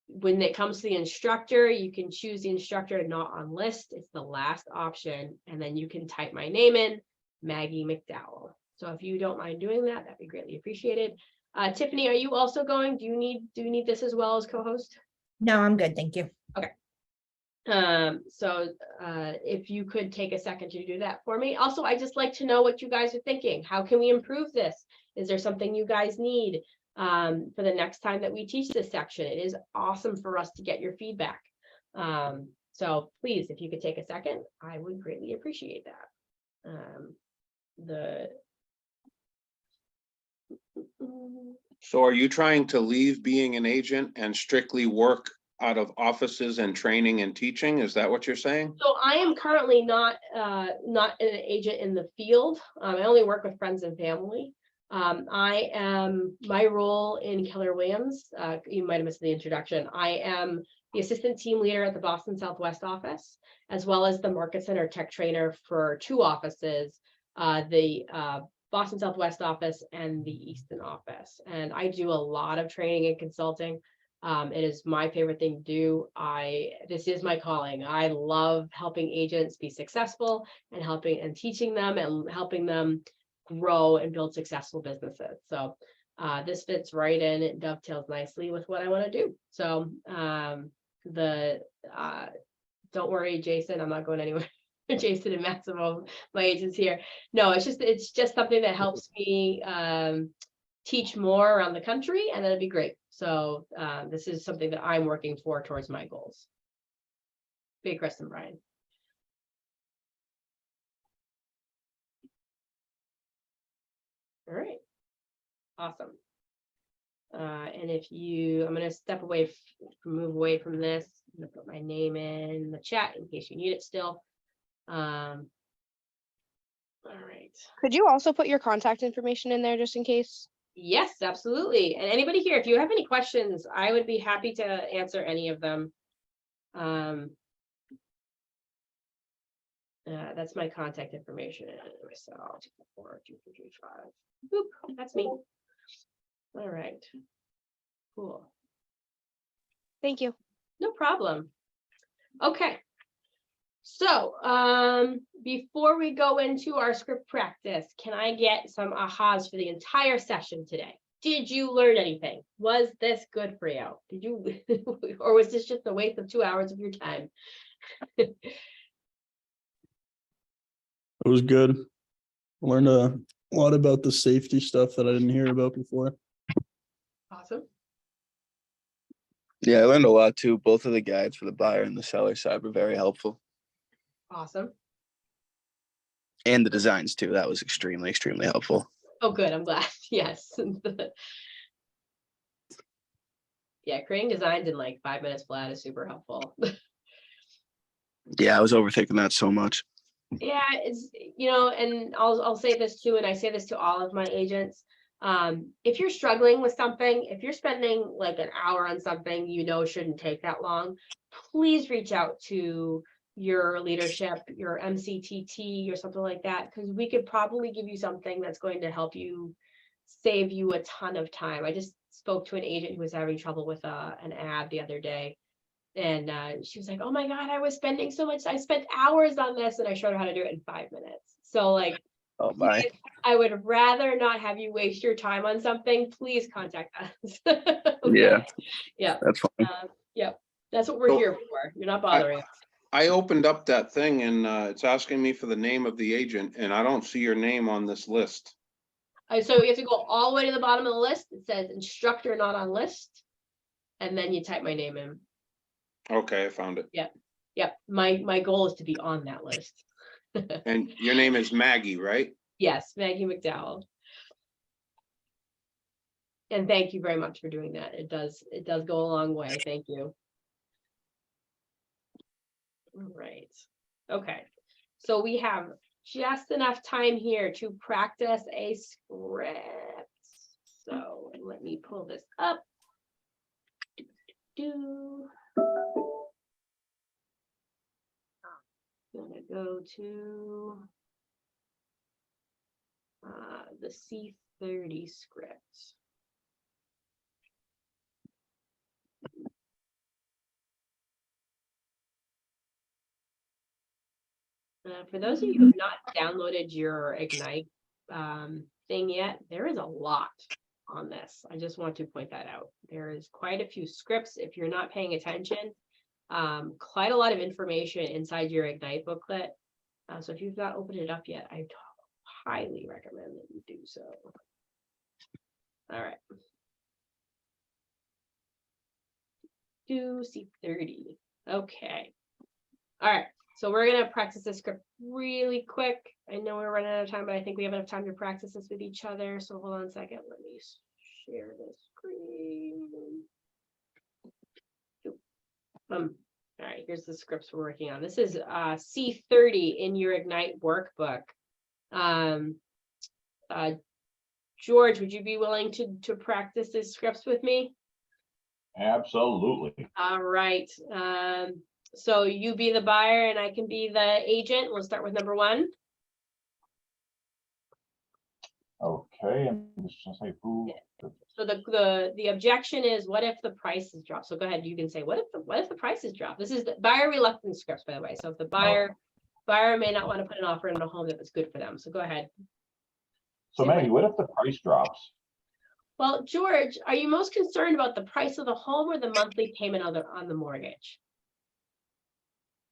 When it comes to the instructor, you can choose the instructor not on list. It's the last option. And then you can type my name in, Maggie McDowell. So if you don't mind doing that, that'd be greatly appreciated. Tiffany, are you also going? Do you need this as well as co-host? No, I'm good. Thank you. Okay. So if you could take a second to do that for me. Also, I just like to know what you guys are thinking. How can we improve this? Is there something you guys need for the next time that we teach this section? It is awesome for us to get your feedback. So please, if you could take a second, I would greatly appreciate that. So are you trying to leave being an agent and strictly work out of offices and training and teaching? Is that what you're saying? So I am currently not an agent in the field. I only work with friends and family. My role in Keller Williams, you might have missed the introduction. I am the assistant team leader at the Boston Southwest office, as well as the Market Center tech trainer for 2 offices, the Boston Southwest office and the Easton office. And I do a lot of training and consulting. It is my favorite thing to do. This is my calling. I love helping agents be successful and teaching them and helping them grow and build successful businesses. So this fits right in. It dovetails nicely with what I want to do. So don't worry, Jason, I'm not going anywhere. Jason and Massimo, my agents here. No, it's just something that helps me teach more around the country, and that'd be great. So this is something that I'm working towards my goals. Big Chris and Brian. All right. Awesome. And if you, I'm gonna step away, move away from this. I'm gonna put my name in the chat in case you need it still. All right. Could you also put your contact information in there just in case? Yes, absolutely. And anybody here, if you have any questions, I would be happy to answer any of them. That's my contact information. So 244-2335. Boop, that's me. All right. Cool. Thank you. No problem. Okay. So, before we go into our script practice, can I get some ahas for the entire session today? Did you learn anything? Was this good for you? Did you, or was this just a waste of 2 hours of your time? It was good. Learned a lot about the safety stuff that I didn't hear about before. Awesome. Yeah, I learned a lot too. Both of the guides for the buyer and the seller side were very helpful. Awesome. And the designs too. That was extremely helpful. Oh, good. I'm glad. Yes. Yeah, creating designs in like 5 minutes flat is super helpful. Yeah, I was overthinking that so much. Yeah, it's, you know, and I'll say this too, and I say this to all of my agents. If you're struggling with something, if you're spending like an hour on something you know shouldn't take that long, please reach out to your leadership, your MCTT or something like that, because we could probably give you something that's going to help you save you a ton of time. I just spoke to an agent who was having trouble with an ad the other day. And she was like, oh my God, I was spending so much. I spent hours on this, and I showed her how to do it in 5 minutes. So like, Oh my. please, I would rather not have you waste your time on something. Please contact us. Okay. Yeah. That's fine. Yep. That's what we're So, here for. You're not bothering us. I opened up that thing and it's asking me for the name of the agent and I don't see your name on this list. So you have to go all the way to the bottom of the list. It says instructor not on list. And then you type my name in. Okay, I found it. Yep. Yep. My goal is to be on that list. And your name is Maggie, right? Yes, Maggie McDowell. And thank you very much for doing that. It does go a long way. Thank you. All right. Okay. So we have just enough time here to practice a script. So let me pull this up. I'm gonna go to the C30 script. For those of you who have not downloaded your Ignite thing yet, there is a lot on this. I just want to point that out. There is quite a few scripts if you're not paying attention. Quite a lot of information inside your Ignite booklet. So if you've not opened it up yet, I highly recommend that you do so. All right. Do C30. Okay. All right. So we're going to practice this script really quick. I know we're running out of time, but I think we have enough time to practice this with each other. So hold on a second. Let me share the screen. All right, here's the scripts we're working on. This is C30 in your Ignite workbook. George, would you be willing to practice these scripts with me? Absolutely. All right. So you be the buyer and I can be the agent. We'll start with number 1. Okay, and just say who. So the objection is, what if the prices drop? So go ahead, you can say, what if the prices drop? This is the buyer reluctance scripts, by the way. So if the buyer may not want to put an offer in a home that was good for them. So go ahead. So Maggie, what if the price drops? Well, George, are you most concerned about the price of the home or the monthly payment on the mortgage?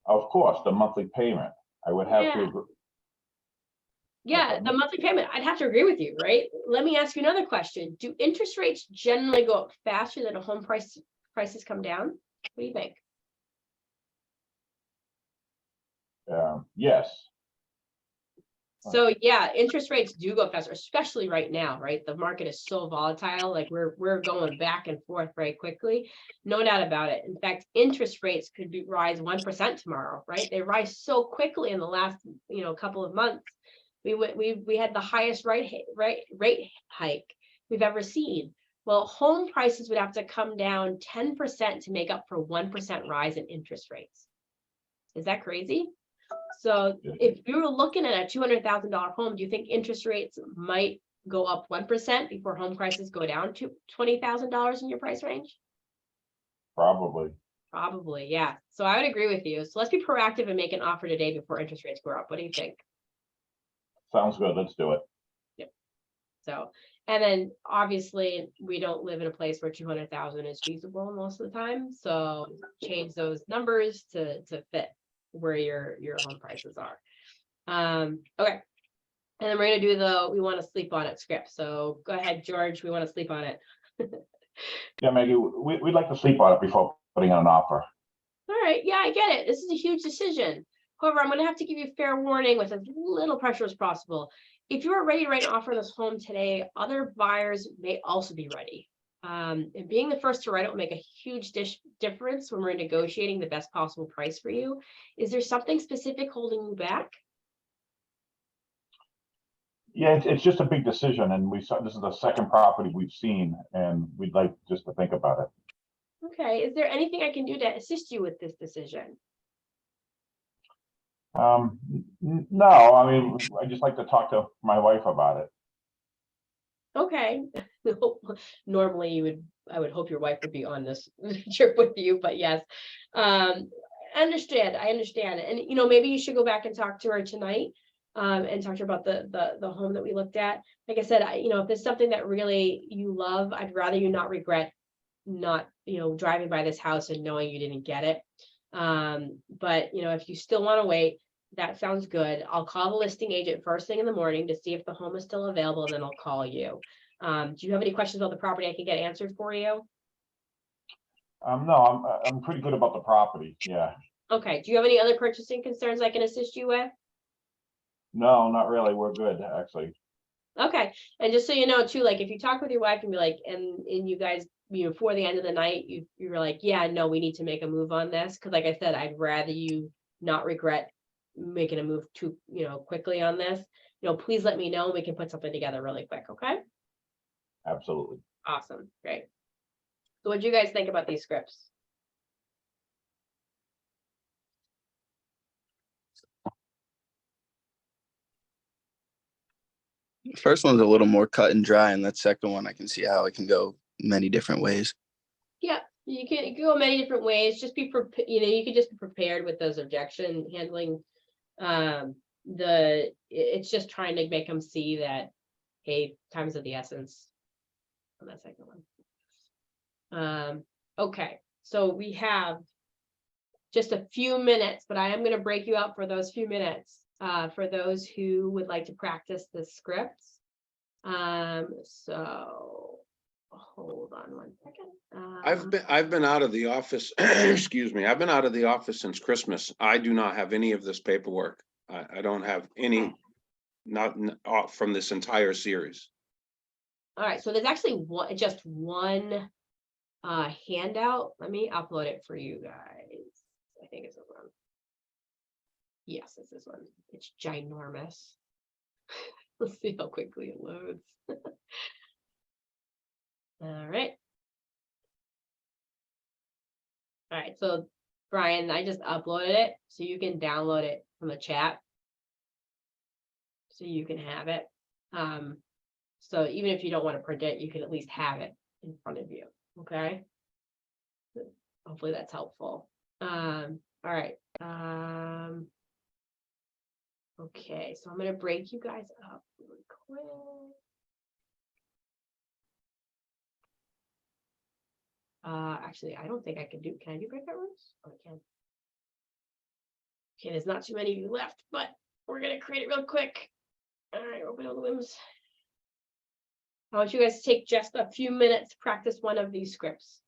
Of course, the monthly payment. I would have to agree. Yeah, the monthly payment. I'd have to agree with you, right? Let me ask you another question. Do interest rates generally go up faster than a home prices come down? What do you think? Yes. So yeah, interest rates do go faster, especially right now, right? The market is so volatile, like we're going back and forth very quickly. No doubt about it. In fact, interest rates could rise 1% tomorrow, right? They rise so quickly in the last, couple of months. We had the highest rate hike we've ever seen. Well, home prices would have to come down 10% to make up for 1% rise in interest rates. Is that crazy? So if you were looking at a $200,000 home, do you think interest rates might go up 1% before home prices go down to $20,000 in your price range? Probably. Probably, yeah. So I would agree with you. So let's be proactive and make an offer today before interest rates go up. What do you think? Sounds good. Let's do it. Yep. So, and then obviously we don't live in a place where 200,000 is feasible most of the time. So change those numbers to fit where your home prices are. Okay. And then we're going to do we want to sleep on it script. So go ahead, George, we want to sleep on it. Yeah, Maggie, we'd like to sleep on it before putting on an offer. All right. Yeah, I get it. This is a huge decision. However, I'm going to have to give you fair warning with as little pressure as possible. If you are ready to write an offer on this home today, other buyers may also be ready. And being the first to write it will make a huge difference when we're negotiating the best possible price for you. Is there something specific holding you back? Yeah, it's just a big decision, and this is the second property we've seen, and we'd like just to think about it. Okay. Is there anything I can do to assist you with this decision? No, I mean, I just like to talk to my wife about it. Okay. Normally I would hope your wife would be on this trip with you, but yes. I understand. And maybe you should go back and talk to her tonight. And talk to her about the home that we looked at. Like I said, if there's something that really you love, I'd rather you not regret not, driving by this house and knowing you didn't get it. But if you still want to wait, that sounds good. I'll call the listing agent first thing in the morning to see if the home is still available, and then I'll call you. Do you have any questions about the property I can get answered for you? No, I'm pretty good about the property. Yeah. Okay. Do you have any other purchasing concerns I can assist you with? No, not really. We're good, actually. Okay. And just so you know too, like if you talk with your wife and be like, and you guys, before the end of the night, you were like, yeah, no, we need to make a move on this. Cause like I said, I'd rather you not regret making a move too, quickly on this. Please let me know. We can put something together really quick. Okay. Absolutely. Awesome. Great. So what do you guys think about these scripts? First one's a little more cut and dry, and that second one I can see how it can go many different ways. Yeah, you can go many different ways. Just be prepared. You can just be prepared with those objection handling. It's just trying to make them see that, hey, time's of the essence on that second one. Okay, so we have just a few minutes, but I am going to break you up for those few minutes for those who would like to practice the scripts. So hold on one second. I've been out of the office. Excuse me. I've been out of the office since Christmas. I do not have any of this paperwork. I don't have any, not from this entire series. All right, so there's actually just one handout. Let me upload it for you guys. I think it's this one. Yes, it's this one. It's ginormous. Let's see how quickly it loads. All right. All right, so Brian, I just uploaded it so you can download it from the chat. So you can have it. So even if you don't want to print it, you can at least have it in front of you. Okay. Hopefully that's helpful. All right. Okay, so I'm going to break you guys up really quick. Actually, I don't think I can do breakout rooms? Oh, I can. Okay, there's not too many of you left, but we're going to create it real quick. All right, open all the rooms. I want you guys to take just a few minutes to practice one of these scripts.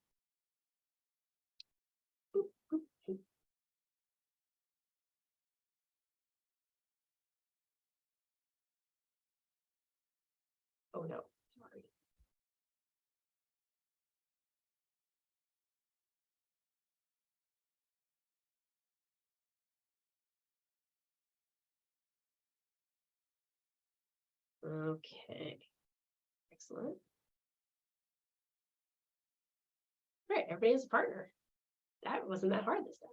Okay. Excellent. All right, everybody has a partner. That wasn't that hard this time.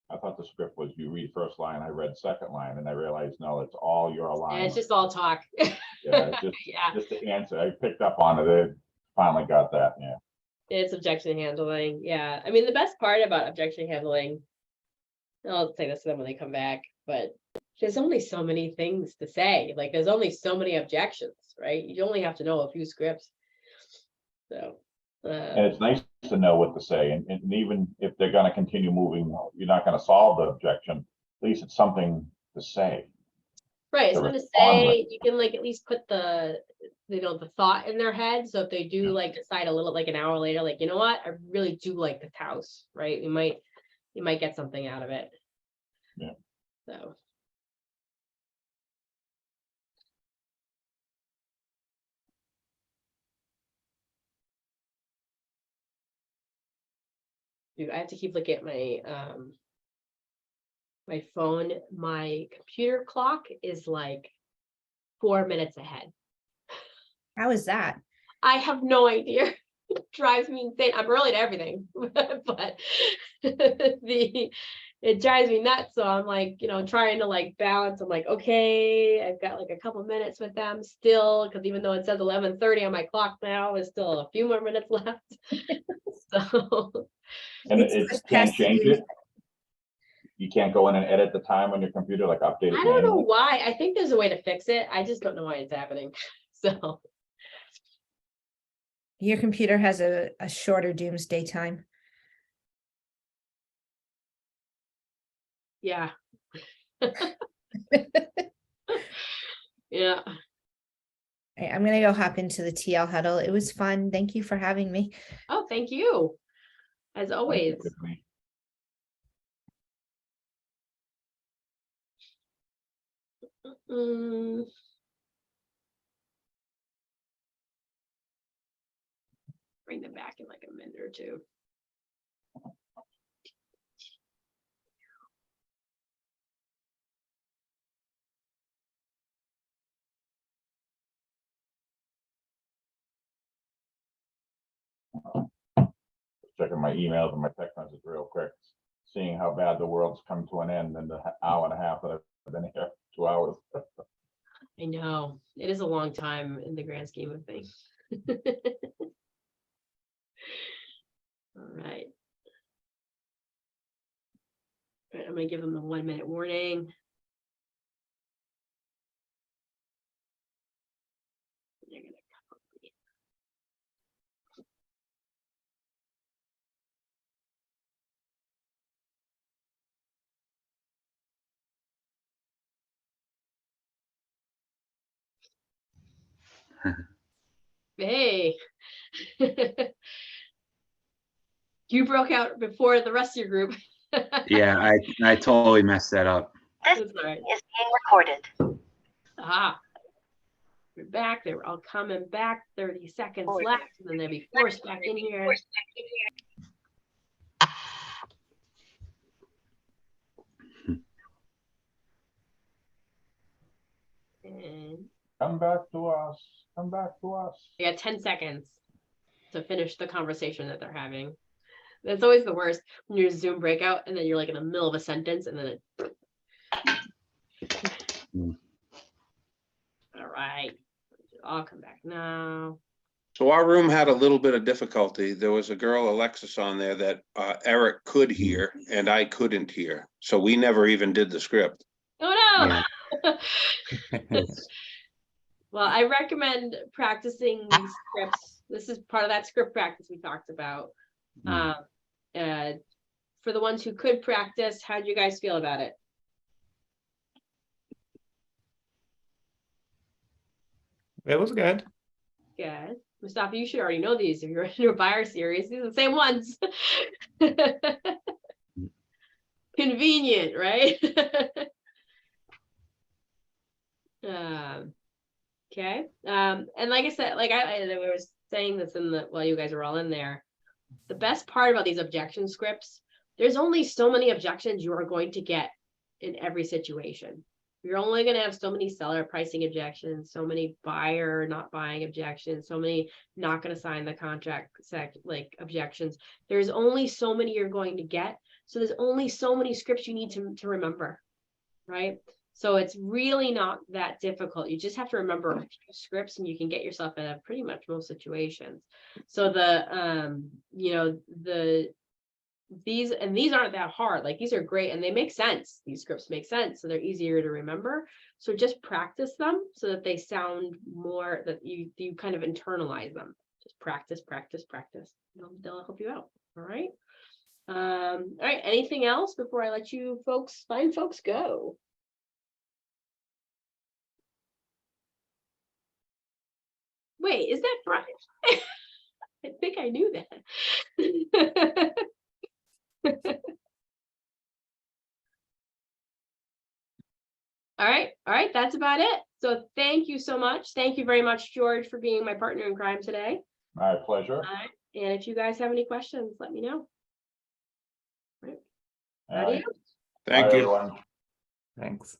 I thought the script was you read first line, I read second line, and I realized, no, it's all your Yeah, line. it's just all talk. Yeah, just the answer. I picked up on it. I finally got that, yeah. It's objection handling. Yeah. I mean, the best part about objection handling, I'll say this to them when they come back, but there's only so many things to say. Like, there's only so many objections, right? You only have to know a few scripts. So, And it's nice to know what to say. And even if they're going to continue moving, you're not going to solve the objection. At least it's something to say. right. To So to respond with. say, you can like at least put the, you know, the thought in their head. So if they do like decide a little, like an hour later, like, you know what, I really do like this house, right? You might get something out of it. Yeah. So. Dude, I have to keep looking at my my phone. My computer clock is like 4 minutes ahead. How is that? I have no idea. It drives me insane. I'm early to everything, but it drives me nuts. So I'm like, you know, trying to like balance. I'm like, okay, I've got like a couple minutes with them still, because even though it says 11:30 on my clock now, there's still a few more minutes left. So And It's it just can't past change you. it. You can't go in and edit the time on your computer, like update it I don't know manually. why. I think there's a way to fix it. I just don't know why it's happening. So Your computer has a shorter doomsday time. yeah. Yeah. Right, I'm gonna go hop into the TL huddle. It was fun. Thank you for having me. Oh, thank you. As always. Mm. Bring them back in like a minute or two. Checking my emails and my text messages real quick, seeing how bad the world's come to an end in the hour and a half that I've been here, 2 hours. I know it is a long time in the grand scheme of things. All right. All right, I'm gonna give them the 1 minute warning. They're gonna come up. Hey. You broke out before the rest of your group. Yeah, I totally messed that up. That's all right. Is being recorded. Ah, we're back. They were all coming back. 30 seconds left, and then they'll be forced back in here. And Come back to us. Come back to us. they got 10 seconds to finish the conversation that they're having. That's always the worst when you're Zoom breakout and then you're like in the middle of a sentence and then it. All right. I'll come back now. So our room had a little bit of difficulty. There was a girl, Alexis, on there that Eric could hear and I couldn't hear. So we never even did the script. Oh no. Well, I recommend practicing these scripts. This is part of that script practice we talked about. For the ones who could practice, how do you guys feel about it? It was good. Good. Mustafa, you should already know these if you're in your buyer series. These are the same ones. Convenient, right? Okay, and like I said, like I was saying this while you guys are all in there, the best part about these objection scripts, there's only so many objections you are going to get in every situation. You're only going to have so many seller pricing objections, so many buyer not buying objections, so many not going to sign the contract objections. There's only so many you're going to get. So there's only so many scripts you need to remember, right? So it's really not that difficult. You just have to remember a few scripts and you can get yourself in pretty much most situations. So these aren't that hard. Like these are great and they make sense. These scripts make sense. So they're easier to remember. So just practice them so that they sound more, that you kind of internalize them. Just practice. They'll help you out. All right. All right. Anything else before I let you fine folks go? Wait, is that Brian? I think I knew that. All right, that's about it. So thank you so much. Thank you very much, George, for being my partner in crime today. My pleasure. All right. And if you guys have any questions, let me know. All right. All right. Thank Bye, you. everyone. Thanks.